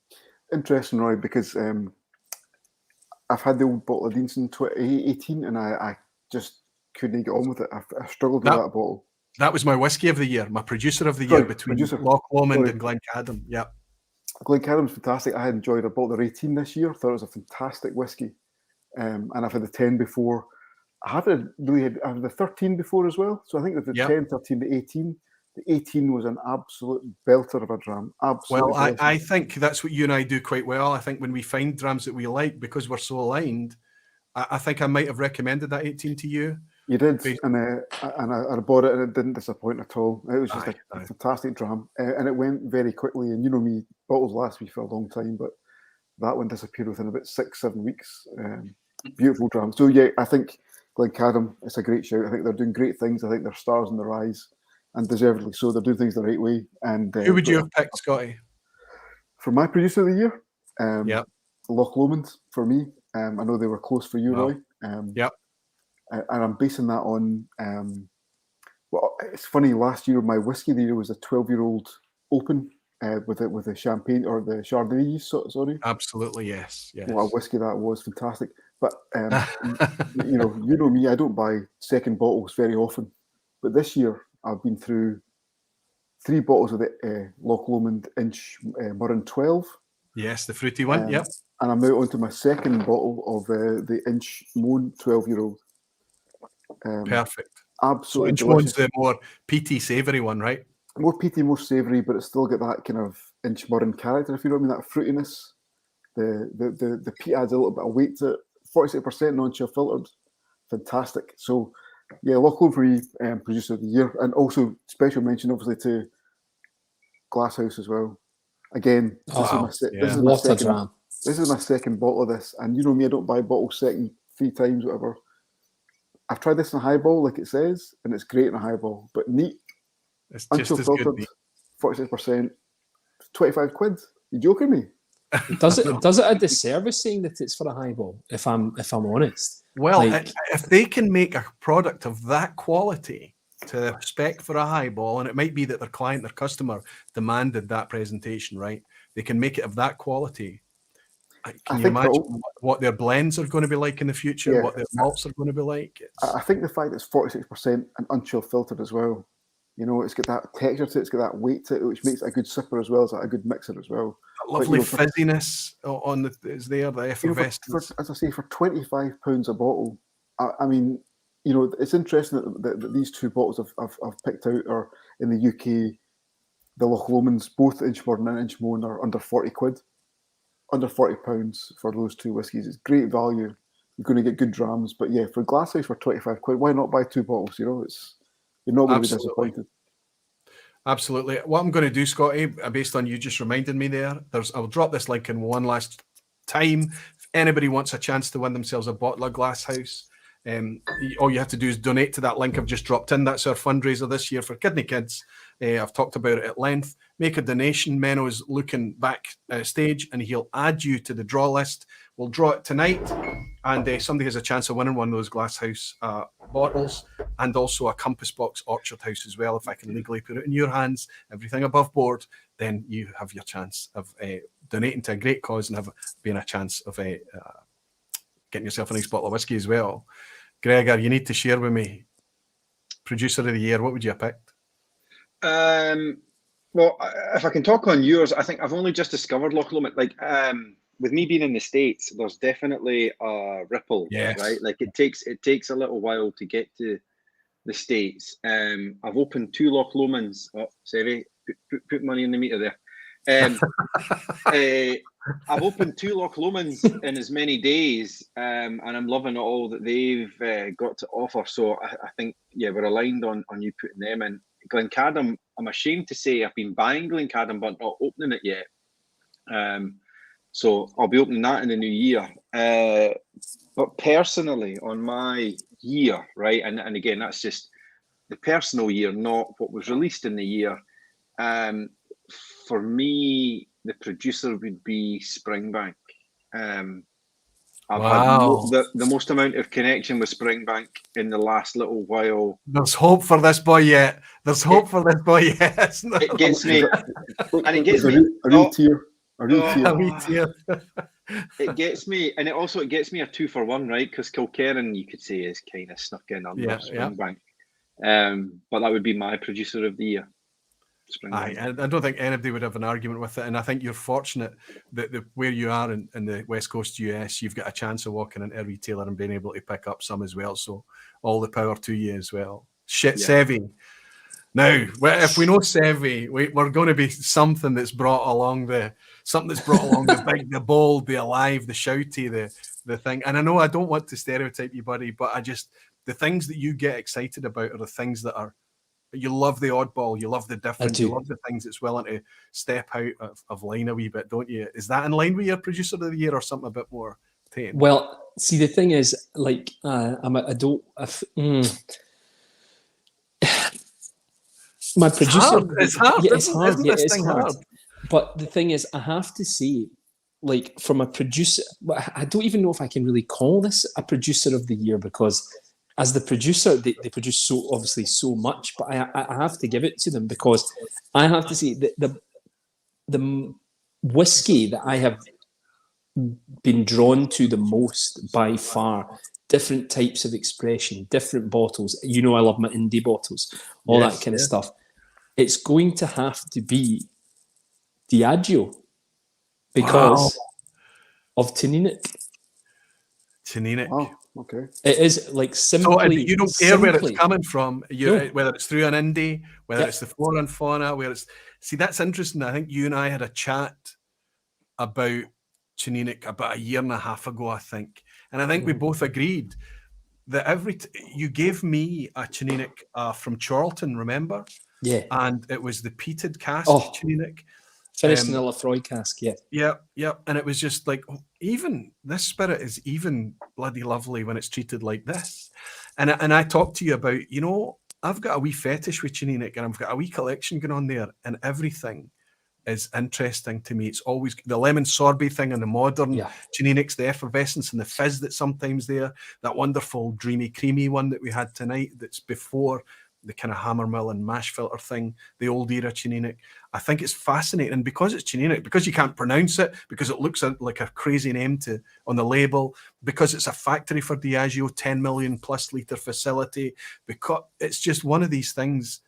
interesting, Roy, because I've had the old bottle of Deans in 2018, and I just couldn't get on with it. I struggled with that bottle. That was my whiskey of the year, my producer of the year between Loch Lomond and Glencadam. Yeah. Glencadam's fantastic. I enjoyed. I bought their 18 this year. Thought it was a fantastic whiskey. And I've had the 10 before. I haven't really had the 13 before as well. So I think with the 10, 13, the 18. The 18 was an absolute belter of a dram. Absolutely. Well, I think that's what you and I do quite well. I think when we find drams that we like, because we're so aligned, I think I might have recommended that 18 to you. You did, and I bought it, and it didn't disappoint at all. It was just a fantastic dram, and it went very quickly. And you know me, bottles last me for a long time, but that one disappeared within about 6-7 weeks. Beautiful dram. So yeah, I think Glencadam, it's a great shout. I think they're doing great things. I think they're stars on the rise, and deservedly so. They're doing things the right way. And who would you have picked, Scotty? For my producer of the year, Loch Lomond for me. I know they were close for you, Roy. And I'm basing that on, well, it's funny, last year my whiskey of the year was a 12-year-old open with the champagne, or the Chardonnay, sorry. Absolutely, yes. What a whiskey that was, fantastic. But, you know me, I don't buy second bottles very often. But this year, I've been through 3 bottles of the Loch Lomond Inch Murren 12. Yes, the fruity one, yep. And I'm out onto my second bottle of the Inch Moan 12-year-old. Perfect. Absolutely. So Inch Moan's the more peaty, savoury one, right? More peaty, more savoury, but it's still got that kind of Inch Murren character, if you know what I mean, that fruitiness. The peat adds a little bit of weight to it. 46% non-chill filtered. Fantastic. So, yeah, Loch Lomond for me, producer of the year. And also, special mention, obviously, to Glasshouse as well. Again, this is my second bottle of this. And you know me, I don't buy bottles second 3 times, whatever. I've tried this in a highball, like it says, and it's great in a highball. But neat, it's just as filtered, good. 46%, 25 quid. You joking me? Does it a disservice saying that it's for a highball? If I'm honest. Well, if they can make a product of that quality to spec for a highball, and it might be that their client, their customer, demanded that presentation, right? They can make it of that quality. Can you imagine what their blends are going to be like in the future? What their malts are going to be like? I think the fact it's 46% and unchill filtered as well. You know, it's got that texture to it, it's got that weight to it, which makes it a good sipper as well as a good mixer as well. That lovely fizziness is there, the effervescence. As I say, for £25 a bottle, I mean, you know, it's interesting that these 2 bottles I've picked out are in the UK. The Loch Lomond's, both Inchmore and Inch Moan, are under 40 quid. Under £40 for those 2 whiskies. It's great value. You're going to get good drams. But yeah, for Glasshouse for 25 quid, why not buy 2 bottles? You know, you're not going to be disappointed. Absolutely. What I'm going to do, Scotty, based on you just reminded me there, I'll drop this link in one last time. If anybody wants a chance to win themselves a bottle of Glasshouse, all you have to do is donate to that link I've just dropped in. That's our fundraiser this year for Kidney Kids. I've talked about it at length. Make a donation. Menno is looking back stage, and he'll add you to the draw list. We'll draw it tonight, and somebody has a chance of winning one of those Glasshouse bottles, and also a Compass Box Orchard House as well. If I can legally put it in your hands, everything above board, then you have your chance of donating to a great cause and being a chance of getting yourself a nice bottle of whiskey as well. Gregor, you need to share with me, producer of the year, what would you have picked? Well, if I can talk on yours, I think I've only just discovered Loch Lomond. Like, with me being in the States, there's definitely a ripple, right? Like it takes a little while to get to the States. I've opened 2 Loch Lomans. Oh, sorry, put money in the meter there. I've opened 2 Loch Lomans in as many days, and I'm loving all that they've got to offer. So I think, we're aligned on you putting them in. Glencadam, I'm ashamed to say I've been buying Glencadam but not opening it yet. So I'll be opening that in the new year. But personally, on my year, right, and again, that's just the personal year, not what was released in the year. For me, the producer would be Springbank. I've had the most amount of connection with Springbank in the last little while. There's hope for this boy yet. It gets me. And it gets me. A real tier. A real Oh. tear. A wee tear. It gets me, and it gets me a 2-for-1, right? Because Kilkerran, you could say, is kind of snuck in under Yeah, Springbank. But that would be my producer of the year. Springbank. I don't think anybody would have an argument with it, and I think you're fortunate that where you are in the West Coast US, you've got a chance of walking into a retailer and being able to pick up some as well. So all the power to you as well. Shit, Yeah. Sevy. Now, if we know Sevy, we're going to be something that's brought along the big, the bold, the alive, the shouty, the thing. And I know I don't want to stereotype you, buddy, but the things that you get excited about are the things that are. You love the oddball, you love the different, you love the things that's willing to step out of line a wee bit, don't you? Is that in line with your producer of the year or something a bit more tame? Well, see, the thing is, like, my producer. It's hard. Yeah, it's hard. Isn't Yeah, this it's thing hard. But the thing is, I have to say, like, from a producer, I don't even know if I can really call this a producer of the year, because as the producer, they produce so much. But I have to give it to them, because I have to say that the whiskey that I have been drawn to the most by far, different types of expression, different bottles. You know, I love my indie bottles, all that kind of stuff. It's going to have to be Diageo, because of Tanninic. Tanninic. Oh, okay. It is like simply. So you don't care where it's coming from, whether it's through an indie, whether it's the flora and fauna, see, that's interesting. I think you and I had a chat about Tanninic about a year and a half ago, I think. And I think we both agreed that you gave me a Tanninic from Charlton, remember? Yeah. And it was the peated cask Tanninic. Finished in a Lafroy cask, Yeah. And it was just like, even this spirit is even bloody lovely when it's treated like this. And I talked to you about, I've got a wee fetish with Tanninic, and I've got a wee collection going on there, and everything is interesting to me. It's always the lemon sorbet thing and the modern Tanninics, the effervescence and the fizz that's sometimes there, that wonderful dreamy creamy one that we had tonight that's before the kind of hammermill and mash filter thing, the old era Tanninic. I think it's fascinating. And because it's Tanninic, because you can't pronounce it, because it looks like a crazy name on the label, because it's a factory for Diageo, 10 million plus litre facility, because it's just one of these things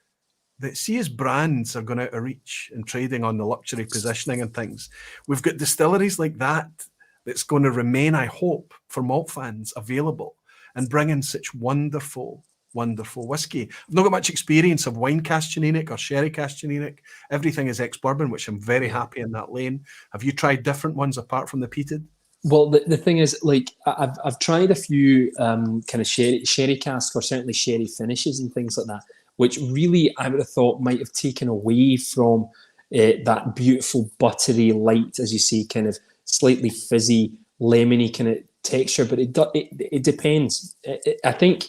that, see, as brands are going out of reach and trading on the luxury positioning and things, we've got distilleries like that's going to remain, I hope, for malt fans available and bring in such wonderful whiskey. I've not got much experience of wine cask Tanninic or sherry cask Tanninic. Everything is ex-bourbon, which I'm very happy in that lane. Have you tried different ones apart from the peated? Well, the thing is, like, I've tried a few kind of sherry cask, or certainly sherry finishes and things like that, which really I would have thought might have taken away from that beautiful buttery, light, as you say, kind of slightly fizzy, lemony kind of texture. But it depends. I think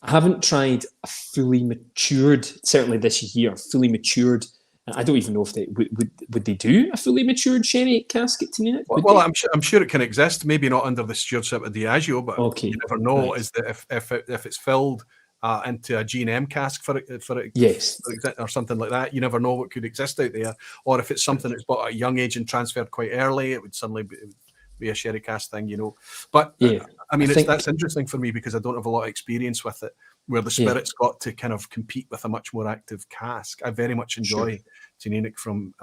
I haven't tried a fully matured, certainly this year, fully matured. I don't even know if they would they do a fully matured sherry cask at Tanninic? Well, I'm sure it can exist. Maybe not under the stewardship of Diageo, but you never know. Right. Is that if it's filled into a G&M cask for or something like that, you never know what could exist out there. Or if it's something that's bought at a young age and transferred quite early, it would suddenly be a sherry cask thing, But I mean, that's interesting for me because I don't have a lot of experience with it, where the spirit's got to kind of compete with a much more active cask. I very much enjoy Tanninic from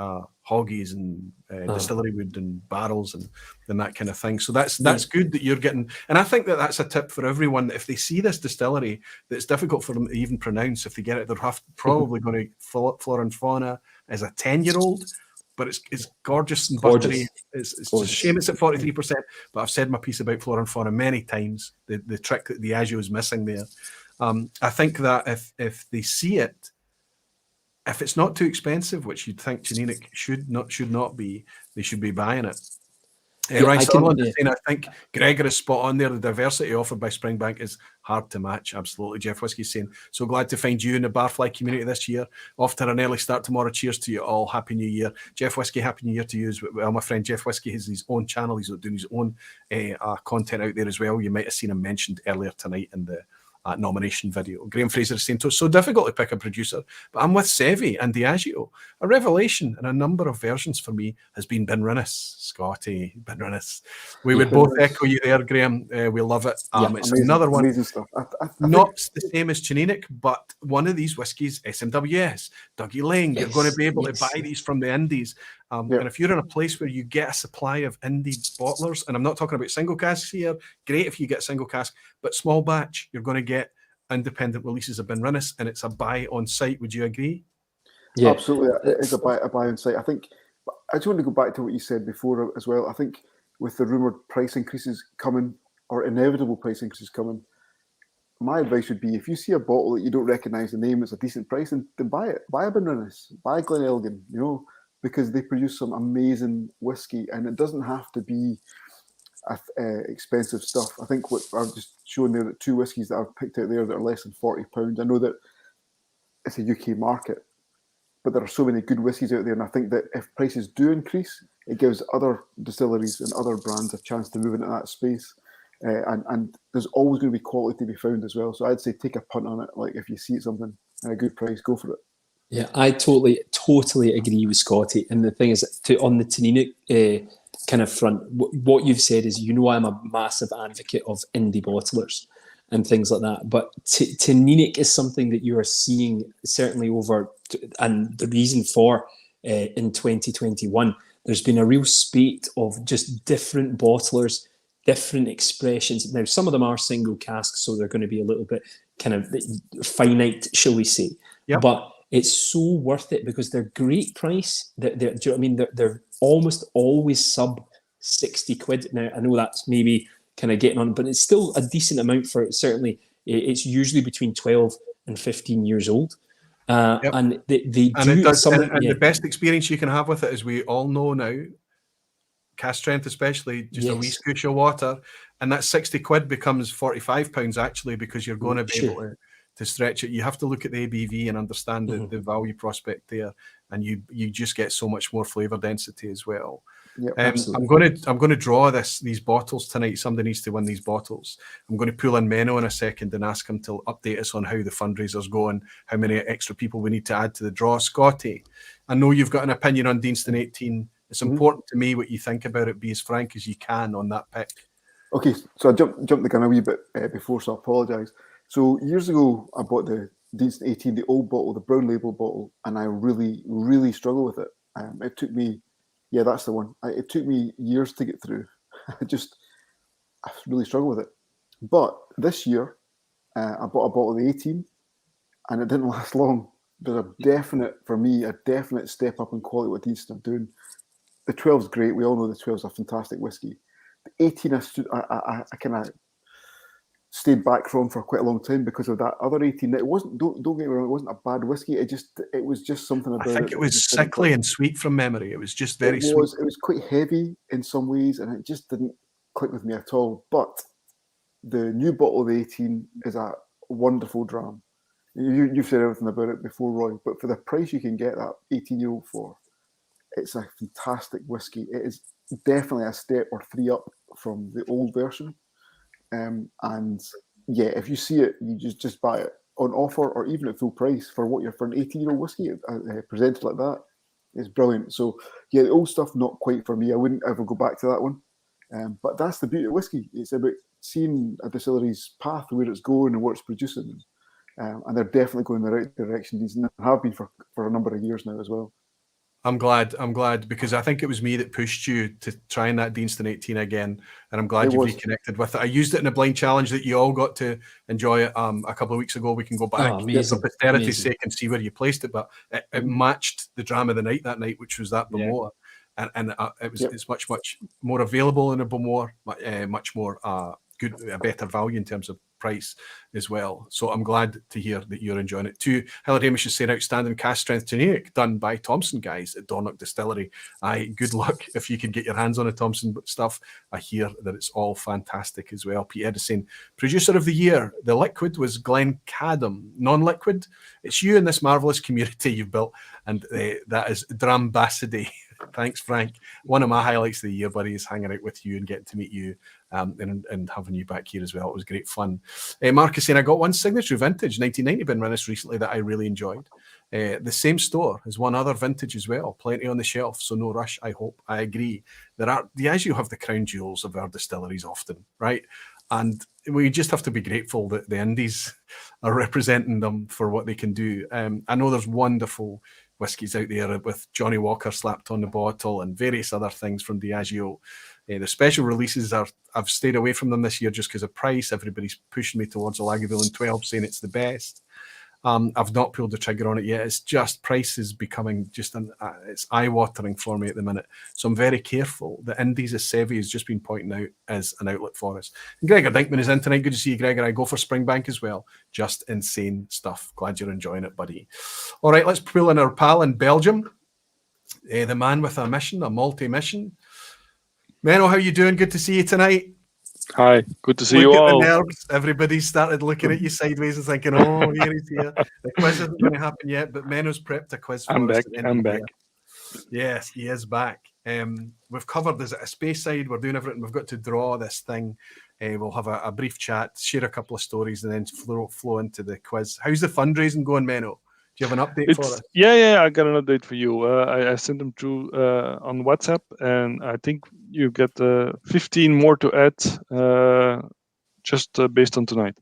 hoggies and distillery wood and barrels and that kind of thing. So that's good that you're getting. And I think that's a tip for everyone, that if they see this distillery that's difficult for them to even pronounce, if they get it, they're probably going to Flora and Fauna as a 10-year-old. But it's gorgeous and buttery. It's just a shame it's at 43%. But I've said my piece about Flora and Fauna many times. The trick that Diageo is missing there. I think that if they see it, if it's not too expensive, which you'd think Tanninic should not be, they should be buying it. Ryan Sutherland is saying, I think Gregor is spot on there. The diversity offered by Springbank is hard to match. Absolutely. Jeff Whisky's saying, so glad to find you in the Barfly community this year. Off to an early start tomorrow. Cheers to you all. Happy New Year. Jeff Whisky, Happy New Year to you. Well, my friend Jeff Whisky has his own channel. He's doing his own content out there as well. You might have seen him mentioned earlier tonight in nomination video. Graham Fraser is saying, it's so difficult to pick a producer, but I'm with Sevi and Diageo. A revelation in a number of versions for me has been Benrinnes. Scotty, Benrinnes. We would both echo you there, Graham. We love it. It's amazing, another one. amazing stuff. I Not think, the same as Chininik, but one of these whiskies, SMWS, Dougie Lang, you're going to be able to buy these from the indies. And if you're in a place where you get a supply of indie bottlers, and I'm not talking about single casks here, great if you get single cask, but small batch, you're going to get independent releases of Benrinnes, and it's a buy on site. Would you agree? Yeah, absolutely. It's a buy on site. I think, I just want to go back to what you said before as well. I think with the rumoured price increases coming, or inevitable price increases coming, my advice would be, if you see a bottle that you don't recognise the name, it's a decent price, then buy it. Buy a Benrinnes, buy Glenelgin, because they produce some amazing whiskey, and it doesn't have to be expensive stuff. I think what I've just shown there, that 2 whiskies that I've picked out there that are less than £40. I know that it's a UK market, but there are so many good whiskies out there, and I think that if prices do increase, it gives other distilleries and other brands a chance to move into that space. And there's always going to be quality to be found as well. So I'd say take a punt on it. Like, if you see something at a good price, go for it. Yeah, I totally agree with Scotty. And the thing is, on the Chininik kind of front, what you've said is, I'm a massive advocate of indie bottlers and things like that. But Chininik is something that you are seeing certainly over, and the reason for in 2021, there's been a real spate of just different bottlers, different expressions. Now, some of them are single casks, so they're going to be a little bit kind of finite, shall we say. Yep. But it's so worth it because they're great price. Do you know what I mean? They're almost always sub 60 quid. Now, I know that's maybe kind of getting on, but it's still a decent amount for it. Certainly, it's usually between 12 and 15 years old. And they do. And the best experience you can have with it, as we all know now, cast strength especially, just a wee scoosh of water, and that 60 quid becomes £45 actually, because you're going to be able to stretch it. You have to look at the ABV and understand the value prospect there, and you just get so much more flavour density as well. Yeah, I'm going to draw these bottles tonight. Somebody needs to win these bottles. I'm going to pull in Menno in a second and ask him to update us on how the fundraiser's going, how many extra people we need to add to the draw. Scotty, I know you've got an opinion on Deanston 18. It's important to me what you think about it. Be as frank as you can on that pick. Okay, so I jumped the gun a wee bit before, so I apologise. So years ago, I bought the Deanston 18, the old bottle, the brown label bottle, and I really, really struggle with it. It took me, that's the one. It took me years to get through. I really struggle with it. But this year, I bought a bottle of the 18, and it didn't last long. There's a definite step up in quality what Deanston are doing. The 12's great. We all know the 12's a fantastic whiskey. The 18, I kind of stayed back from for quite a long time because of that other 18. It wasn't. Don't get me wrong. It wasn't a bad whiskey. It was just something about it. I think it was sickly and sweet from memory. It was just very sweet. It was quite heavy in some ways, and it just didn't click with me at all. But the new bottle of the 18 is a wonderful dram. You've said everything about it before, Roy. But for the price you can get that 18-year-old for, it's a fantastic whiskey. It is definitely a step or 3 up from the old version. And yeah, if you see it, you just buy it on offer or even at full price for an 18-year-old whiskey presented like that. It's brilliant. So yeah, the old stuff not quite for me. I wouldn't ever go back to that one. But that's the beauty of whiskey. It's about seeing a distillery's path, where it's going and what it's producing. And they're definitely going in the right direction. These have been for a number of years now as well. I'm glad because I think it was me that pushed you to trying that Deanston 18 again, and I'm glad you reconnected with it. I used it in a blind challenge that you all got to enjoy it a couple of weeks ago. We can go back for posterity's sake and see where you placed it, but it matched the drama of the night that night, which was that Bowmore, and it's much more available in a Bowmore, much more a better value in terms of price as well. So I'm glad to hear that you're enjoying it too. Hillary Hamish is saying outstanding cast strength Chinook done by Thompson guys at Dornoch Distillery. Good luck if you can get your hands on a Thompson stuff. I hear that it's all fantastic as well. Pete Edison, producer of the year. The liquid was Glen Cadam. Non-liquid, it's you and this marvelous community you've built, and that is Drambacity. Thanks, Frank. One of my highlights of the year, buddy, is hanging out with you and getting to meet you and having you back here as well. It was great fun. Marcus saying, I got one signature vintage 1990 bin release recently that I really enjoyed. The same store has one other vintage as well. Plenty on the shelf, so no rush, I hope. I agree. Diageo have the crown jewels of our distilleries often, right? And we just have to be grateful that the Indies are representing them for what they can do. I know there's wonderful whiskies out there with Johnny Walker slapped on the bottle and various other things from Diageo. The special releases I've stayed away from them this year just because of price. Everybody's pushing me towards a Lagavulin 12, saying it's the best. I've not pulled the trigger on it yet. It's just price is becoming just it's eye-watering for me at the minute. So I'm very careful. The Indies, as Sevi has just been pointing out, as an outlet for us. And Gregor Dinkman is in tonight. Good to see you, Gregor. I go for Springbank as well. Just insane stuff. Glad you're enjoying it, buddy. All right, let's pull in our pal in Belgium. The man with a mission, a multi-mission. Menno, how you doing? Good to see you tonight. Hi, good to see you all. Look at the nerves. Everybody started looking at you sideways and thinking, oh, here he's here. The quiz isn't going to happen yet, but Menno's prepped a quiz for us. I'm back. Yes, he is back. We've covered this at a Speyside. We're doing everything. We've got to draw this thing. We'll have a brief chat, share a couple of stories, and then flow into the quiz. How's the fundraising going, Menno? Do you have an update for us? Yeah, I got an update for you. I sent them through on WhatsApp, and I think you get 15 more to add just based on tonight.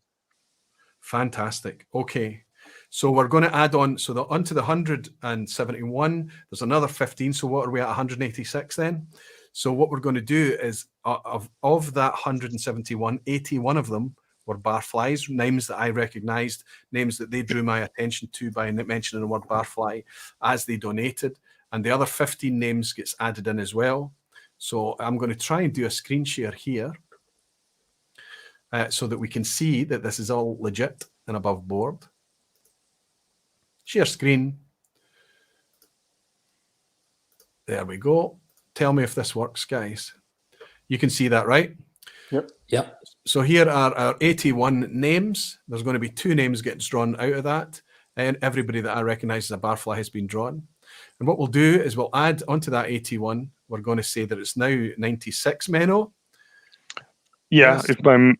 Fantastic. Okay. So we're going to add on, so onto the 171, there's another 15. So what are we at, 186 then? So what we're going to do is, of that 171, 81 of them were Barflies, names that I recognised, names that they drew my attention to by mentioning the word Barfly as they donated. And the other 15 names gets added in as well. So I'm going to try and do a screen share here so that we can see that this is all legit and above board. Share screen. There we go. Tell me if this works, guys. You can see that, right? Yep. So here are our 81 names. There's going to be 2 names getting drawn out of that. And everybody that I recognize as a Barfly has been drawn. And what we'll do is we'll add onto that 81. We're going to say that it's now 96, Menno. Yeah, Yes. if I'm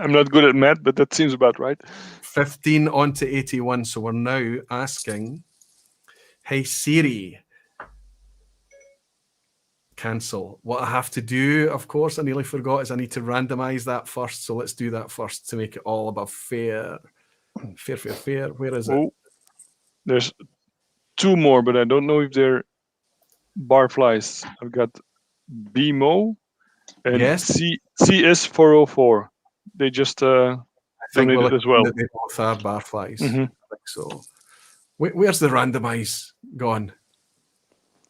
I'm not good at math, but that seems about right. 15 onto 81. So we're now asking, hey Siri, cancel. What I have to do, of course, I nearly forgot, is I need to randomize that first. So let's do that first to make it all above fair. Fair. Where is it? Oh, there's 2 more, but I don't know if they're Barflies. I've got BMO and Yes. CS404. They just I think donated as well. They both are Barflies. Mhm. I think so. Where's the randomize gone?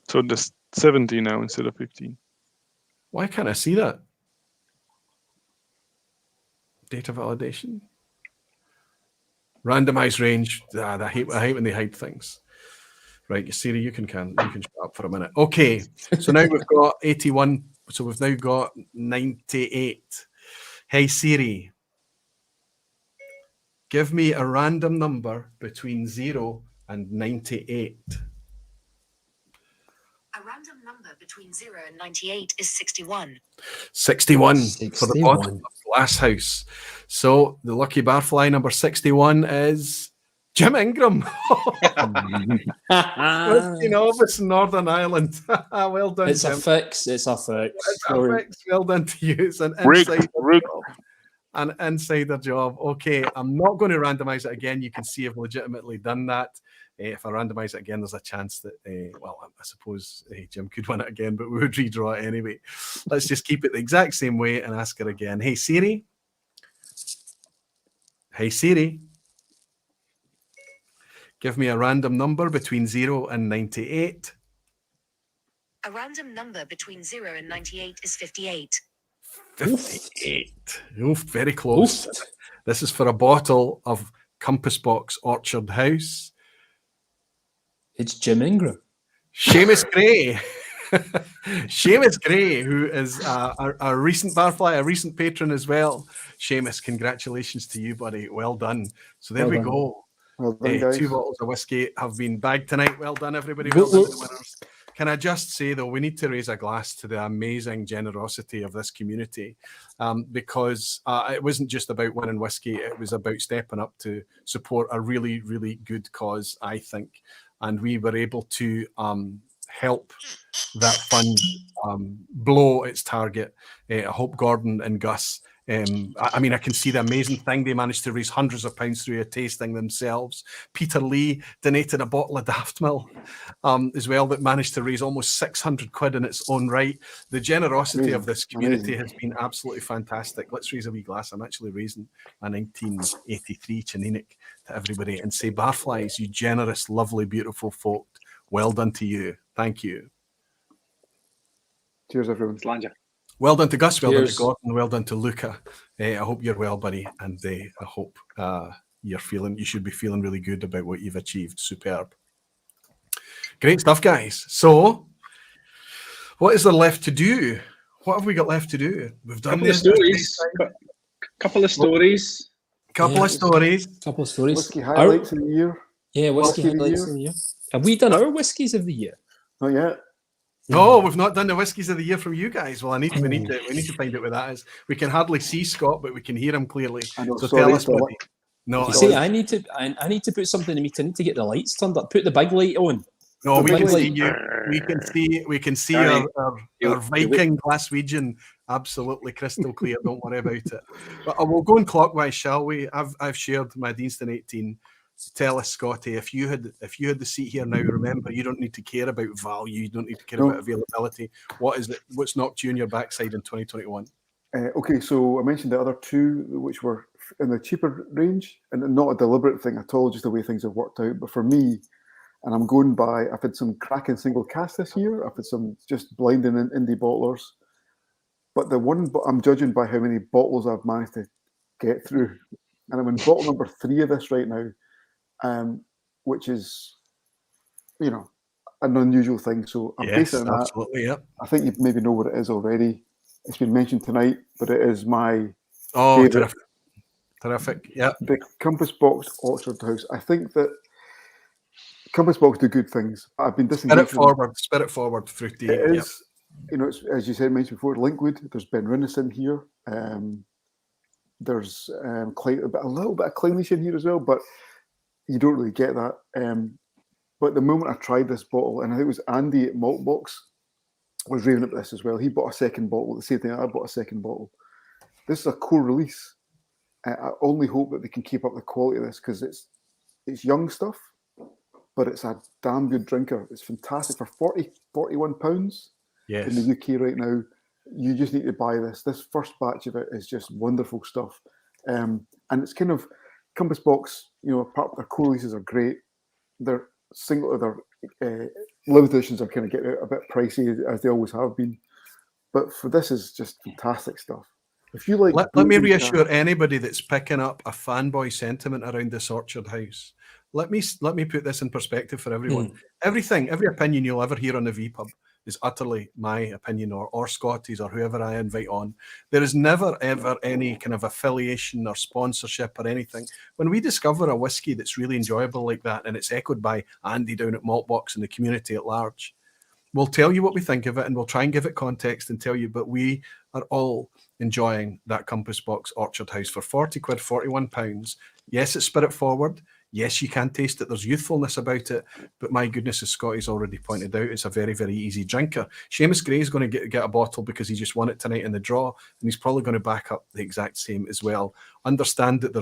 So there's 70 now instead of 15. Why can't I see that? Data validation. Randomize range. I hate when they hide things. Right, Siri, you can shut up for a minute. Okay, so now we've got 81. So we've now got 98. Hey Siri, give me a random number between 0 and 98. A random number between 0 and 98 is 61. 61 for the bottom of Glasshouse. So the lucky Barfly number 61 is Jim Ingram. Novice in Northern Ireland. Well done, It's Jim. a fix. It's a fix. It's a fix. Well done to you. It's an Rigged. insider job. An insider job. Okay, I'm not going to randomize it again. You can see I've legitimately done that. If I randomize it again, there's a chance that, I suppose Jim could win it again, but we would redraw it anyway. Let's just keep it the exact same way and ask her again. Hey Siri. Give me a random number between 0 and 98. A random number between 0 and 98 is 58. 58. Oof, very close. Oof. This is for a bottle of Compass Box Orchard House. It's Jim Ingram. Seamus Gray. Seamus Gray, who is a recent Barfly, a recent patron as well. Seamus, congratulations to you, buddy. Well done. So there we go. Well done, guys. 2 bottles of whiskey have been bagged tonight. Well done, everybody. Well done to the winners. Can I just say, though, we need to raise a glass to the amazing generosity of this community, because it wasn't just about winning whiskey. It was about stepping up to support a really, really good cause, I think. And we were able to help that fund blow its target. I hope Gordon and Gus, I mean, I can see the amazing thing. They managed to raise hundreds of pounds through a tasting themselves. Peter Lee donated a bottle of Daftmill as well that managed to raise almost 600 quid in its own right. The generosity of this community has been absolutely fantastic. Let's raise a wee glass. I'm actually raising a 1983 Chininic to everybody and say, Barflies, you generous, lovely, beautiful folk. Well done to you. Thank you. Cheers, everyone. Slanger. Well done to Gus, well done to Cheers. Gordon, well done to Luca. I hope you're well, buddy, and I hope you should be feeling really good about what you've achieved. Superb. Great stuff, guys. So, what is there left to do? What have we got left to do? We've done Couple of stories. Couple of stories. Couple of stories. Couple of stories. Whiskey highlights of the year. Yeah, whiskey Whiskey of the highlights year. of the year. Have we done our whiskies of the year? Not yet. No, we've not done the whiskies of the year from you guys. Well, we need to find out what that is. We can hardly see Scott, but we can hear him clearly. I know, So sorry, tell us, Philip. buddy. No, You see, I need to put something in me. I need to get the lights turned up. Put the big light on. no, we the can big see light. you. We can see our Viking Glaswegian absolutely crystal clear. Don't worry about it. But we'll go in clockwise, shall we? I've shared my Deanston 18. Tell us, Scotty, if you had the seat here now, remember, you don't need to care about value, you don't need to care about availability. What is it? What's knocked you in your backside in 2021? Okay, so I mentioned the other two, which were in the cheaper range, and not a deliberate thing at all, just the way things have worked out. But for me, and I'm going by, I've had some cracking single cast this year. I've had some just blinding indie bottlers. But the one I'm judging by how many bottles I've managed to get through. And I'm in bottle number 3 of this right now. Which is, an unusual thing. So I'm basing on that. Absolutely, yeah. I think you maybe know what it is already. It's been mentioned tonight, but it is my favorite. Terrific. Yeah. The Compass Box Orchard House. I think that Compass Box do good things. I've been disengaged. Spirit forward, fruity. It is, it's, as you said, mentioned before, Linkwood. There's Ben Rinnes in here. There's a little bit of Clynelish in here as well, but you don't really get that. But the moment I tried this bottle, and I think it was Andy at Maltbox was raving about this as well. He bought a second bottle. The same thing, I bought a second bottle. This is a core release. I only hope that they can keep up the quality of this, because it's young stuff, but it's a damn good drinker. It's fantastic for £41 in the UK right now. You just need to buy this. This first batch of it is just wonderful stuff, and it's kind of Compass Box. Part of their core releases are great. Their limited editions are kind of getting a bit pricey, as they always have been. But for this is just fantastic stuff. If you like, let me reassure anybody that's picking up a fanboy sentiment around this Orchard House. Let me put this in perspective for everyone. Every opinion you'll ever hear on the vPub is utterly my opinion or Scotty's or whoever I invite on. There is never, ever any kind of affiliation or sponsorship or anything. When we discover a whiskey that's really enjoyable like that, and it's echoed by Andy down at Maltbox and the community at large, we'll tell you what we think of it, and we'll try and give it context and tell you, but we are all enjoying that Compass Box Orchard House for 40 quid, £41. Yes, it's spirit forward. Yes, you can taste it. There's youthfulness about it. But my goodness, as Scotty's already pointed out, it's a very, very easy drinker. Seamus Gray is going to get a bottle because he just won it tonight in the draw, and he's probably going to back up the exact same as well. Understand that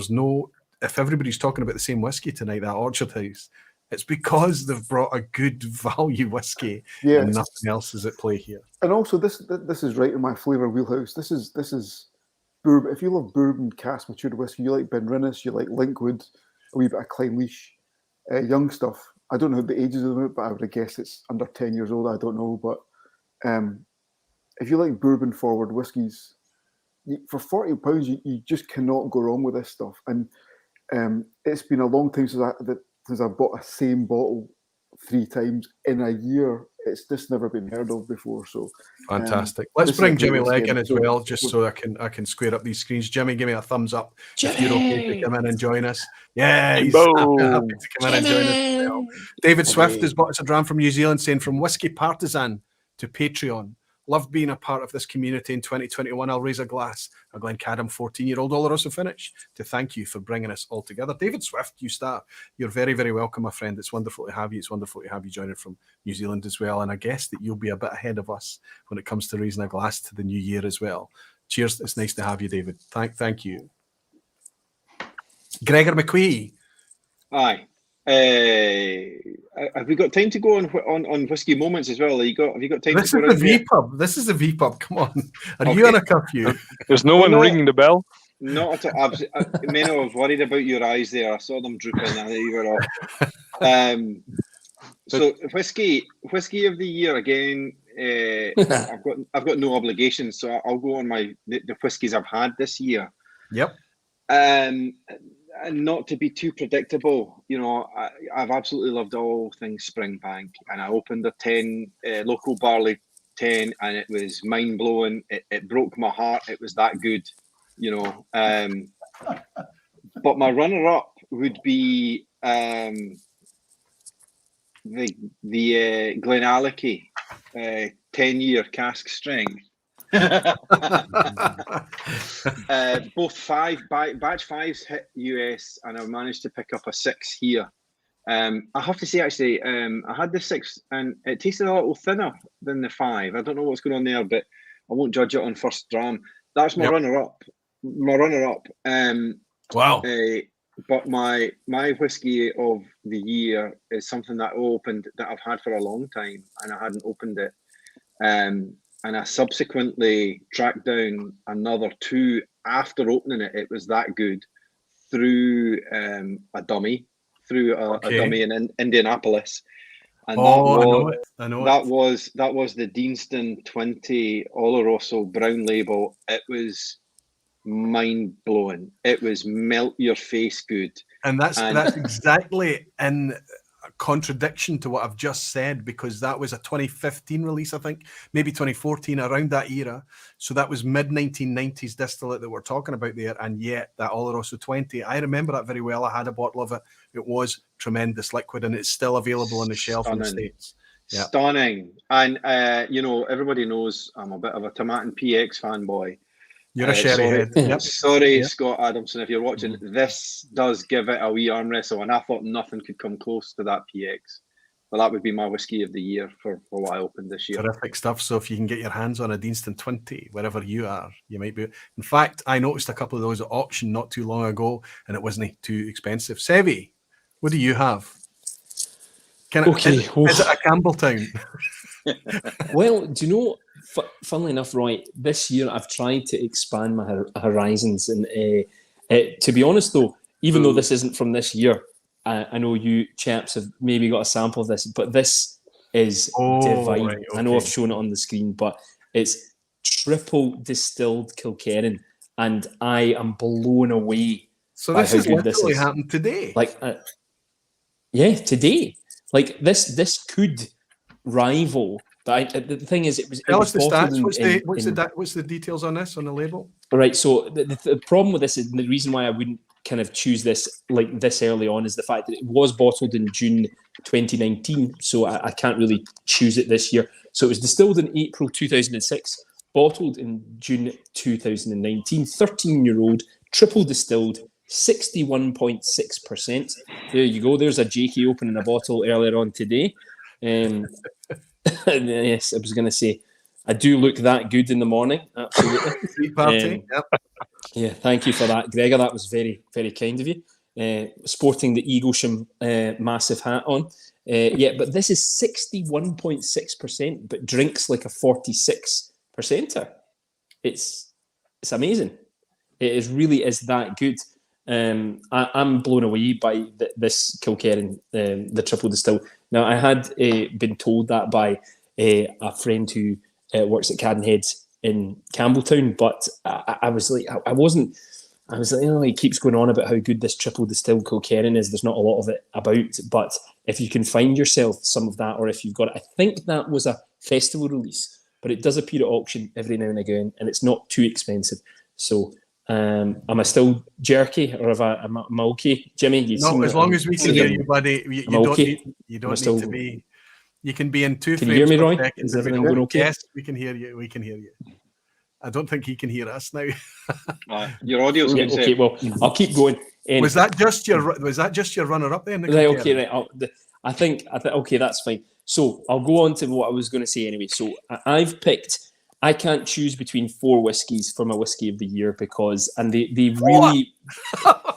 if everybody's talking about the same whiskey tonight, that Orchard House, it's because they've brought a good value whiskey, and nothing else is at play here. And also, this is right in my flavour wheelhouse. This is bourbon. If you love bourbon cask matured whiskey, you like Ben Rinnes, you like Linkwood, a wee bit of Clynelish, young stuff. I don't know the ages of it, but I would have guessed it's under 10 years old. I don't know, but if you like bourbon forward whiskies, for £40 you just cannot go wrong with this stuff. And it's been a long time since I bought a same bottle 3 times in a year it's just never been heard of before. So fantastic. Let's this is bring a Jimmy great Legg whiskey, in as so- well, just so I can square up these screens. Jimmy, give me a thumbs up if you're okay to come in and join us. Yeah, he's happy to come in and join us as well. David Swift has bought us a dram from New Zealand, saying, from Whiskey Partisan to Patreon. Loved being a part of this community in 2021. I'll raise a glass, a Glencadam 14-year-old Oloroso finish, to thank you for bringing us all together. David Swift, you're very, very welcome, my friend. It's wonderful to have you. It's wonderful to have you joining from New Zealand as well. And I guess that you'll be a bit ahead of us when it comes to raising a glass to the new year as well. Cheers. It's nice to have you, David. Thank you. Gregor McQueen. Aye. Have we got time to go on whiskey moments as well? Have you got time This to go is the around there? vPub. This is the vPub. Come on. Are Okay. you on a curfew? There's no one No. ringing the bell. Not at all. Menno, I was worried about your eyes there. I saw them drooping. I knew you were off. So whiskey of the year again. I've got no obligations, so I'll go on the whiskies I've had this year. Yep. And not to be too predictable, I've absolutely loved all things Springbank, and I opened a 10 local barley 10, and it was mind blowing. It broke my heart. It was that good, But my runner up would be the Glenallachie 10-year cask strength. Both batch fives hit US, and I managed to pick up a 6 here. I have to say, actually, I had the 6 and it tasted a little thinner than the 5. I don't know what's going on there, but I won't judge it on first dram. That's my runner up. Wow. But my whiskey of the year is something that I've had for a long time, and I hadn't opened it. And I subsequently tracked down another 2 after opening it. It was that good through a dummy in Indianapolis. And I know that was the Deanston 20 Oloroso brown label. It was mind blowing. It was melt your face good. And that's exactly in contradiction to what I've just said, because that was a 2015 release, I think, maybe 2014, around that era. So that was mid 1990s distillate that we're talking about there, and yet that Oloroso 20, I remember that very well. I had a bottle of it. It was tremendous liquid, and it's still available on the shelf in the States. Yeah. Stunning. And everybody knows I'm a bit of a Tomatin PX fanboy. You're a sherry head. Yep. Sorry, Scott Adamson, if you're watching. This does give it a wee arm wrestle, and I thought nothing could come close to that PX. But that would be my whiskey of the year for what I opened this year. Terrific stuff. So if you can get your hands on a Deanston 20, wherever you are, you might be. In fact, I noticed a couple of those at auction not too long ago, and it wasn't too expensive. Sevi, what do you have? Is it a Campbelltown? Well, do you know, funnily enough, Roy, this year I've tried to expand my horizons. And to be honest, though, even though this isn't from this year, I know you chaps have maybe got a sample of this, but this is divine. Right, okay. I know I've shown it on the screen, but it's triple distilled Kilkerran, and I am blown away. So this is literally happened today. Like, today. Like this could rival. But the thing is, Tell us the stats. What's the details on this on the label? Right. So the problem with this is, the reason why I wouldn't kind of choose this like this early on is the fact that it was bottled in June 2019. So I can't really choose it this year. So it was distilled in April 2006, bottled in June 2019. 13-year-old, triple distilled, 61.6%. There you go. There's a Jakey opening a bottle earlier on today. Yes, I was going to say, I do look that good in the morning. Absolutely. Sweet party. Yep. Yeah, thank you for that, Gregor. That was very, very kind of you. Sporting the Eaglesham massive hat on. But this is 61.6%, but drinks like a 46%er. It's amazing. It really is that good. I'm blown away by this Kilkerran, the triple distill. Now, I had been told that by a friend who works at Cadenheads in Campbelltown, but I was like, he keeps going on about how good this triple distilled Kilkerran is. There's not a lot of it about, but if you can find yourself some of that, or if you've got it, I think that was a festival release, but it does appear at auction every now and again, and it's not too expensive. So am I still jerky, or am I okay, Jimmy? No, as long as we can hear you, buddy. You don't okay? you don't need to be. You can be in 2 Can you hear frames me, per Roy? second. Is everything going okay? Yes, we can hear you. We can hear you. I don't think he can hear us now. Your audio's good. Okay, well, I'll keep going. Was that just your runner up then? Right, okay, right. I think okay, that's fine. So I'll go on to what I was going to say anyway. So I've picked. I can't choose between 4 whiskies for my whiskey of the year because, and they really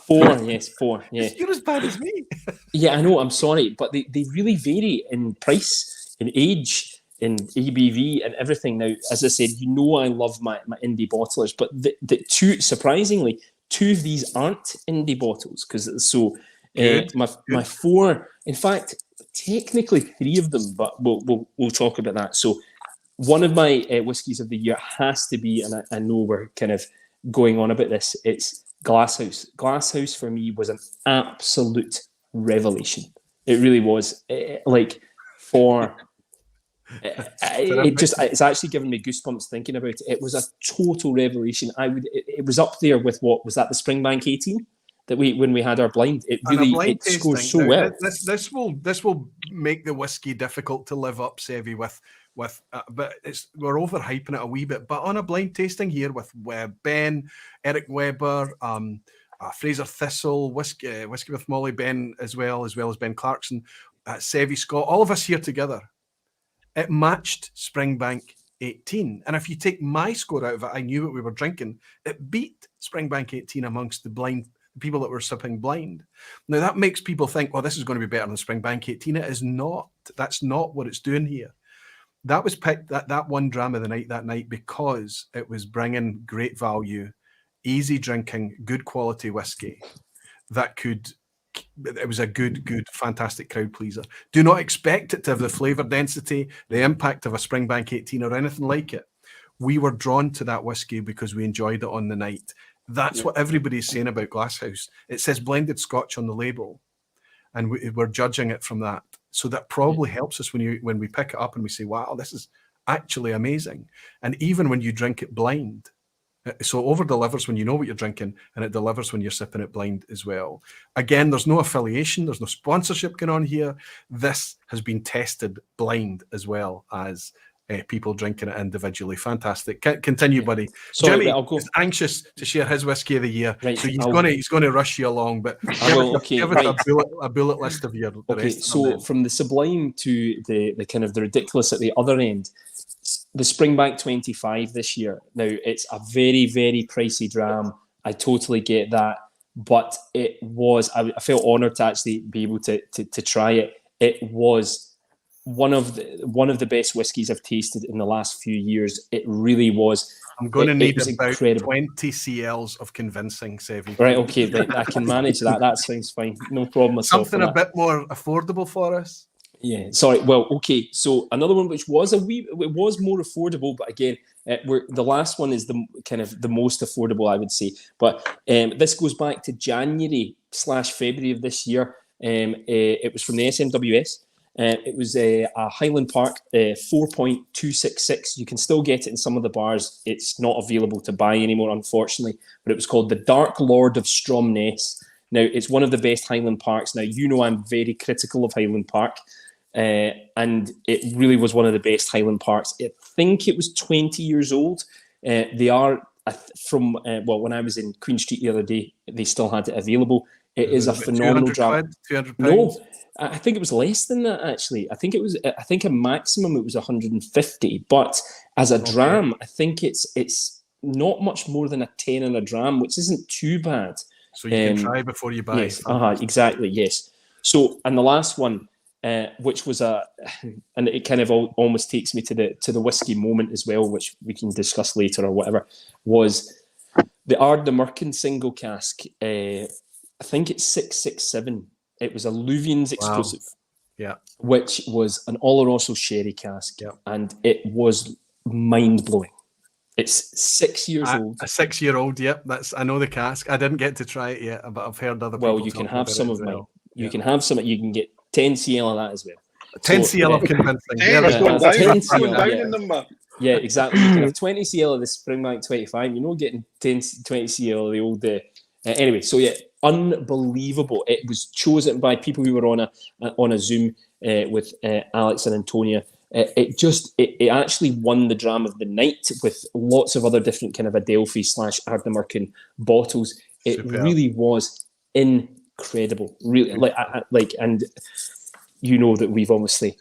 4, yes, 4, yeah. You're as bad as me. Yeah, I know. I'm sorry, but they really vary in price, in age, in ABV, and everything. Now, as I said, you know I love my indie bottlers, but the 2, surprisingly, 2 of these aren't indie bottles because my 4, in fact, technically 3 of them, but we'll talk about that. So. One of my whiskies of the year has to be, and I know we're kind of going on about this, it's Glasshouse. Glasshouse for me was an absolute revelation. It really was. It's actually given me goosebumps thinking about it. It was a total revelation. It was up there with what was that, the Springbank 18 that when we had our blind. It really scores so well. This will make the whiskey difficult to live up, Sevy, but we're overhyping it a wee bit. But on a blind tasting here with Ben, Eric Weber, Fraser Thistle, whiskey with Molly, Ben as well as Ben Clarkson, Sevy Scott, all of us here together, it matched Springbank 18. And if you take my score out of it, I knew what we were drinking. It beat Springbank 18 amongst the blind people that were sipping blind. Now that makes people think, well, this is going to be better than Springbank 18. It is not. That's not what it's doing here. That was picked, that one dram of the night that night, because it was bringing great value, easy drinking, good quality whiskey it was a good, fantastic crowd pleaser. Do not expect it to have the flavour density, the impact of a Springbank 18 or anything like it. We were drawn to that whiskey because we enjoyed it on the night. That's what everybody's saying about Glasshouse. It says blended Scotch on the label, and we're judging it from that. So that probably helps us when we pick it up and we say, wow, this is actually amazing. And even when you drink it blind, so over delivers when you know what you're drinking, and it delivers when you're sipping it blind as well. Again, there's no affiliation, there's no sponsorship going on here. This has been tested blind as well as people drinking it individually. Fantastic. Continue, buddy. Sorry, Jimmy is anxious to share his whiskey of the year, right, so he's going to rush you along. But give us a bullet list of your. Okay, so from the sublime to the kind of the ridiculous at the other end, the Springbank 25 this year. Now it's a very, very pricey dram. I totally get that, but it was. I felt honoured to actually be able to try it. It was one of the best whiskies I've tasted in the last few years. It really was. I'm going to need about incredible. 20 CLs of convincing, Sevy. Right, okay, I can manage that. That sounds fine. No problem at all. Something a bit more affordable for us. Yeah, sorry. Well, okay. So another one which was it was more affordable, but again, the last one is the most affordable, I would say. But this goes back to January/February of this year. It was from the SMWS. It was a Highland Park 4.266. You can still get it in some of the bars. It's not available to buy anymore, unfortunately. But it was called the Dark Lord of Stromness. Now, it's one of the best Highland Parks. Now, you know I'm very critical of Highland Park. And it really was one of the best Highland Parks. I think it was 20 years old. They are from, when I was in Queen Street the other day, they still had it available. It is a phenomenal dram. No, I think it was less than that, actually. I think a maximum it was 150. But as a dram, I think it's not much more than a 10 in a dram, which isn't too bad. So you can try before you buy. Yes, exactly, yes. So, and the last one, which was and it kind of almost takes me to the whiskey moment as well, which we can discuss later or whatever, was the Ardnamurchan single cask. I think it's 667. It was a Luvians exclusive. Yeah. Which was an Oloroso sherry cask. Yeah. And it was mind-blowing. It's 6 years old. A 6-year-old, yep. I know the cask. I didn't get to try it yet, but I've heard other people. Well, you can have some of mine. You can have some. You can get 10 CL of that as well. 10 So, CL of convincing. Hey, There it's it going is. down. 10 It's going CL, down yeah. in number. Yeah, exactly. You can have 20 CL of the Springbank 25. You're not getting 20 CL of the old. Anyway, so yeah, unbelievable. It was chosen by people who were on a Zoom with Alex and Antonia. It actually won the dram of the night with lots of other different kind of Adelphi / Ardnamurchan bottles. It Superb. really was incredible. Really, and you know that we've obviously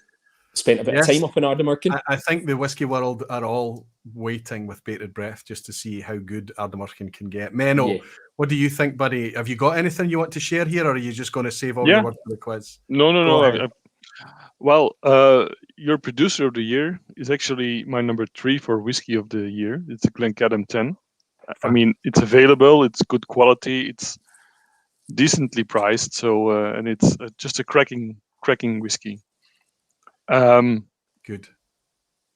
spent a bit of time up in Ardnamurchan. I think the whiskey world are all waiting with bated breath just to see how good Ardnamurchan can get. Menno, what do you think, buddy? Have you got anything you want to share here, or are you just going to save all your words for the quiz? No. Well, your producer of the year is actually my number 3 for whiskey of the year. It's a Glencadam 10. I mean, it's available. It's good quality. It's decently priced. So, and it's just a cracking whiskey. Good.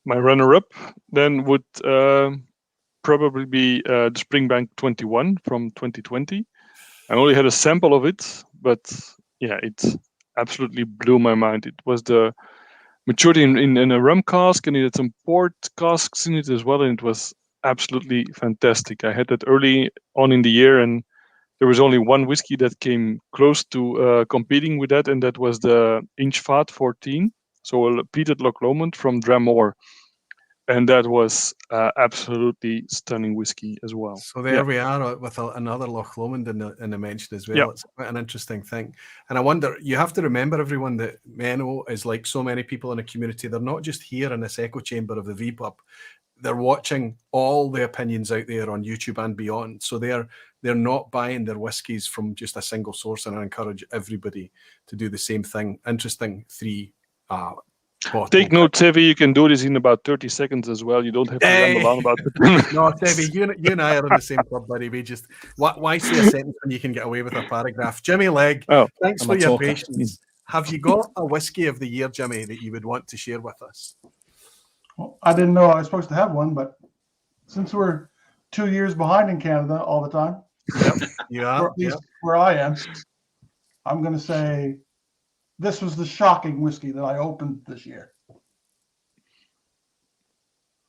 My runner-up then would probably be the Springbank 21 from 2020. I only had a sample of it, but yeah, it absolutely blew my mind. It was the maturity in a rum cask, and it had some port casks in it as well, and it was absolutely fantastic. I had that early on in the year, and there was only one whiskey that came close to competing with that, and that was the Inchvat 14, so a peated Loch Lomond from Dramore. And that was absolutely stunning whiskey as well. So there we are with another Loch Lomond in the mention as well. Yeah. It's quite an interesting thing. And I wonder, you have to remember, everyone, that Menno is like so many people in the community. They're not just here in this echo chamber of the vPub. They're watching all the opinions out there on YouTube and beyond. So they're not buying their whiskies from just a single source, and I encourage everybody to do the same thing. Interesting 3 Take note, Sevi, you can do this in about 30 seconds as well. You don't have to ramble on about it. No, Sevi, you and I are in the same club, buddy. We just, why say a sentence when you can get away with a paragraph? Jimmy Legg, thanks for your patience. Have you got a whiskey of the year, Jimmy, that you would want to share with us? Well, I didn't know I was supposed to have one, but since we're 2 years behind in Canada all the time, or at least where I am, I'm going to say this was the shocking whiskey that I opened this year.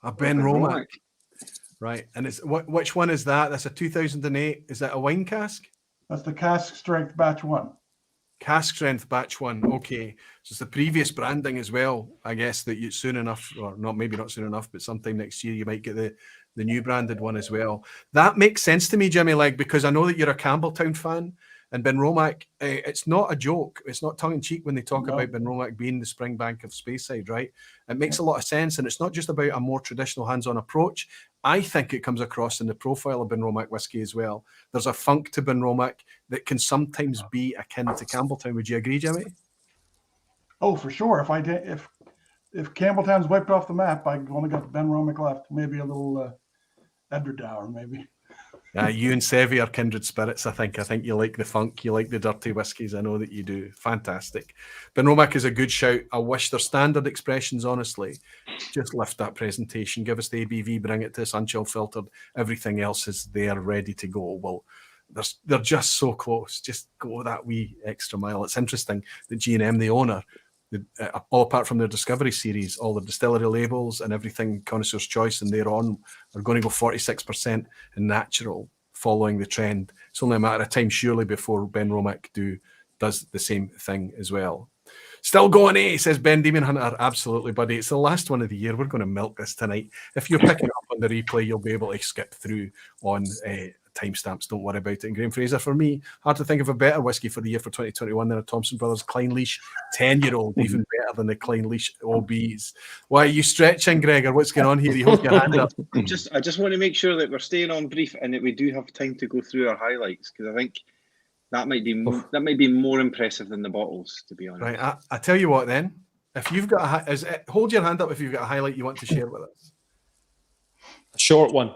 A Ben Romack. Right. And it's which one is that? That's a 2008. Is that a wine cask? That's the cask strength batch 1. Cask strength batch 1. Okay. So it's the previous branding as well. I guess that you soon enough, or not, maybe not soon enough, but sometime next year you might get the new branded one as well. That makes sense to me, Jimmy Legg, because I know that you're a Campbelltown fan. And Ben Romack, it's not a joke. It's not tongue-in-cheek when they talk about Ben Romack being the Springbank of Speyside, right? It makes a lot of sense, and it's not just about a more traditional hands-on approach. I think it comes across in the profile of Ben Romack whiskey as well. There's a funk to Ben Romack that can sometimes be akin to Campbelltown. Would you agree, Jimmy? Oh, for sure. If Campbelltown's wiped off the map, I only got Ben Romack left. Maybe a little Edwardour, maybe. You and Sevi are kindred spirits, I think. I think you like the funk, you like the dirty whiskies. I know that you do. Fantastic. Ben Romack is a good shout. I wish their standard expressions, honestly, just lift that presentation. Give us the ABV, bring it to us unchill filtered. Everything else is there, ready to go. Well, they're just so close. Just go that wee extra mile. It's interesting that G&M, the owner, all apart from their Discovery series, all the distillery labels and everything Connoisseur's Choice and they're on are going to go 46% in natural, following the trend. It's only a matter of time, surely, before Ben Romack does the same thing as well. Still going, says Ben Demon Hunter. Absolutely, buddy. It's the last one of the year. We're going to milk this tonight. If you're picking up on the replay, you'll be able to skip through on timestamps. Don't worry about it. And Graham Fraser, for me, hard to think of a better whiskey for the year for 2021 than a Thompson Brothers Clynelish 10-year-old, even better than the Clynelish OBs. Why are you stretching, Gregor? What's going on here? You hold your hand up. I just want to make sure that we're staying on brief and that we do have time to go through our highlights, because I think that might be more impressive than the bottles, to be honest. Right. I tell you what, then, if you've got hold your hand up if you've got a highlight you want to share with us. A short one.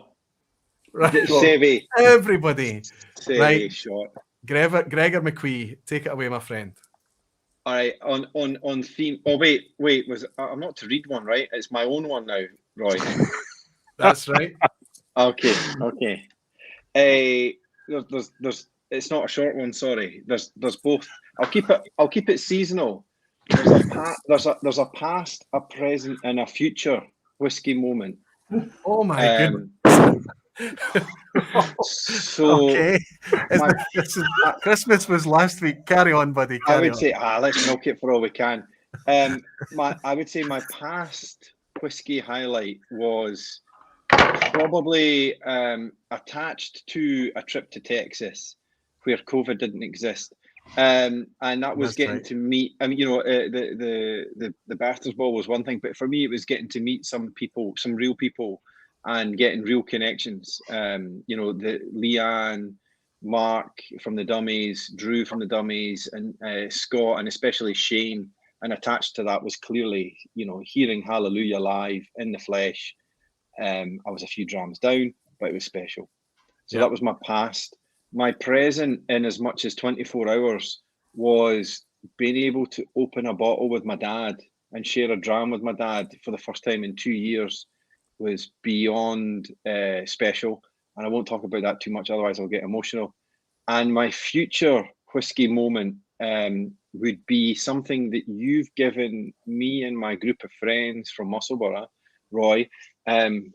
Right. Sevi. Everybody. Sevi, right. Short. Gregor McQueen, take it away, my friend. All right, on theme. Oh wait, I'm not to read one, right? It's my own one now, Roy. That's right. Okay. There's it's not a short one. Sorry. There's both. I'll keep it seasonal. there's a past, a present, and a future whiskey moment. Oh my goodness. So okay. Christmas was last week. Carry on, buddy. I Carry would on. say, let's milk it for all we can. I would say my past whiskey highlight was probably attached to a trip to Texas where COVID didn't exist. And that was That's getting right. to meet, I mean, the Barters Ball was one thing, but for me, it was getting to meet some people, some real people, and getting real connections. The Leanne, Mark from the Dummies, Drew from the Dummies, and Scott, and especially Shane. And attached to that was clearly, hearing Hallelujah live in the flesh. I was a few drams down, but it was special. So that was my past. My present, in as much as 24 hours, was being able to open a bottle with my dad and share a dram with my dad for the first time in 2 years was beyond special. And I won't talk about that too much, otherwise I'll get emotional. And my future whiskey moment would be something that you've given me and my group of friends from Musselburgh, Roy,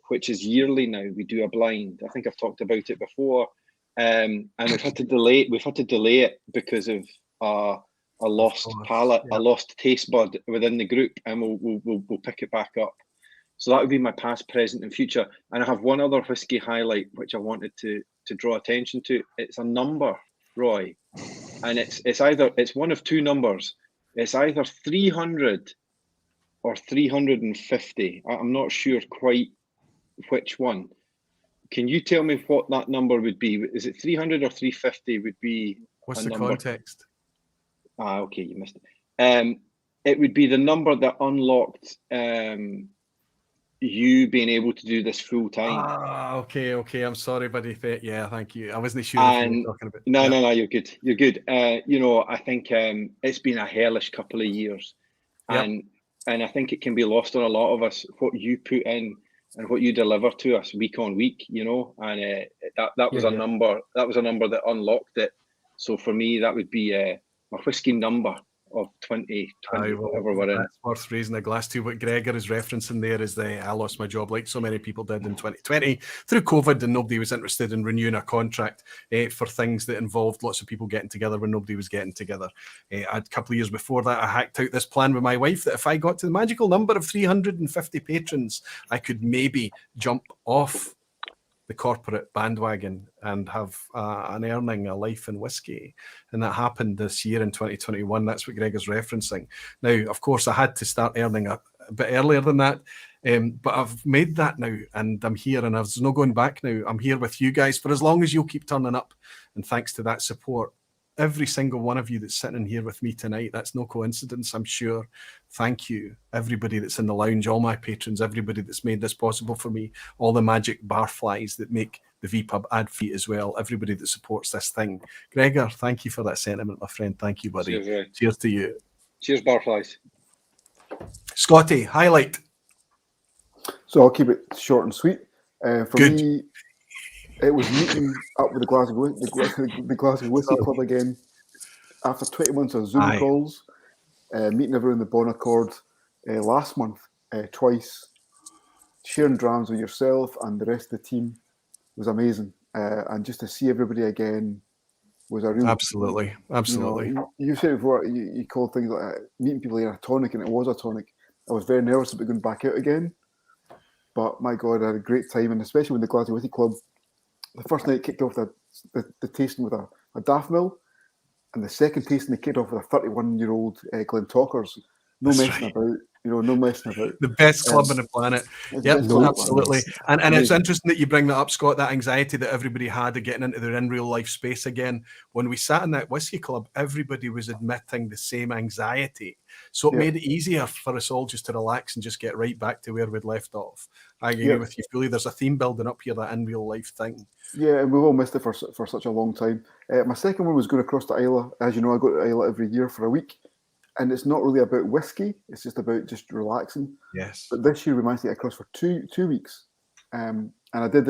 which is yearly now. We do a blind. I think I've talked about it before. And we've had to delay it because of a lost palate, a lost taste bud within the group, and we'll pick it back up. So that would be my past, present, and future. And I have one other whiskey highlight which I wanted to draw attention to. It's a number, Roy, and it's one of two numbers. It's either 300 or 350. I'm not sure quite which one. Can you tell me what that number would be? Is it 300 or 350 would be? What's the context? Okay, you missed it. It would be the number that unlocked you being able to do this full time. Okay. I'm sorry, buddy. Yeah, thank you. I wasn't sure if you were talking about. No, you're good. You're good. I think it's been a hellish couple of years, and I think it can be lost on a lot of us what you put in and what you deliver to us week on week. And that was a number. That was a number that unlocked it. So for me, that would be my whiskey number of 2020, whatever we're in. That's worth raising a glass to. What Gregor is referencing there is I lost my job like so many people did in 2020 through COVID, and nobody was interested in renewing a contract for things that involved lots of people getting together when nobody was getting together. A couple of years before that, I hacked out this plan with my wife that if I got to the magical number of 350 patrons, I could maybe jump off the corporate bandwagon and have an earning, a life in whiskey. And that happened this year in 2021. That's what Greg is referencing. Now, of course, I had to start earning a bit earlier than that, but I've made that now, and I'm here, and there's no going back now. I'm here with you guys for as long as you'll keep turning up. And thanks to that support, every single one of you that's sitting here with me tonight, that's no coincidence, I'm sure. Thank you, everybody that's in the lounge, all my patrons, everybody that's made this possible for me, all the magic barflies that make the vPub ad-free as well, everybody that supports this thing. Gregor, thank you for that sentiment, my friend. Thank you, buddy. Cheers to you. Cheers, barflies. Scotty, highlight. So I'll keep it short and sweet. For me, it was meeting up with the Glasgow Whiskey Club again after 20 months of Zoom calls, meeting everyone in the Bon Accord last month twice, sharing drams with yourself and the rest of the team was amazing. And just to see everybody again was a real... Absolutely. You said before, you called things like meeting people in a tonic, and it was a tonic. I was very nervous about going back out again. But my God, I had a great time, and especially when the Glasgow Whiskey Club, the first night kicked off the tasting with a Daft Mill, and the second tasting they kicked off with a 31-year-old Glentalkers. No messing about. No messing about. The best club on the planet. Yep, absolutely. And it's interesting that you bring that up, Scott, that anxiety that everybody had of getting into their in real life space again. When we sat in that whiskey club, everybody was admitting the same anxiety. So it made it easier for us all just to relax and just get right back to where we'd left off. I agree with you fully. There's a theme building up here, that in real life thing. Yeah, and we've all missed it for such a long time. My second one was going across to Islay. As you know, I go to Islay every year for a week. And it's not really about whiskey. It's just about just relaxing. Yes. But this year we managed to get across for two weeks. And I did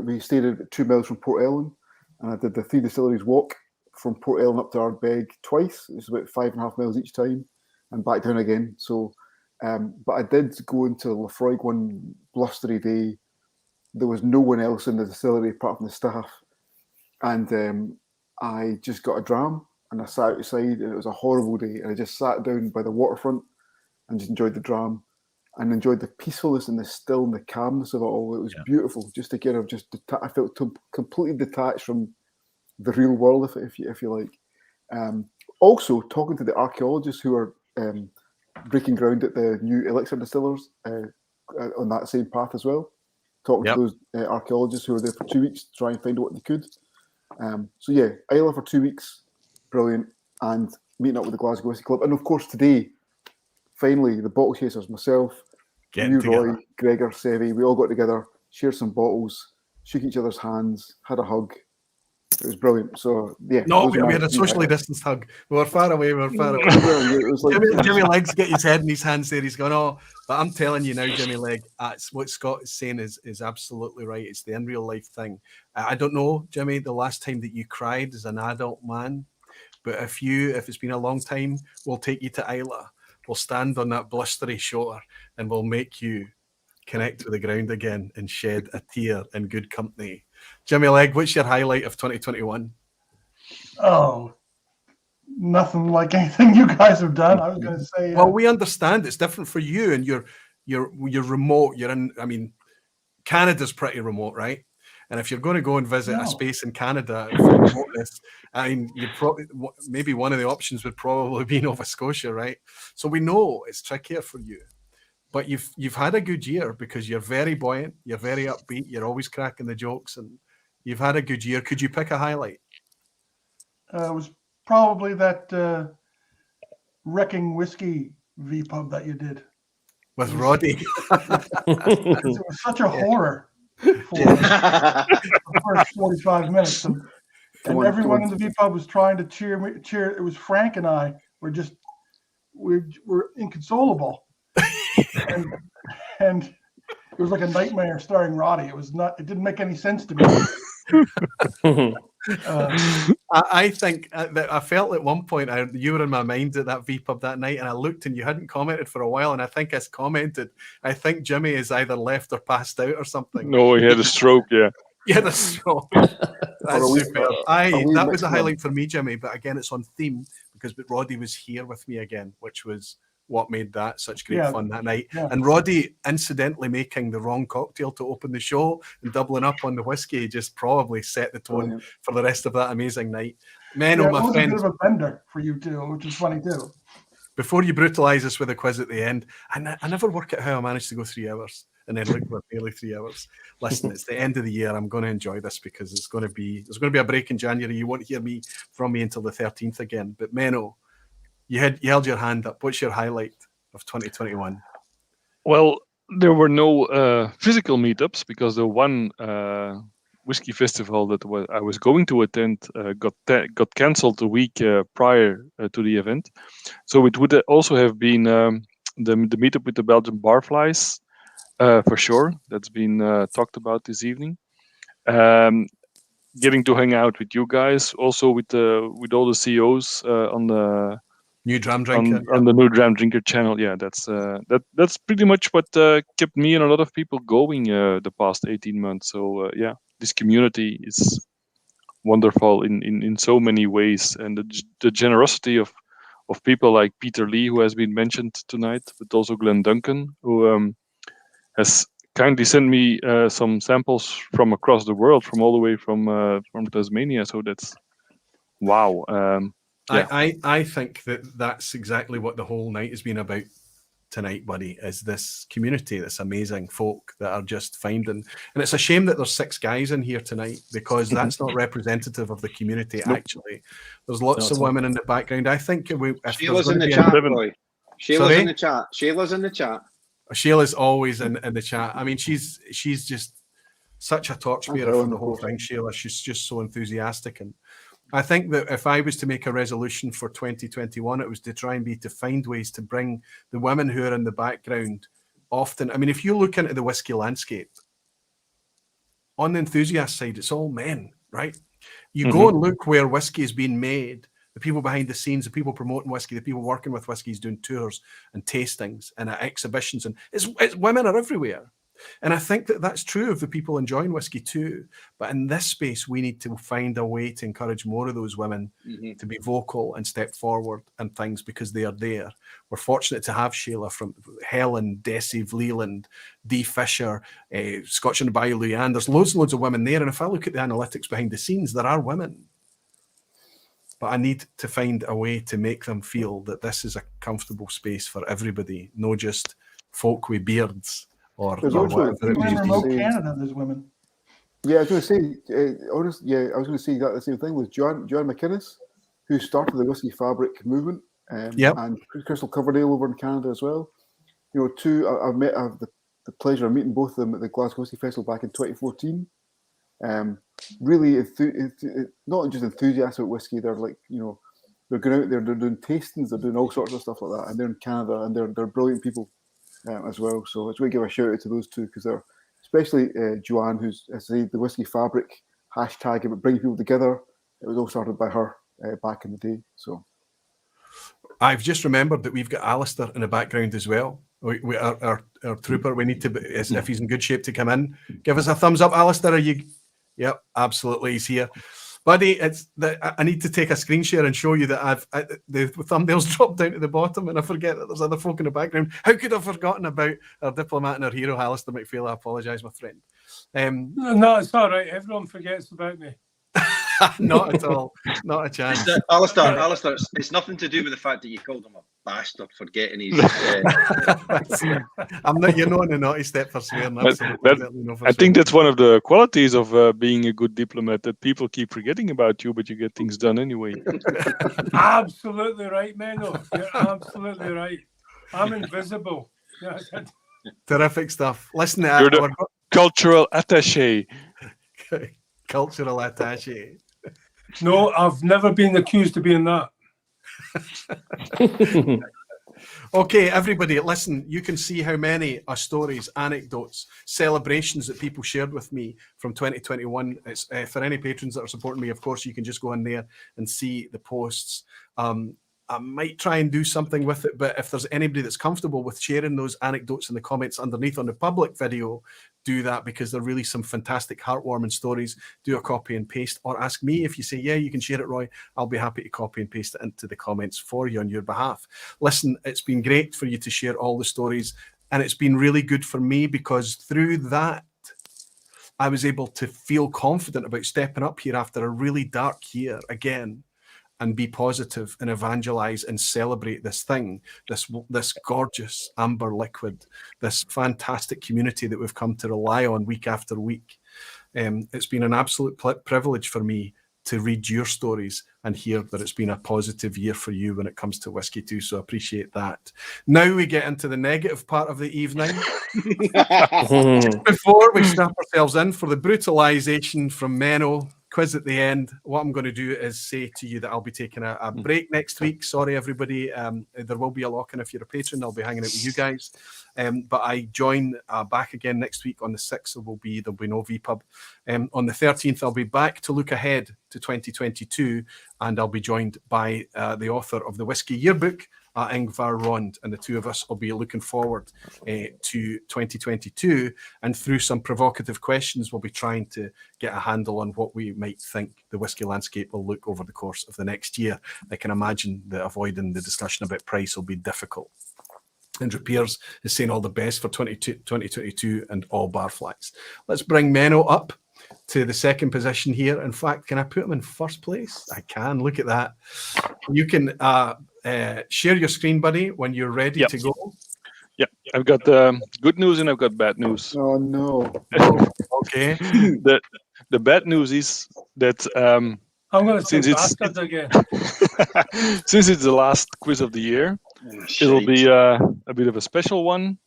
we stayed at 2 miles from Port Ellen. And I did the 3 distilleries walk from Port Ellen up to Ardbeg twice. It's about 5.5 miles each time. and back down again. So, but I did go into Lafroig one blustery day. There was no one else in the distillery apart from the staff, and I just got a dram and I sat outside, and it was a horrible day. And I just sat down by the waterfront and just enjoyed the dram and enjoyed the peacefulness and the still and the calmness of it all. It was beautiful, just to kind of I felt completely detached from the real world, if you like. Also, talking to the archaeologists who are breaking ground at the new elixir distillers on that same path as well. Talking to those archaeologists who were there for 2 weeks to try and find out what they could. So yeah, Islay for 2 weeks, brilliant, and meeting up with the Glasgow Whisky Club, and of course today, finally, the bottle chasers, myself, you, Roy, Gregor, Sevi, we all got together, shared some bottles, shook each other's hands, had a hug. It was brilliant. So yeah, no, we had a socially distanced hug. We were far away. It was like, Jimmy Legg's get his head in his hands there. He's going, oh, but I'm telling you now, Jimmy Legg, what Scott is saying is absolutely right. It's the in real life thing. I don't know, Jimmy, the last time that you cried as an adult man, but if it's been a long time, we'll take you to Islay. We'll stand on that blustery shore and we'll make you connect with the ground again and shed a tear in good company. Jimmy Legg, what's your highlight of 2021? Oh, nothing like anything you guys have done. I was going to say. Well, we understand it's different for you, and you're remote. You're in. I mean, Canada's pretty remote, right? And if you're going to go and visit a space in Canada for remoteness, I mean, you probably maybe one of the options would probably be Nova Scotia, right? So we know it's trickier for you. But you've had a good year because you're very buoyant, you're very upbeat, you're always cracking the jokes, and you've had a good year. Could you pick a highlight? It was probably that Wrecking Whiskey vPub that you did. With Roddy. It was such a horror for the first 45 minutes. And everyone in the vPub was trying to cheer. It was Frank and I we're inconsolable. and it was like a nightmare starring Roddy. It didn't make any sense to me. I think that I felt at one point you were in my mind at that vPub that night, and I looked and you hadn't commented for a while, and I think I commented, I think Jimmy is either left or passed out or something. No, he had a stroke, yeah. He had a stroke. That's superb. That was a highlight for me, Jimmy, but again, it's on theme because Roddy was here with me again, which was what made that such great fun that night. Yeah. And Roddy incidentally making the wrong cocktail to open the show and doubling up on the whiskey just probably set the tone for the rest of that amazing night. Menno, my friend, a bit of a bender for you too, which is funny too. Before you brutalise us with a quiz at the end, I never work out how I managed to go 3 hours and then look, we're nearly 3 hours. Listen, it's the end of the year. I'm going to enjoy this because there's going to be a break in January. You won't hear from me until the 13th again. But Menno, you held your hand up. What's your highlight of 2021? Well, there were no physical meetups because the one whiskey festival that I was going to attend got cancelled a week prior to the event. So it would also have been the meetup with the Belgian Barflies for sure. That's been talked about this evening. Getting to hang out with you guys, also with all the CEOs on the New Dram Drinker on the New Dram Drinker channel. Yeah, that's pretty much what kept me and a lot of people going the past 18 months. So this community is wonderful in so many ways, and the generosity of people like Peter Lee, who has been mentioned tonight, but also Glenn Duncan, who has kindly sent me some samples from across the world, from all the way from Tasmania. So that's wow. I think that's exactly what the whole night has been about tonight, buddy, is this community, this amazing folk that are just finding. And it's a shame that there's 6 guys in here tonight because that's not representative of the community, actually. There's lots of women in the background. I think Sheila's in the chat, Roy. Sheila's in the chat. Sheila's in the chat. Sheila's always in the chat. I mean, she's just such a torchbearer for the whole thing, Sheila. She's just so enthusiastic. And I think that if I was to make a resolution for 2021, it was to find ways to bring the women who are in the background often. I mean, if you look into the whiskey landscape, on the enthusiast side, it's all men, right? You go and look where whiskey is being made, the people behind the scenes, the people promoting whiskey, the people working with whiskies, doing tours and tastings and exhibitions, and it's women are everywhere. And I think that that's true of the people enjoying whiskey too. But in this space, we need to find a way to encourage more of those women to be vocal and step forward and things, because they are there. We're fortunate to have Sheila from Helen, Desi Vleeland, Dee Fisher, Scotch and Bayou Luann. There's loads and loads of women there. And if I look at the analytics behind the scenes, there are women. But I need to find a way to make them feel that this is a comfortable space for everybody, not just folk with beards. Or whatever it Even in may remote be. Canada, there's women. Yeah, I was going to say, I was going to say that the same thing with Joanne McInnes, who started the Whiskey Fabric movement, and Crystal Coverdale over in Canada as well. You know, I have the pleasure of meeting both of them at the Glasgow Whiskey Festival back in 2014. Really, not just enthusiasts about whiskey. They're like, you know, they're going out there, they're doing tastings, they're doing all sorts of stuff like that, and they're in Canada, and they're brilliant people. As well, so it's going to give a shout out to those two, because they're, especially Joanne, who's, as I say, the Whiskey Fabric hashtag about bringing people together. It was all started by her back in the day. So I've just remembered that we've got Alistair in the background as well. Our trooper. We need to, if he's in good shape, to come in. Give us a thumbs up, Alistair. Are you? Yep, absolutely. He's here. Buddy, I need to take a screen share and show you that the thumbnails dropped down to the bottom, and I forget that there's other folk in the background. How could I have forgotten about our diplomat and our hero, Alistair McPhail? I apologise, my friend. No, it's all right. Everyone forgets about me. Not at all. Not a chance. Alistair, it's nothing to do with the fact that you called him a bastard for getting his. I'm not. You're not on the naughty step for swearing. I think that's one of the qualities of being a good diplomat, that people keep forgetting about you, but you get things done anyway. Absolutely right, Menno. You're absolutely right. I'm invisible. Terrific stuff. Listen, you're the cultural attaché. Cultural attaché. No, I've never been accused of being that. Okay, everybody, listen, you can see how many stories, anecdotes, celebrations that people shared with me from 2021. It's for any patrons that are supporting me, of course, you can just go in there and see the posts. I might try and do something with it, but if there's anybody that's comfortable with sharing those anecdotes in the comments underneath on the public video, do that, because they're really some fantastic heartwarming stories. Do a copy and paste, or ask me. If you say, yeah, you can share it, Roy, I'll be happy to copy and paste it into the comments for you on your behalf. Listen, it's been great for you to share all the stories, and it's been really good for me, because through that, I was able to feel confident about stepping up here after a really dark year again, and be positive and evangelize and celebrate this thing, this gorgeous amber liquid, this fantastic community that we've come to rely on week after week. It's been an absolute privilege for me to read your stories and hear that it's been a positive year for you when it comes to whiskey too. So I appreciate that. Now we get into the negative part of the evening. Before we strap ourselves in for the brutalization from Menno quiz at the end, what I'm going to do is say to you that I'll be taking a break next week. Sorry, everybody. There will be a lock-in if you're a patron. I'll be hanging out with you guys. But I join back again next week on the 6th. There'll be no vPub. On the 13th, I'll be back to look ahead to 2022, and I'll be joined by the author of the Whiskey Yearbook, Ingvar Rond, and the two of us will be looking forward to 2022, and through some provocative questions we'll be trying to get a handle on what we might think the whiskey landscape will look over the course of the next year. I can imagine that avoiding the discussion about price will be difficult. Andrew Pears is saying all the best for 2022 and all Barflies. Let's bring Menno up to the second position here. In fact, can I put him in first place? I can. Look at that. You can share your screen, buddy, when you're ready to go. Yeah, I've got good news and I've got bad news. Oh no. Okay. The bad news is that I'm going to say bastards again. Since it's the last quiz of the year, it'll be a bit of a special one.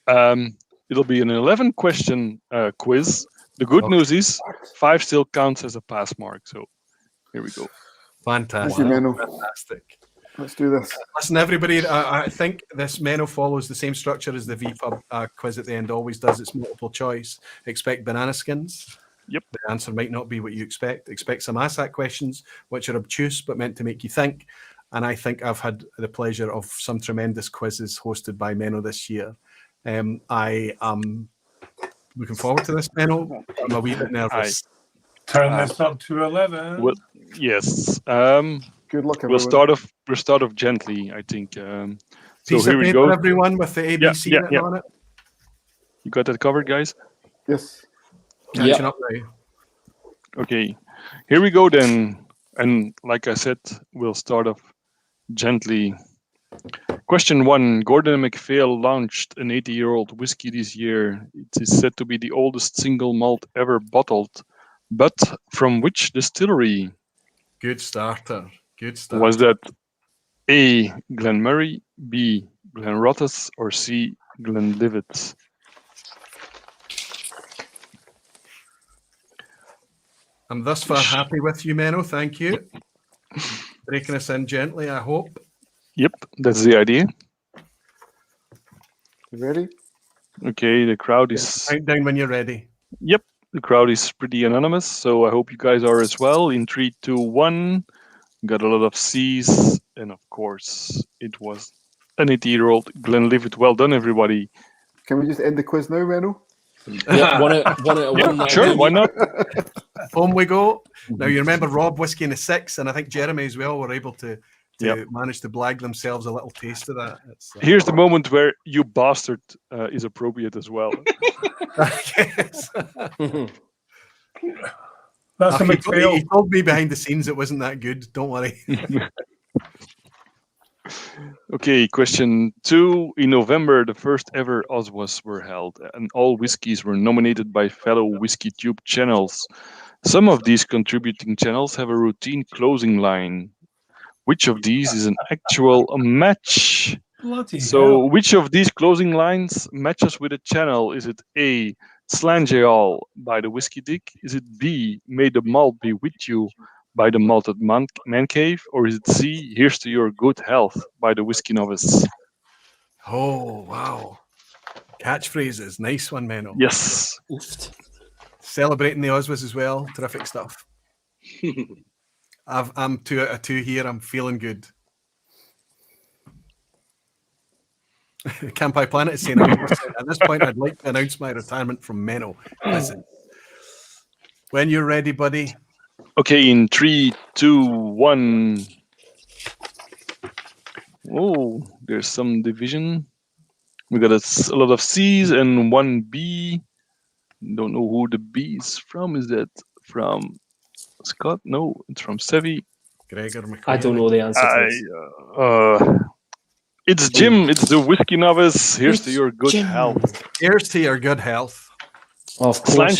It'll be an 11-question quiz. The good news is 5 still counts as a pass mark. So here we go. Fantastic. Thank you, Menno. Fantastic. Let's do this. Listen, everybody, I think this Menno follows the same structure as the vPub quiz at the end always does. It's multiple choice. Expect banana skins. Yep. The answer might not be what you expect. Expect some ASAC questions, which are obtuse but meant to make you think. And I think I've had the pleasure of some tremendous quizzes hosted by Menno this year. I am looking forward to this, Menno. I'm a wee bit nervous. Turn this up to 11. Well, yes. Good luck, We'll everyone. start off gently, I think. So Piece here of we paper, go. everyone, with the ABC written on it. You got that covered, guys? Yes. Catching up now. Okay, here we go then. And like I said, we'll start off gently. Question 1. Gordon McPhail launched an 80-year-old whiskey this year. It is said to be the oldest single malt ever bottled. But from which distillery? Good starter. Good starter. Was that A. Glenmurray, B. Glenrothes, or C. Glenlivet? I'm thus far happy with you, Menno. Thank you. Breaking us in gently, I hope. Yep, that's the idea. You ready? Okay, the crowd is... Count down when you're ready. Yep, the crowd is pretty anonymous, so I hope you guys are as well. In 3, 2, 1, got a lot of C's, and of course, it was an 80-year-old Glenlivet. Well done, everybody. Can we just end the quiz now, Menno? Yeah, one out of one. Yeah, sure, why not? Home we go. Now, you remember Rob, whiskey in the 6, and I think Jeremy as well were able to manage to blag themselves a little taste of that. Here's the moment where you bastard is appropriate as well. Yes. That's a McPhail. He told me behind the scenes it wasn't that good. Don't worry. Okay, question 2. In November, the first ever Oswas were held, and all whiskies were nominated by fellow Whiskey Tube channels. Some of these contributing channels have a routine closing line. Which of these is an actual match? Bloody So, hell. which of these closing lines matches with a channel? Is it A, Slange All by the Whiskey Dick? Is it B, May the Malt Be With You by the Malted Man Cave? Or is it C, Here's to Your Good Health by the Whiskey Novice? Oh, wow. Catchphrases. Nice one, Menno. Yes. Oofed. Celebrating the Oswas as well. Terrific stuff. I'm 2 out of 2 here. I'm feeling good. Campi Planet is saying, at this point, I'd like to announce my retirement from Menno. Listen, when you're ready, buddy. Okay, in 3, 2, 1. Oh, there's some division. We got a lot of C's and 1 B. Don't know who the B is from. Is that from Scott? No, it's from Sevi. Gregor McQueen. I don't know the answer to this. It's Jim. It's the Whiskey Novice. Here's to your good health. Here's to your good health. Of course.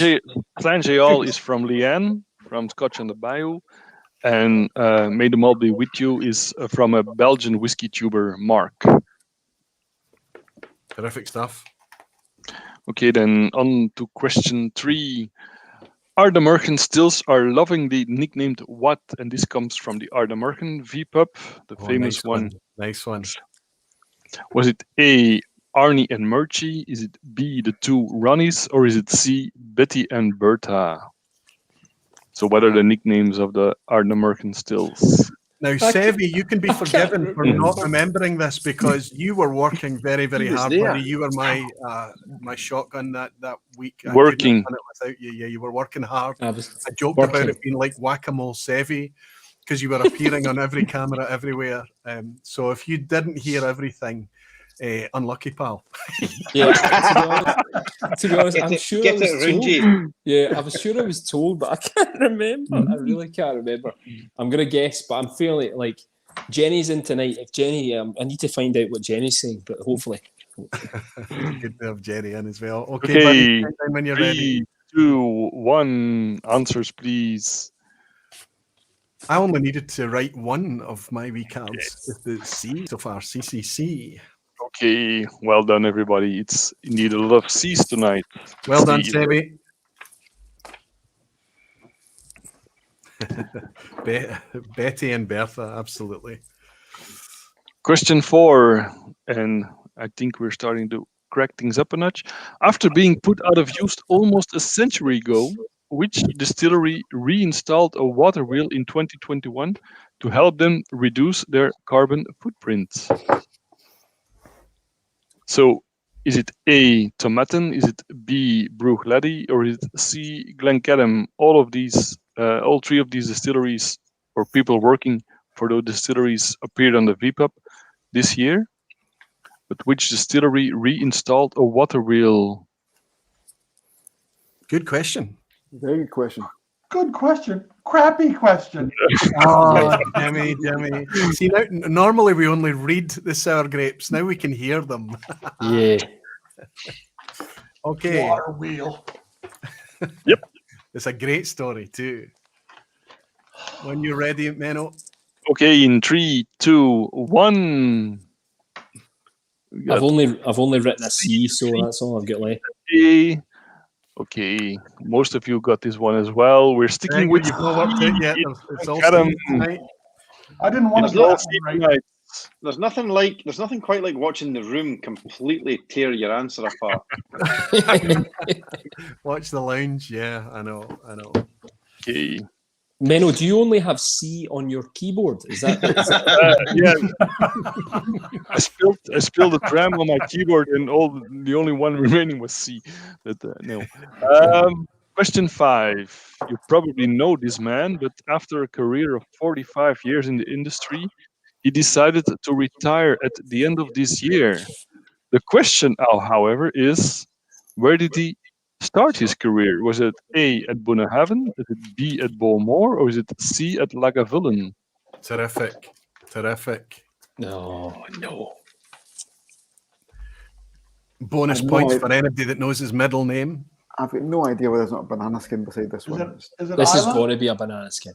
Slange All is from Leanne, from Scotch on the Bayou. And May the Malt Be With You is from a Belgian whiskey tuber, Mark. Terrific stuff. Okay, then on to question 3. Ardnamurchan stills are lovingly nicknamed what? And this comes from the Ardnamurchan vPub, the famous nice one. Nice one. Was it A, Arnie and Murchie? Is it B, the 2 Ronnies? Or is it C, Betty and Bertha? So what are the nicknames of the Ardnamurchan stills? Now, Sevi, you can be forgiven for not remembering this because you were working very, very hard, buddy. You were my my shotgun that week. Working. I couldn't have done it without you. Yeah, you were working hard. I joked working. about it being like whack-a-mole Sevi because you were appearing on every camera everywhere. So if you didn't hear everything, unlucky, pal. Yeah, to be honest, I'm sure I Get was it, told. Rungy. Yeah, I was sure I was told, but I can't remember. I really can't remember. I'm gonna guess, but I'm feeling like Jenny's in tonight. If Jenny, I need to find out what Jenny's saying, but hopefully. Good to have Jenny in as well. Okay, buddy, time when you're 3, ready. 2, 1. Answers, please. I only needed to write one of my wee cards with the C so far. CCC. Okay, well done, everybody. It's indeed a lot of C's tonight. Well done, C. Sevi. Betty and Bertha, absolutely. Question 4, and I think we're starting to crack things up a notch. After being put out of use almost a century ago, which distillery reinstalled a water wheel in 2021 to help them reduce their carbon footprint? So, is it A, Tomatin? Is it B, Bruichladdich? Or is it C, Glencadam? All three of these distilleries or people working for those distilleries appeared on the vPub this year. But which distillery reinstalled a water wheel? Good question. Very good question. Good question. Crappy question. Oh, Jimmy. See, now, normally we only read the sour grapes. Now we can hear them. Yeah. Okay. Water wheel. Yep. It's a great story too. When you're ready, Menno. Okay, in 3, 2, 1. I've only written a C, so that's all I've got left. A. Okay, most of you got this one as well. We're sticking with you've not worked it yet. It's all Adam. tonight. I didn't want to There's get that one right. There's nothing quite like watching the room completely tear your answer apart. Watch the lounge. Yeah, I know. Okay. Menno, do you only have C on your keyboard? Is that yeah. I spilled a dram on my keyboard, and the only one remaining was C. No. Question 5. You probably know this man, but after a career of 45 years in the industry, he decided to retire at the end of this year. The question, however, is where did he start his career? Was it A at Bunnahabhain, is it B at Bowmore, or is it C at Lagavulin? Terrific. No. Bonus points for anybody that knows his middle name. I've got no idea why there's not a banana skin beside this one. Is it This Isla? is going to be a banana skin.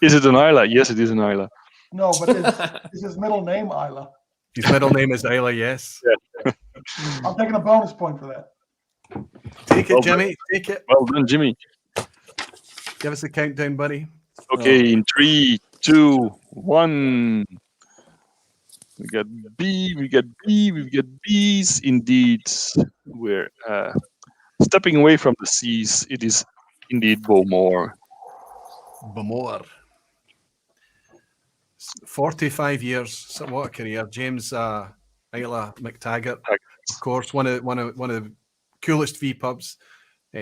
Is it an Isla? Yes, it is an Isla. No, but is his middle name Isla? His middle name is Isla, yes. Yeah. I'm taking a bonus point for that. Take it, Jimmy. Take it. Well done, Jimmy. Give us the countdown, buddy. Okay, in 3, 2, 1. We got B, we got B's. Indeed, we're stepping away from the C's. It is indeed Bowmore. 45 years. So what a career. James Isla McTaggart, of course, one of the coolest vPubs.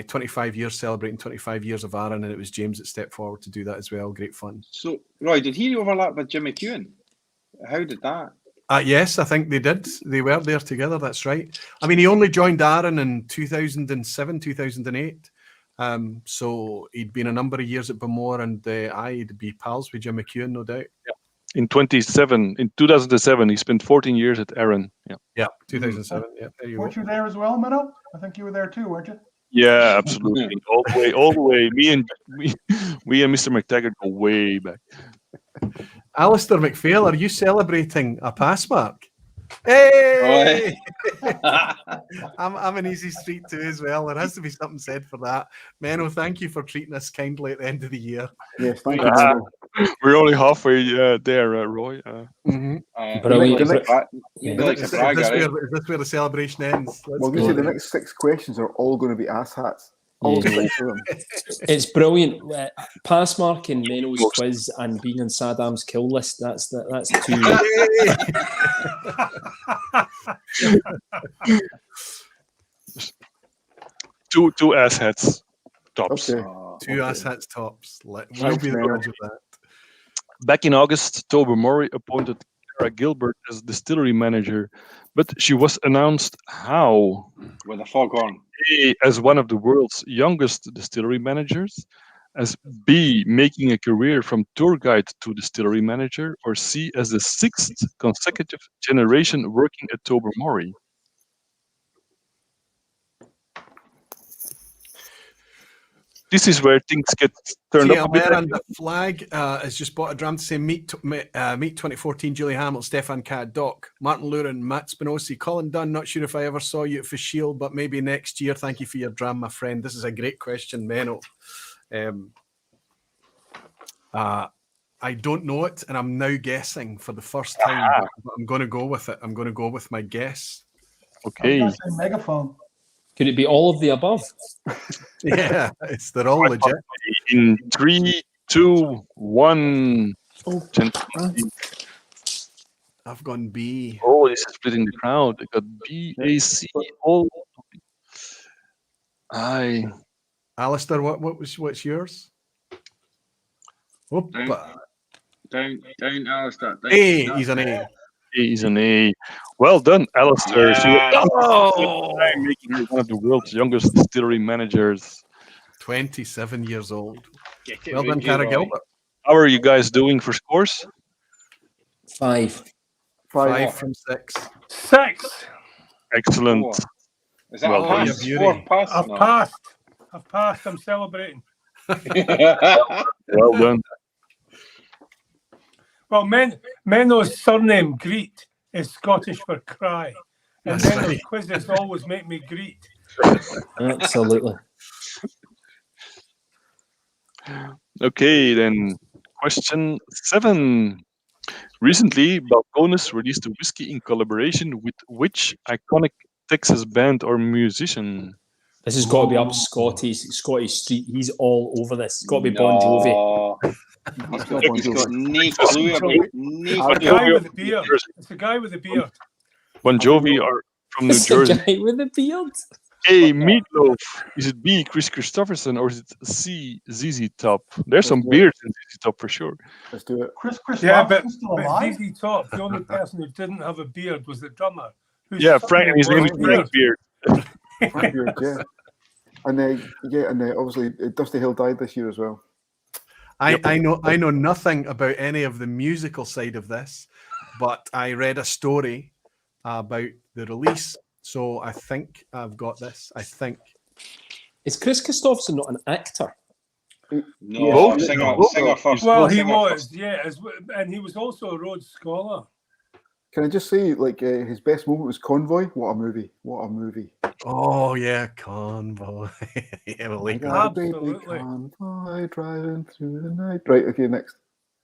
25 years, celebrating 25 years of Aaron, and it was James that stepped forward to do that as well. Great fun. So, Roy, did he overlap with Jimmy Kewen? How did that? Yes, I think they did. They were there together. That's right. I mean, he only joined Aaron in 2007, 2008. So he'd been a number of years at Bowmore, and he'd be pals with Jimmy Kewen, no doubt. Yeah. In 2007, he spent 14 years at Aaron. Yeah, 2007. Yeah, there you Weren't go. you there as well, Menno? I think you were there too, weren't you? Yeah, absolutely. all the way. We and Mr. McTaggart go way back. Alistair McPhail, are you celebrating a pass mark? Hey! I'm an easy street too as well. There has to be something said for that. Menno, thank you for treating us kindly at the end of the year. Yes, thank you. Menno. We're only halfway there, Roy. Brilliant. Is this where the celebration ends? Well, you see, the next 6 questions are all going to be asshats. All 6 of them. It's brilliant. Pass marking Menno's quiz and being on Saddam's kill list. That's two. two asshats tops. Okay. Two asshats tops. We'll Thanks, be the Menno. judge of that. Back in August, Tobermory appointed Sarah Gilbert as distillery manager, but she was announced how? With a foghorn. A, as one of the world's youngest distillery managers, as B, making a career from tour guide to distillery manager, or C, as the 6th consecutive generation working at Tobermory. This is where things get turned up a bit. And the flag has just bought a dram to say meet 2014, Julie Hamill, Stefan Cat, Doc, Martin Lurin, Matt Spinosi, Colin Dunn. Not sure if I ever saw you at Fishield, but maybe next year. Thank you for your dram, my friend. This is a great question, Menno. I don't know it, and I'm now guessing for the first time. But I'm going to go with it. I'm going to go with my guess. Okay. I was gonna say megaphone. Could it be all of the above? Yeah, they're all legit. In 3, 2, 1. Oh, I've gone B. Oh, this is splitting the crowd. I got B, A, C, all. Alistair, what's yours? Opa. Down, Alistair. Down. A, he's an A. He's an A. Well done, Alistair. Yeah. Making her one of the world's youngest distillery managers. 27 years old. Get it Well done, right, Cara Roy. Gilbert. How are you guys doing for scores? 5. 5 from 6. 6. Excellent. Four. Is that Well a done. pass? Beauty. 4 pass? I've No. passed. I've passed. I'm celebrating. Well done. Well, Menno's surname, Greet, is Scottish for cry. And That's Menno's right. quizzes always make me greet. Absolutely. Okay, then question 7. Recently, Balcones released a whiskey in collaboration with which iconic Texas band or musician? This has got to be up Scotty's Street. He's all over this. It's got to be Bon Jovi. No. It's not Bon He's got Jovi. no clue about no The clue. guy with the New beard. Jersey. It's the guy with the beard. Bon Jovi are from New It's the Jersey. guy with the beard. A. Meatloaf. Is it B. Chris Christopherson or is it C. ZZ Top? There's some beards in ZZ Top for sure. Let's do it. Chris Yeah, Christopherson's still but alive? ZZ Top, the only person who didn't have a beard was the drummer. whose Yeah, Frank. surname His name was is Frank Beard. Frank Beard, yeah. And obviously Dusty Hill died this year as well. I know nothing about any of the musical side of this, but I read a story about the release, so I think I've got this. I think. Is Chris Christopherson not an actor? No, Yeah. singer first. Well, he Singer was, first. yeah, and he was also a Rhodes Scholar. Can I just say, his best moment was Convoy? What a movie. What a movie. Oh yeah, Convoy. Yeah, we'll link that. Absolutely. Convoy driving through the night. Right, okay, next.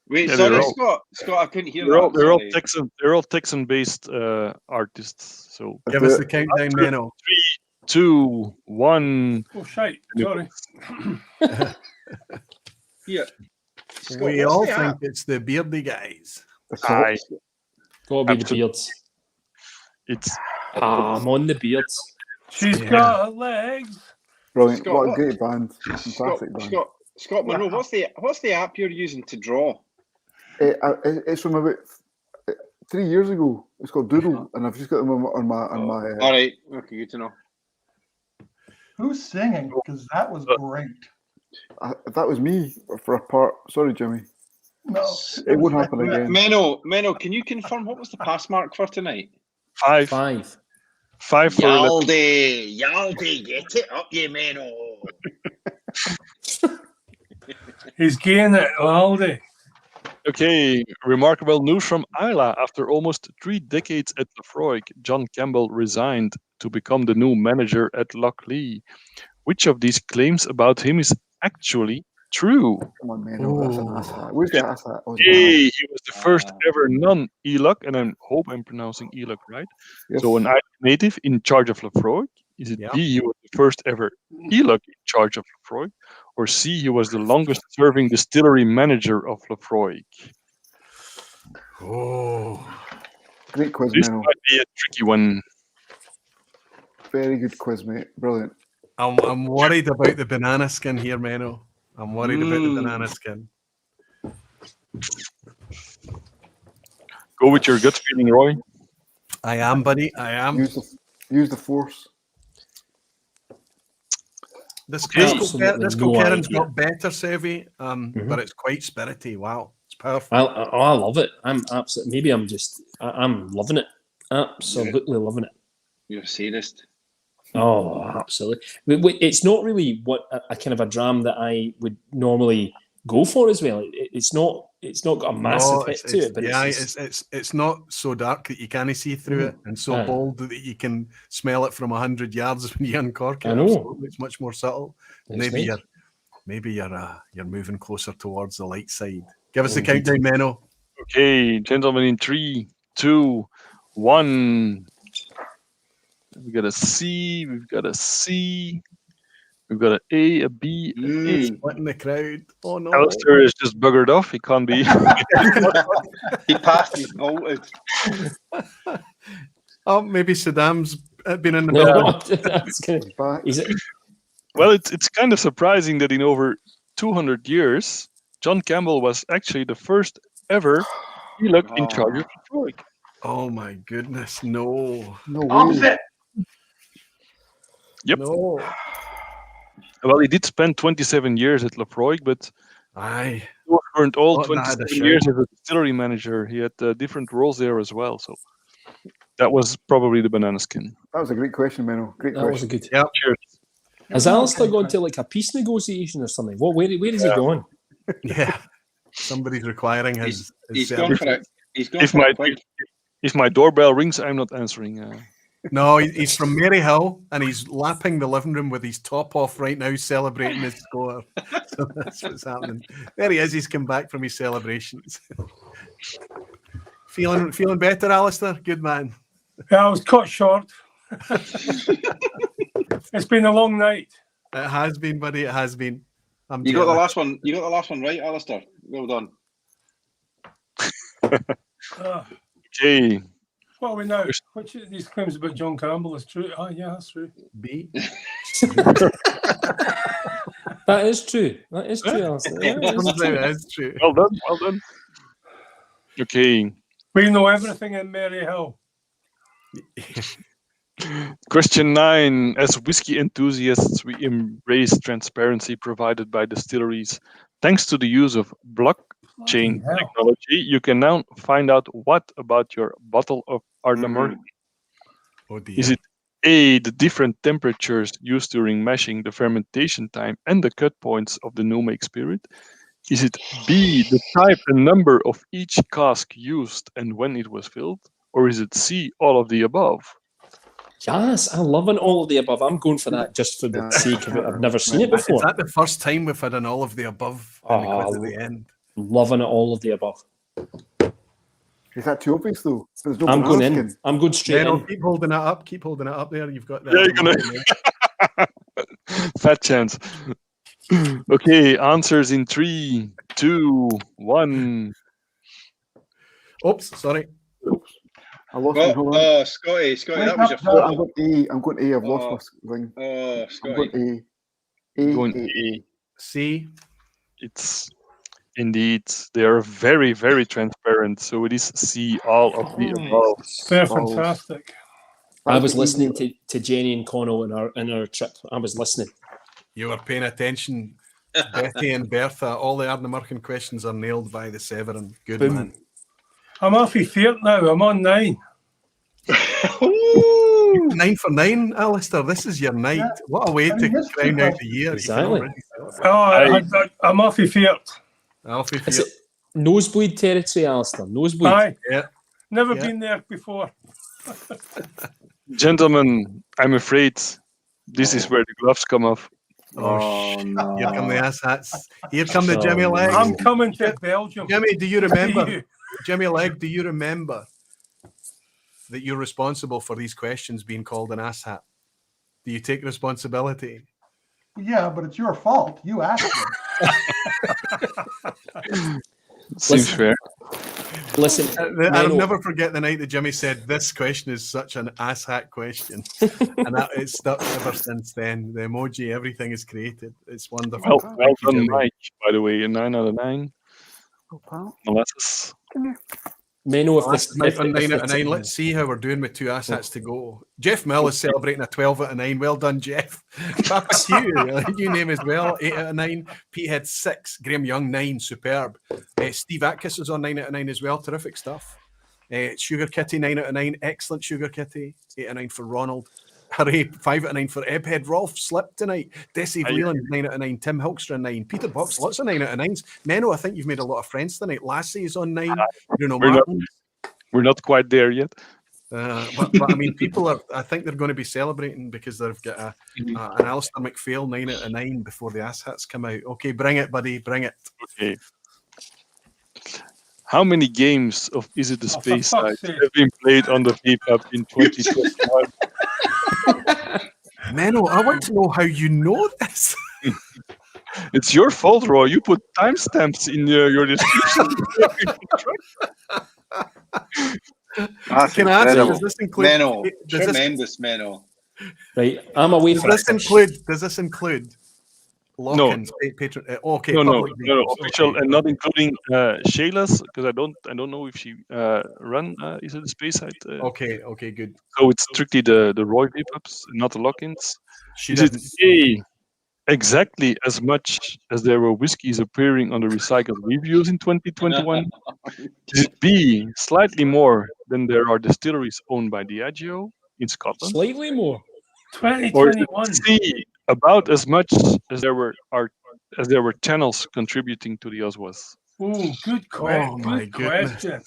Wait, Yeah, sorry, they're all- Scott. Scott, I couldn't hear They're all, that. they're all sorry. Texan. They're all Texan-based artists. So Give us the countdown, Menno. 2, 1. Oh, shite. Sorry. Yeah. Scott, We what's all the think app? it's the beardy guys. Aye, Got to be the Absolutely. beards. it's I'm on the beards. She's Yeah. got legs. Brilliant. Scott, what a what- great band. Scott, Fantastic band. Scott Monroe, what's the app you're using to draw? It's from about 3 years ago. It's called Doodle, and I've just got them on my. All right, okay, good to know. Who's singing? Because that was great. That was me for a part. Sorry, Jimmy. No, It won't happen again. Menno, can you confirm what was the pass mark for tonight? 5. 5. 5 for 11. Yaldi, get it up, you Menno. He's getting it, Aldi. Okay, remarkable news from Isla. After almost 3 decades at Lefroy, John Campbell resigned to become the new manager at Lockleigh. Which of these claims about him is actually true? Come on, man. Oh, that's an asshat. Where's the asshat? Oh, it's A, an he was the first ever non-ELOC, and I hope I'm pronouncing ELOC right. Yes. So an Irish native in charge of Lefroy. Is it Yeah. B, he was the first ever ELOC in charge of Lefroy? Or C, he was the longest serving distillery manager of Lefroy? Oh, Great quiz, This Menno. might be a tricky one. Very good quiz, mate. Brilliant. I'm worried about the banana skin here, Menno. I'm worried about the banana skin. Go with your gut feeling, Roy. I am, buddy. I am. Use the force. This Absolutely no Kilkerran's idea. got better, Sevy, but it's quite spirity. Wow, it's powerful. I love it. I'm absolutely. Maybe I'm loving it. Absolutely loving it. You're a sadist. Oh, absolutely. It's not really what a kind of a dram that I would normally go for as well. It's not got a massive hit to it, but it's not so dark that you can't see through it, and so bold that you can smell it from 100 yards when you uncork it. I know. Absolutely. It's much more subtle. It's Maybe nice. you're moving closer towards the light side. Give us the countdown, Menno. Okay, gentlemen, in 3, 2, 1. We've got a C. We've got a C. We've got an A, a B, an A. Splitting the crowd. Oh no. Alistair is just buggered off. He can't be. He passed his bolted. Oh, maybe Saddam's been in the No, building. that's good. He's back. Is it? Well, it's kind of surprising that in over 200 years, John Campbell was actually the first ever Eluk in charge of Lefroy. Oh my goodness, no. No way. Opposite. Yep. No. Well, he did spend 27 years at Lefroy, but Aye. he weren't all Thought that had a 27 years as a distillery manager. He had different roles there as well. So that was probably the banana skin. That was a great question, Menno. Great That was a question. good. Yep. Cheers. Has Alistair gone to like a peace negotiation or something? What? Where is he going? Yeah. Somebody's requiring his He's gone for it. He's gone If for my it quick. if my doorbell rings, I'm not answering. No, he's from Maryhill and he's lapping the living room with his top off right now, celebrating his score. So that's what's happening. There he is. He's come back from his celebrations. Feeling better, Alistair? Good man. Yeah, I was cut short. It's been a long night. It has been, buddy. It has been. You got the last one. You got the last one right, Alistair. Well done. Okay. What are we now? Which of these claims about John Campbell is true? Oh, yeah, that's true. B. That is true. That is true, Alistair. Yeah, it is true. That is true. Well done. Well done. Okay. We know everything in Maryhill. Question 9. As whiskey enthusiasts, we embrace transparency provided by distilleries. Thanks to the use of blockchain technology, you can now find out what about your bottle of Ardnamurchan. Oh dear. Is it A, the different temperatures used during mashing, the fermentation time, and the cut points of the new make spirit? Is it B, the type and number of each cask used and when it was filled? Or is it C, all of the above? Yes, I'm loving all of the above. I'm going for that just for the sake of it. I've never seen it Is before. that the first time we've had an all of the above in the quiz at the end? Loving it, all of the above. Is that too obvious though? There's no I'm going banana in. skin. I'm going straight Menno, in. keep holding it up. Keep holding it up there. You've got that. Yeah, you're gonna fat chance. Okay, answers in 3, 2, 1. Oops, sorry. I lost my hold on. Scotty, Wake that was up, your Doug. I'm going A. I'm going A. I've lost my thing. Oh, I'm Scotty. going A. Going A. A. C. It's indeed, they are very, very transparent. So it is C, all of the above. They're Balls. fantastic. I was the easy listening to Jenny and Conno in our trip. I was listening. You were paying attention. Betty and Bertha, all the Ardnamurchan questions are nailed by the Severin. Good Boom. man. I'm off your feet now. I'm on 9. 9 for 9, Alistair. This is your night. Yeah. What a way I to mean, this crown is out the year. Exactly. I'm off your feet. Alfie, Is it nosebleed territory, Alistair? Nosebleed. Aye. yeah. Never Yeah. been there before. Gentlemen, I'm afraid this is where the gloves come off. Oh, no. Here come the ass hats. Here come the Oh, Jimmy no. Legs. I'm coming to Belgium. Jimmy, do you remember? You. Jimmy Leg, do you remember that you're responsible for these questions being called an ass hat? Do you take responsibility? Yeah, but it's your fault. You asked me. Seems fair. Listen, I'll Menno, never forget the night that Jimmy said, "This question is such an ass hat question," and that it's stuck ever since then. The emoji, everything is created. It's wonderful. Well Thank you, done, Jimmy. Mike, by the way. A 9 out of 9. Oh, pal. Molasses. Menno, Last night on 9 out of 9. Let's see how we're doing with 2 assets to go. Jeff Mill is celebrating a 12 out of 9. Well done, Jeff. Papa Hugh, you name as well. 8 out of 9. Pete had 6. Graham Young, 9. Superb. Steve Atkiss is on 9 out of 9 as well. Terrific stuff. Sugar Kitty, 9 out of 9. Excellent Sugar Kitty. 8 out of 9 for Ronald. Hurry, 5 out of 9 for Ebhead. Rolf slipped tonight. Desi Leland, 9 out of 9. Tim Hilkstra, 9. Peter Box, lots of 9 out of 9s. Menno, I think you've made a lot of friends tonight. Lassie is on 9. Bruno Martin. We're not quite there yet. But I mean, people are. I think they're going to be celebrating because they've got an Alistair McPhail 9 out of 9 before the ass hats come out. Okay, bring it, buddy, bring it. Okay. How many games of Is It the Oh, for Speyside fuck's sake. have been played on the vPub in 2021? Menno, I want to know how you know this. It's your fault, Roy. You put timestamps in your description. That's Can I ask, incredible. does this include? Menno, Does this, tremendous Menno. Right, I'm away does for this a include? Does this include lock-ins? Patron. Okay. No, public no, vehicles, official, okay. and not including Shayla's, because I don't know if she run is it the Speyside. Okay, good. So it's strictly the Roy vPubs, not the lock-ins. She Is it didn't. A, exactly as much as there were whiskies appearing on the recycled reviews in 2021? Is it B, slightly more than there are distilleries owned by Diageo in Scotland? slightly more. Or is 2021. it C, about as much as there were channels contributing to the OSWAs? Oh, good my good goodness. question.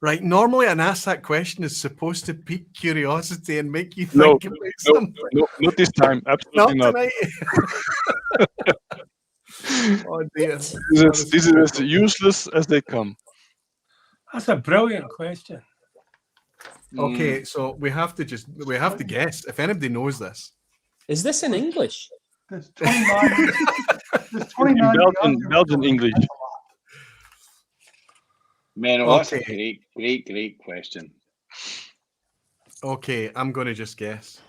Right. Normally, an ask that question is supposed to pique curiosity and make you No, think about something. No, not this time. Not Absolutely not. tonight. Oh dear. This is as useless as they come. That's a brilliant question. Okay, so we have to guess. If anybody knows this, Is this in English? There's 29. There's 29. Belgian English. Menno, that's a Okay. great question. okay, I'm going to just guess.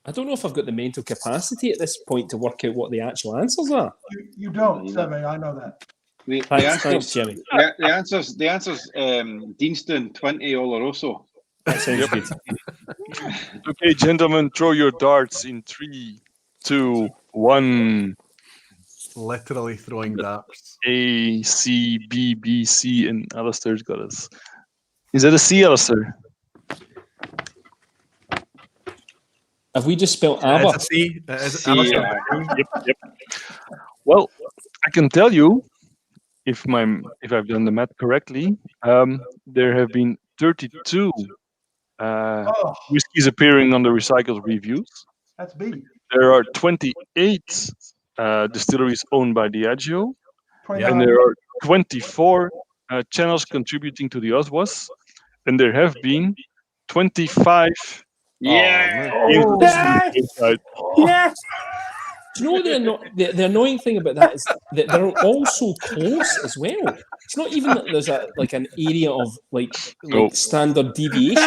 I don't know if I've got the mental capacity at this point to work out what the actual answers are. You don't, Seve. I know that. Thanks, Jimmy. The answer's Deanston 20 Oloroso. That sounds good. Okay, gentlemen, throw your darts in 3, 2, 1. Literally throwing darts. A, C, B, B, C, and Alistair's got us. Is that a C, Alistair? Have we just spelled It's ABBA? a C. Is it C, Alistair? Yep. Well, I can tell you, if I've done the math correctly, there have been 32 Oh, whiskies appearing on the recycled reviews. that's B. There are 28 distilleries owned by Diageo, 29. and there are 24 channels contributing to the OSWAs, and there have been 25. Yeah. Inside. Yes. Do you know the annoying thing about that is that they're all so close as well. It's not even that there's an area of like standard deviation.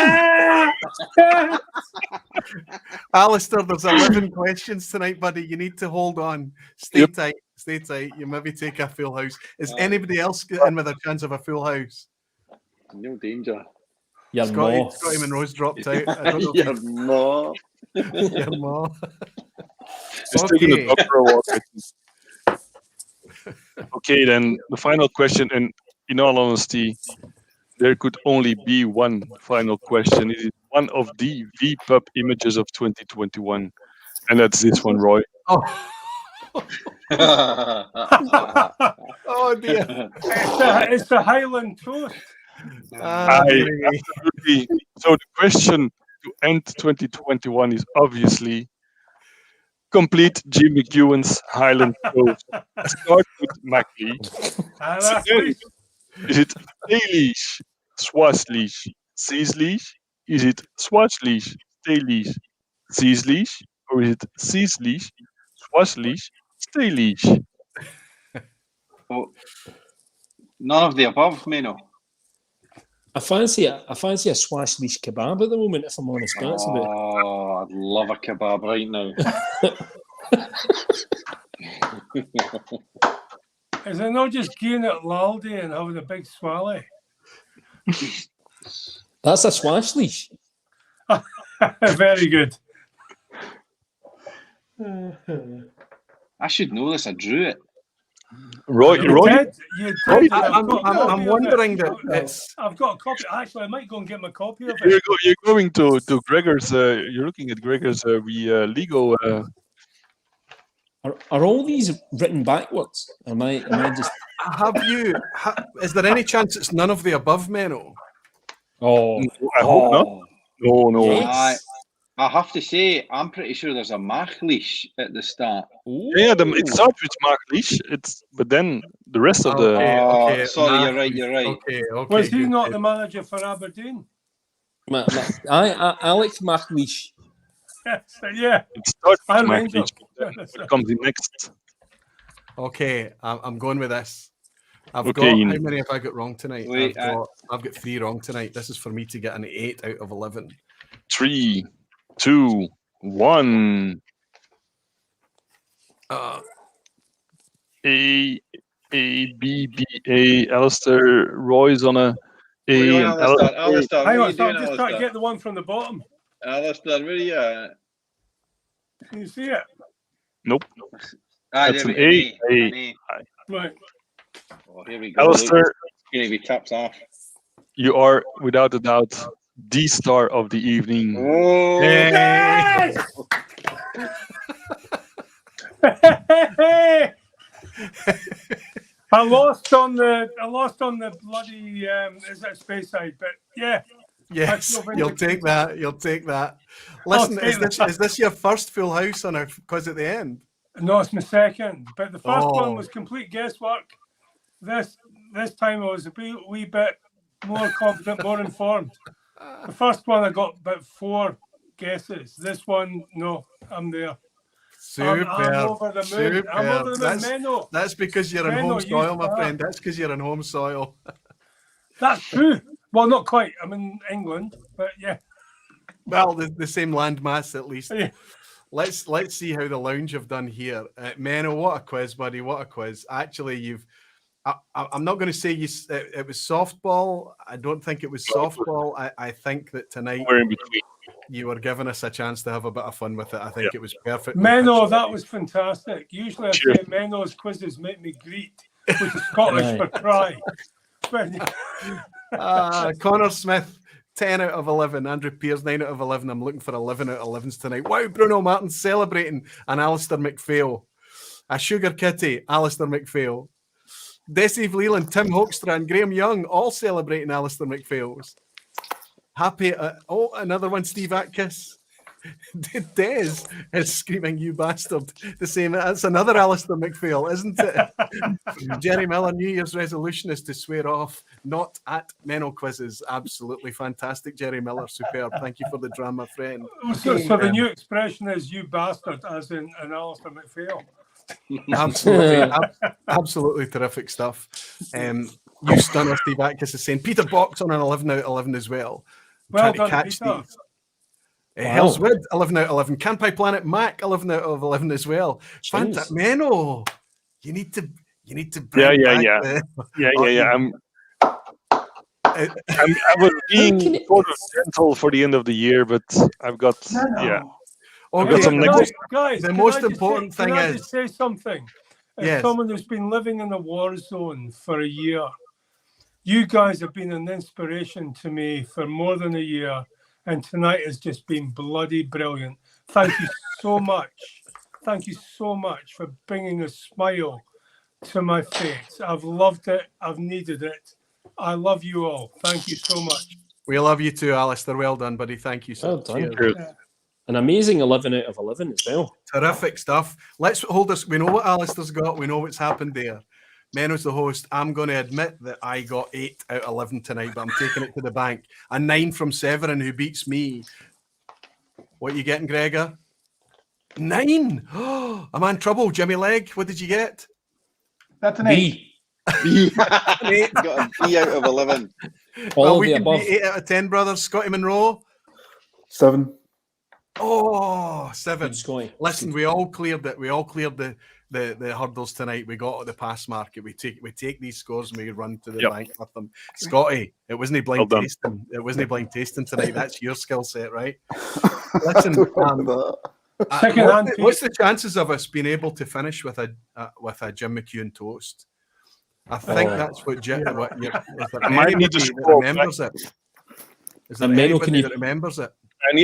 Alistair, there's 11 questions tonight, buddy. You need to hold on. Stay tight. Stay tight. You maybe take a full house. Is anybody else in with a chance of a full house? No danger. Your Scotty, maw. Scotty Monroe's dropped out. I don't know Your maw. your maw. Just taking the dog for a walk. I think. Okay, then the final question, and in all honesty, there could only be one final question. It is one of the vPub images of 2021, and that's this one, Roy. Oh. Oh dear. It's the Highland toast. Absolutely. So the question to end 2021 is obviously complete Jim McEwen's Highland Toast. Start with MacLeish. Is it Stayleash, Swashleash, Seasleash? Is it Swashleash, Stayleash, Seasleash? Or is it Seasleash, Swashleash, Stayleash? Oh, none of the above, Menno. I fancy a swash leash kebab at the moment, if I'm honest. That's about Oh, I'd love a kebab right now. Is it not just getting at Laldy and having a big swally? that's a swash leash. Very good. I should know this. I drew it. Roy, You did. I'm wondering that it's. I've got a copy. Actually, I might go and get my copy of You're, it. you're going to Gregor's. You're looking at Gregor's Lego. Are all these written backwards? Am I just? Have you? Is there any chance it's none of the above, Menno? Oh, I hope not. No. yes. I have to say, I'm pretty sure there's a Machlish at the start. Yeah, it starts with MacLeish. But then the rest of the. Okay, Sorry, you're right. Okay. Was he good, not good. the manager for Aberdeen? Alex McLeish. Yeah. It starts I with arrange Mac them. what comes in next? Okay, I'm going with this. I've Okay, got, you how need- many have I got wrong tonight? Wait, I've got 3 wrong tonight. This is for me to get an 8 out of 11. 3, 2, 1. Uh, A, B, B, A. Alistair, Roy's on a What are you A, on, and Alistair? Alistair. Alistair, what Hang are on, you so I'm doing, just trying to Alistair? get the one from the bottom. Alistair, where are you at? Can you see it? Nope. That's That's an A. A. Right. Oh, here we go. Alistair, Look, it's going to be tips off. you are without a doubt the star of the evening. Oh, Yes! I lost on the bloody is that Speyside, but yeah. yes, I feel you'll take that. You'll take that. Listen, is this your first full house on a quiz at the end? No, it's my second. But the first Oh. one was complete guesswork. This time I was a wee bit more confident, more informed. The first one I got about 4 guesses. This one, no, I'm there. Superb. I'm over the moon. I'm over the moon. Menno. That's because you're on Menno, home you soil, my start. friend. That's because you're on home soil. That's true. Well, not quite. I'm in England, but yeah. Well, the same landmass at least. Yeah. Let's see how the lounge have done here. Menno, what a quiz, buddy! What a quiz. Actually, I'm not going to say it was softball. I don't think it was softball. I think that tonight We're in between. you were giving us a chance to have a bit of fun with it. I think it was perfect. Menno, that was fantastic. Usually I Cheers. say Menno's quizzes make me greet, which is Scottish for cry. But, Connor Smith, 10 out of 11. Andrew Pearce, 9 out of 11. I'm looking for 11 out of 11s tonight. Wow, Bruno Martin celebrating. And Alistair McPhail. A Sugar Kitty, Alistair McPhail. Desiv Leland, Tim Hoekstra, and Graham Young all celebrating Alistair McPhail's. Happy. Another one, Steve Atkiss. Des is screaming, "You bastard!" The same. That's another Alistair McPhail, isn't it? Jerry Miller, New Year's resolution is to swear off, not at Menno quizzes. Absolutely fantastic, Jerry Miller. Superb. Thank you for the drama, friend. so the new expression is "you bastard," as in an Alistair McPhail. Absolutely terrific stuff. You stunner, Steve Atkiss is saying Peter Box on an 11 out of 11 as well. Well Trying to done, catch Peter. these. Hell's Wood, 11 out of 11. Campi Planet Mac, 11 out of 11 as well. Fantastic. Menno, you need to bring back I'm I was being sort of gentle for the end of the year, but I've got Okay, guys, the most important thing can I is just say something? As someone who's been living in a war zone for a year, you guys have been an inspiration to me for more than a year, and tonight has just been bloody brilliant. Thank you so much. Thank you so much for bringing a smile to my face. I've loved it. I've needed it. I love you all. Thank you so much. We love you too, Alistair. Well done, buddy. Thank you, sir. Well done. Cheers. An amazing 11 out of 11 as well. Terrific stuff. Let's hold this. We know what Alistair's got. We know what's happened there. Menno's the host. I'm going to admit that I got 8 out of 11 tonight, but I'm taking it to the bank. A 9 from Severin, who beats me. What are you getting, Gregor? 9. Oh, I'm in trouble. Jimmy Legg, what did you get? That's an 8. Got a B out of 11. All we of the can above. be 8 out of 10, brothers. Scotty Monroe. 7. Oh, 7. Good, Scotty. Listen, we all cleared it. We all cleared the hurdles tonight. We got the pass market. We take these scores and we run to the bank with them. Scotty, it wasn't blind tasting. It wasn't blind tasting tonight. That's your skill set, right? Listen, what's the chances of us being able to finish with a Jim McEwen toast? I think that's what Jim. I might need to scroll back. Is there anybody that remembers it?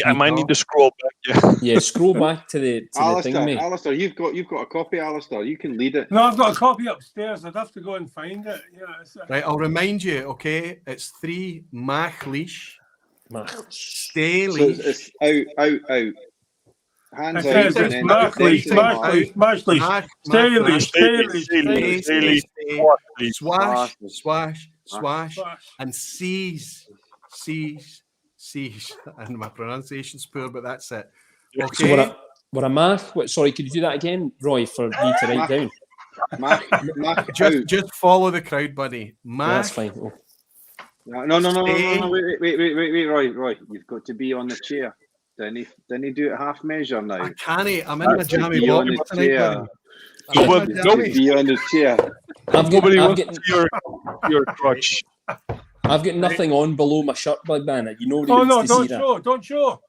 I might need to scroll back. Yeah, scroll back to the Alistair, thing, mate. Alistair, you've got a copy, Alistair. You can lead it. No, I've got a copy upstairs. I'd have to go and find it. Yeah, right, I'll remind you, okay? It's 3 Mach leash. Stay So leash. it's out. Hands It out. says And it's then mash leash, stay leash, swash, and seize. And my pronunciation's poor, but that's it. Okay. So what a math? Sorry, could you do that again, Roy, for me to write down? Math just follow the crowd, buddy. Yeah, that's fine. Oh. No, wait, Roy, you've got to be on the chair. Didn't he do it half measure now? I can't. I'm in my jammy be on bottom the tonight, chair. buddy. Be on the chair. Nobody wants to see your crotch. I've got nothing on below my shirt, man. You know. Oh no! Don't show.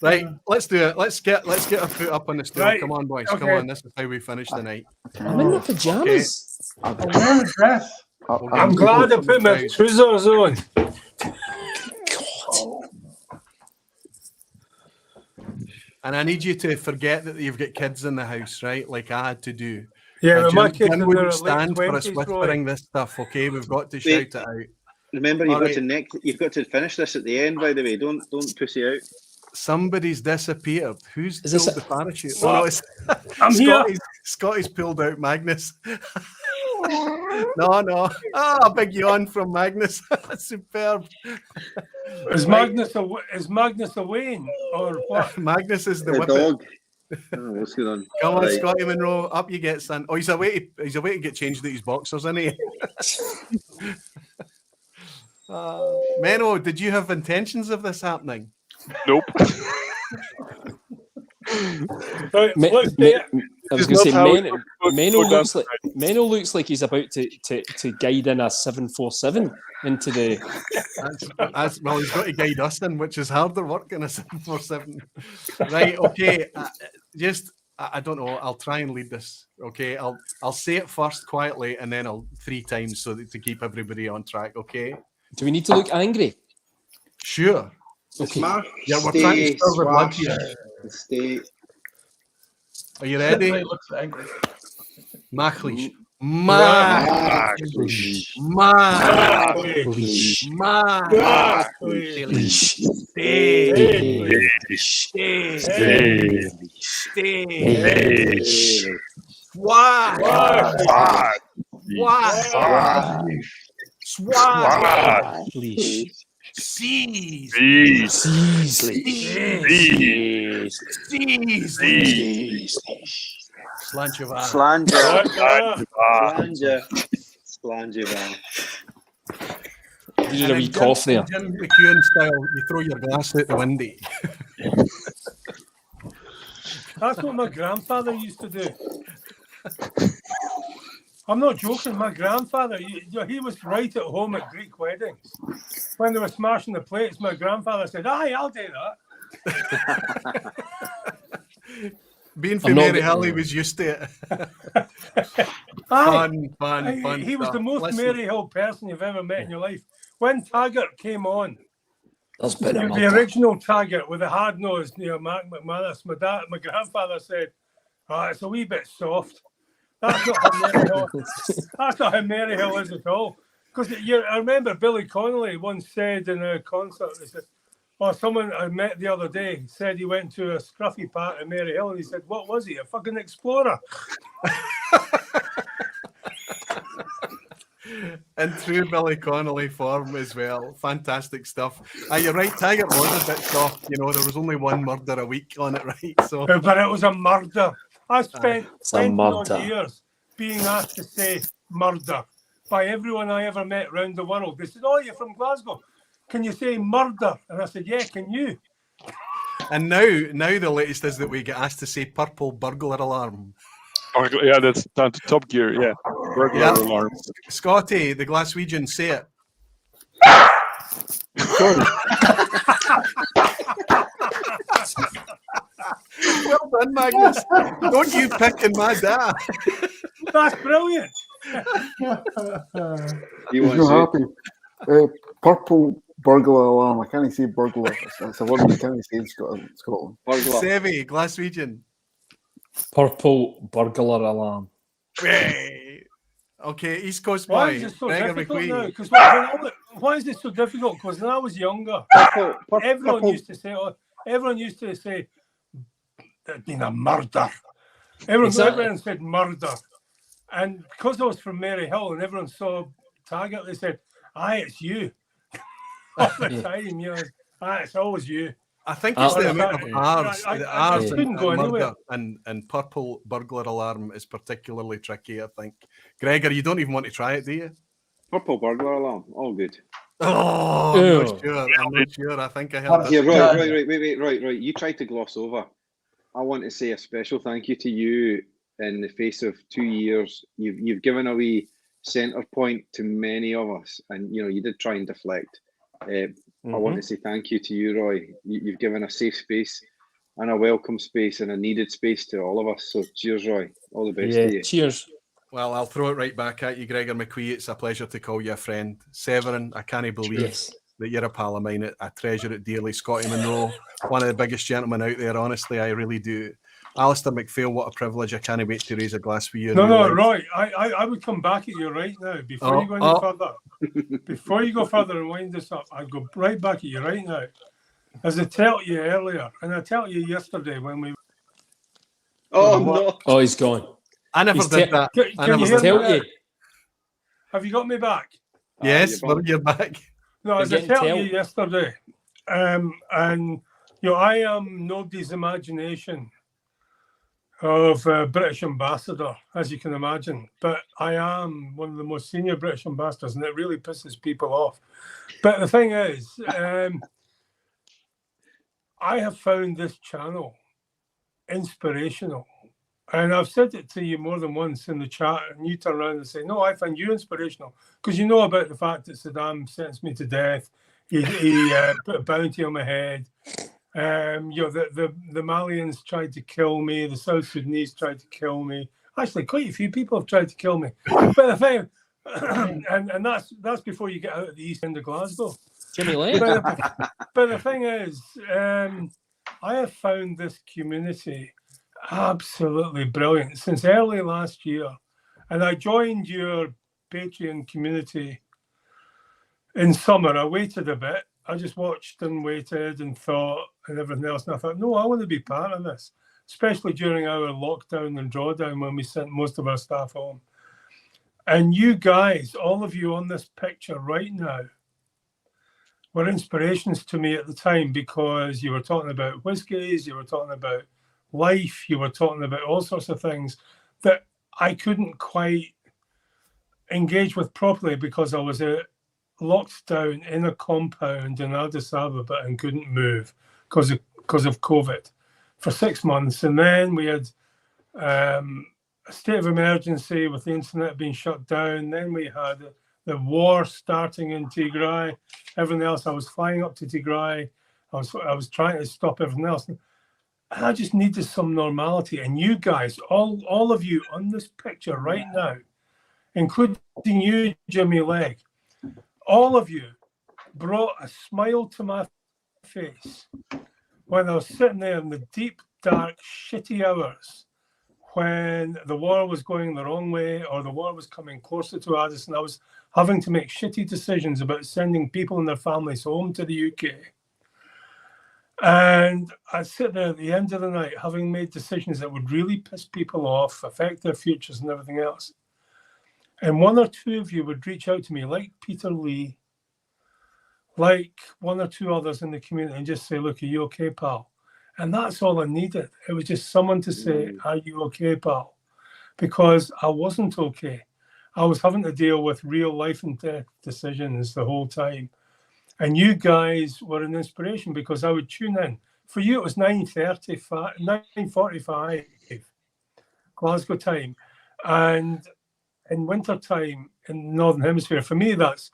Right, let's do it. Let's get our foot up on the stool. Right. Come on, boys. Okay. Come on. This is how we finish the night. I'm in my pajamas. I'm wearing a dress. I'm glad I put my trousers on. And I need you to forget that you've got kids in the house, right? Like I had to do. Yeah, Jim, my kids Jim are wouldn't late stand for us 20s, whispering this stuff, okay? We've got to shout it out. Remember, you've got to finish this at the end. By the way, don't pussy out. Somebody's disappeared. Who's pulled the parachute? What? Oh, no, it's I'm here. Scotty's pulled out Magnus. No. Ah, big yawn from Magnus. Superb. Is Magnus a Wayne or what? Magnus is the The whippet. dog. Oh, what's going on? Come on, Right. Scotty Monroe, up you get, son. Oh, he's away to get changed at his boxers, isn't he? Menno, did you have intentions of this happening? Nope. Right, look there. I was going to say, Menno looks like he's about to guide in a 747 into the. Well, he's got to guide us in, which is harder work in a 747. Right, okay. I don't know. I'll try and lead this. Okay, I'll say it first quietly, and then I'll 3 times so that to keep everybody on track. Okay. Do we need to look angry? Sure. Okay. Yeah, we're trying to stir the blood here. Stay. Are you ready? He looks angry. Machlish. Slanger. You did a wee cough there. Jim McEwen style, you throw your glass out the window. That's what my grandfather used to do. I'm not joking. My grandfather, he was right at home at Greek weddings. When they were smashing the plates, my grandfather said, "Aye, I'll do that." Being from Mary Hill, he was used to it. Fun. He was the most Mary Hill person you've ever met in your life. When Taggart came on, the original Taggart with the hard nose, Mark McManus, my grandfather said, "It's a wee bit soft." That's not how Mary Hill. That's not how Mary Hill is at all. Because I remember Billy Connolly once said in a concert, he said, someone I met the other day said he went to a scruffy part in Mary Hill, and he said, "What was he? A fucking explorer?" In true Billy Connolly form as well. Fantastic stuff. You're right, Taggart was a bit soft. There was only one murder a week on it, right? So, but it was a murder. I spent 20 odd years being asked to say murder by everyone I ever met around the world. They said, "Oh, you're from Glasgow. Can you say murder?" And I said, "Yeah, can you?" And now the latest is that we get asked to say purple burglar alarm. Yeah, that's down to Top Gear. Yeah, burglar alarm. Scotty, the Glaswegian, say it. Well done, Magnus. Don't you pick in my dad. That's brilliant. He's not happy. Purple burglar alarm. I can't say burglar. It's a word you can't say in Scotland. Sevi, Glaswegian. Purple burglar alarm. Okay, East Coast Why boy. is it so Gregor difficult McQueen. now? Why is it so difficult? Because when I was younger, everyone used to say, "There's been a murder." Everyone said murder. And because I was from Mary Hill and everyone saw Taggart, they said, "Aye, it's you." All the time, it's always you. I think it's the amount of R's. I The R's couldn't and go anywhere. murder and purple burglar alarm is particularly tricky, I think. Gregor, you don't even want to try it, do you? Purple burglar alarm. All good. Oh, I'm not sure. I'm not sure. I think I heard that. Yeah, Roy. You tried to gloss over. I want to say a special thank you to you in the face of 2 years. You've given a wee centre point to many of us, and you did try and deflect. I want to say thank you to you, Roy. You've given a safe space and a welcome space and a needed space to all of us. So cheers, Roy. All the best to you. Cheers. Well, I'll throw it right back at you, Gregor McQueen. It's a pleasure to call you a friend. Severin, I can't believe that you're a pal of mine. I treasure it dearly. Scotty Monroe, one of the biggest gentlemen out there, honestly, I really do. Alistair McPhail, what a privilege. I can't wait to raise a glass for you. No, Roy, I would come back at you right now. Before you go any further, before you go further and wind this up, I'd go right back at you right now. As I told you earlier, and I told you yesterday when we... no. Oh, he's gone. I never did that. Can you hear me? Have you got me back? Yes, you're back. No, as I told you yesterday, and I am nobody's imagination of a British ambassador, as you can imagine, but I am one of the most senior British ambassadors, and it really pisses people off. But the thing is, I have found this channel inspirational. And I've said it to you more than once in the chat, and you turn around and say, no, I find you inspirational. Because you know about the fact that Saddam sentenced me to death. He put a bounty on my head. The Malians tried to kill me. The South Sudanese tried to kill me. Actually, quite a few people have tried to kill me. But the thing, and that's before you get out of the east end of Glasgow. Jimmy Lane. But the thing is, I have found this community absolutely brilliant since early last year, and I joined your Patreon community in summer. I waited a bit. I just watched and waited and thought and everything else, and I thought, no, I want to be part of this, especially during our lockdown and drawdown when we sent most of our staff home. And you guys, all of you on this picture right now, were inspirations to me at the time, because you were talking about whiskies, you were talking about life, you were talking about all sorts of things that I couldn't quite engage with properly because I was locked down in a compound in Addis Ababa and couldn't move because of COVID for 6 months. And then we had a state of emergency with the internet being shut down. Then we had the war starting in Tigray, everything else. I was flying up to Tigray. I was trying to stop everything else. I just needed some normality. And you guys, all of you on this picture right now, including you, Jimmy Legg, all of you brought a smile to my face when I was sitting there in the deep, dark, shitty hours when the war was going the wrong way or the war was coming closer to Addis, and I was having to make shitty decisions about sending people and their families home to the UK. And I'd sit there at the end of the night having made decisions that would really piss people off, affect their futures and everything else. And one or two of you would reach out to me, like Peter Lee, like one or two others in the community, and just say, look, are you okay, pal? And that's all I needed. It was just someone to say, are you okay, pal? Because I wasn't okay. I was having to deal with real life and death decisions the whole time. And you guys were an inspiration because I would tune in. For you, it was 9:45 Glasgow time. And in winter time in the Northern Hemisphere, for me, that's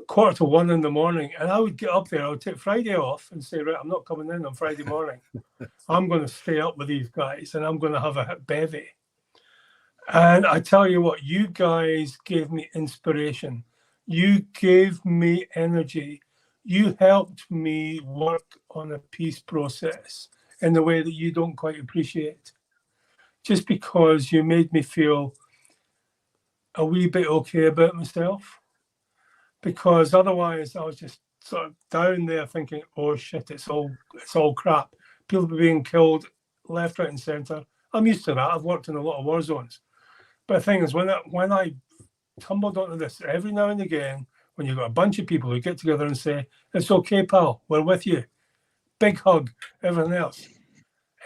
1:45 in the morning. And I would get up there, I would take Friday off and say, right, I'm not coming in on Friday morning. I'm going to stay up with these guys and I'm going to have a bevy. And I tell you what, you guys gave me inspiration. You gave me energy. You helped me work on a peace process in a way that you don't quite appreciate. Just because you made me feel a wee bit okay about myself. Because otherwise I was just sort of down there thinking, oh shit, it's all crap. People are being killed left, right and centre. I'm used to that. I've worked in a lot of war zones. But the thing is, when I tumbled onto this, every now and again, when you've got a bunch of people who get together and say, it's okay, pal, we're with you. big hug, everything else.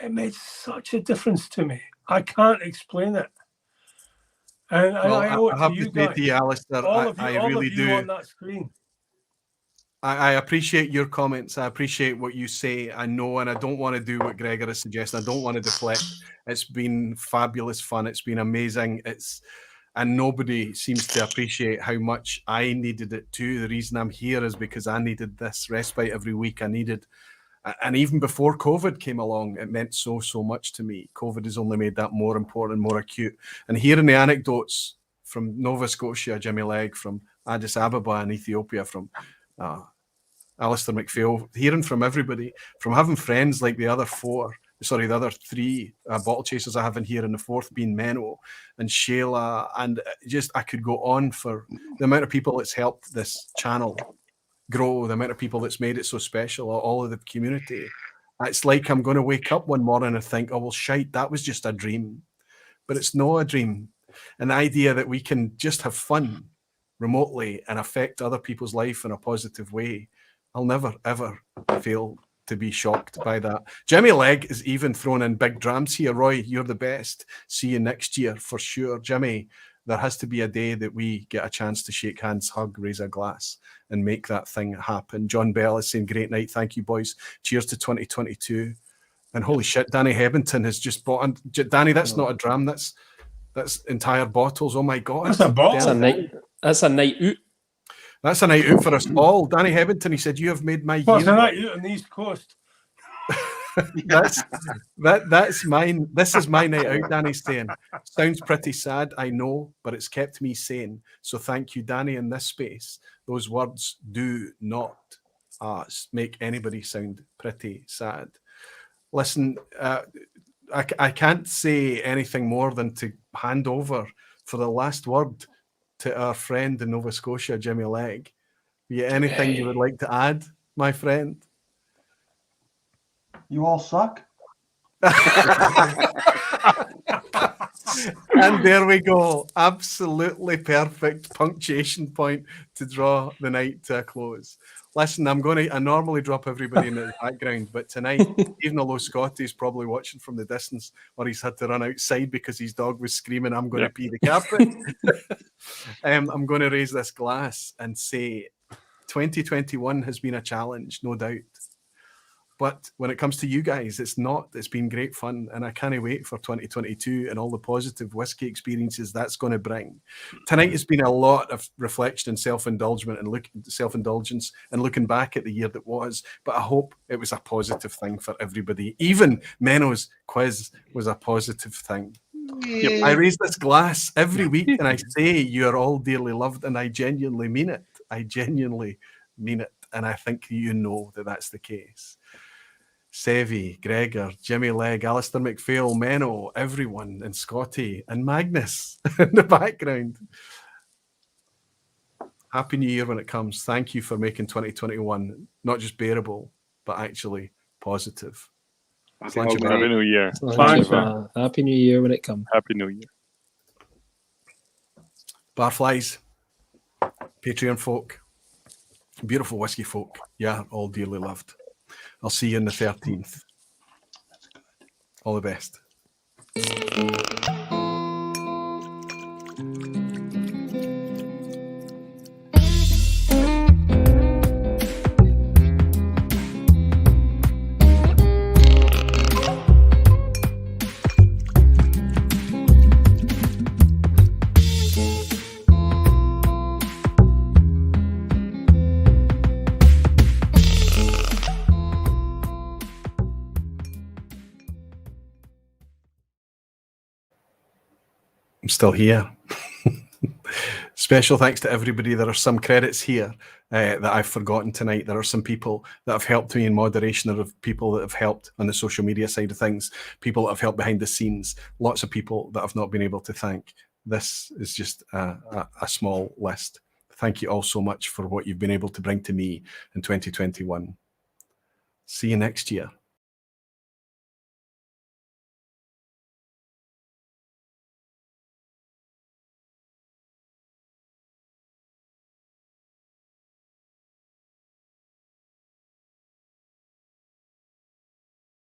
It made such a difference to me. I can't explain it. And Well, I owe it I to have you to say guys. to you, Alistair, All of you, I all really of you do. on that screen. I appreciate your comments. I appreciate what you say. I know, and I don't want to do what Gregor is suggesting. I don't want to deflect. It's been fabulous fun. It's been amazing. And nobody seems to appreciate how much I needed it too. The reason I'm here is because I needed this respite every week. And even before COVID came along, it meant so much to me. COVID has only made that more important, more acute. And hearing the anecdotes from Nova Scotia, Jimmy Legg, from Addis Ababa in Ethiopia, from Alistair McPhail, hearing from everybody, from having friends like the other three bottle chasers I have in here, and the fourth being Menno and Shayla, and just I could go on for the amount of people that's helped this channel grow, the amount of people that's made it so special, all of the community. It's like I'm going to wake up one morning and think, oh, well, shite, that was just a dream. But it's not a dream. And the idea that we can just have fun remotely and affect other people's life in a positive way, I'll never, ever fail to be shocked by that. Jimmy Legg is even thrown in big drams here. Roy, you're the best. See you next year for sure. Jimmy, there has to be a day that we get a chance to shake hands, hug, raise a glass, and make that thing happen. John Bell is saying, great night. Thank you, boys. Cheers to 2022. And holy shit, Danny Hebbington has just bought. Danny, that's not a dram. That's entire bottles. Oh my God. That's a bottle. That's a night out. That's a night out for us all. Danny Hebbington, he said, you have made my Well, it's year. a night out on the East Coast. That's mine. This is my night out, Danny's saying. Sounds pretty sad, I know, but it's kept me sane. So thank you, Danny, in this space. Those words do not make anybody sound pretty sad. Listen, I can't say anything more than to hand over for the last word to our friend in Nova Scotia, Jimmy Legg. Anything you would like to add, my friend? You all suck. And there we go. Absolutely perfect punctuation point to draw the night to a close. Listen, I normally drop everybody in the background, but tonight, even although Scotty's probably watching from the distance, or he's had to run outside because his dog was screaming, I'm going to pee the carpet. I'm going to raise this glass and say 2021 has been a challenge, no doubt. But when it comes to you guys, it's not. It's been great fun, and I can't wait for 2022 and all the positive whiskey experiences that's going to bring. Tonight has been a lot of reflection and self-indulgence and looking back at the year that was. But I hope it was a positive thing for everybody. Even Menno's quiz was a positive thing. Yep. I raise this glass every week, and I say you are all dearly loved, and I genuinely mean it. I genuinely mean it, and I think you know that that's the case. Sevi, Gregor, Jimmy Legg, Alistair McPhail, Menno, everyone, and Scotty, and Magnus in the background. Happy New Year when it comes. Thank you for making 2021 not just bearable, but actually positive. Happy New Year. Happy New Year when it comes. Happy New Year. Barflies, Patreon folk, beautiful whiskey folk. Yeah, all dearly loved. I'll see you on the 13th. All the best. I'm still here. Special thanks to everybody. There are some credits here that I've forgotten tonight. There are some people that have helped me in moderation. There are people that have helped on the social media side of things, people that have helped behind the scenes, lots of people that I've not been able to thank. This is just a small list. Thank you all so much for what you've been able to bring to me in 2021. See you next year.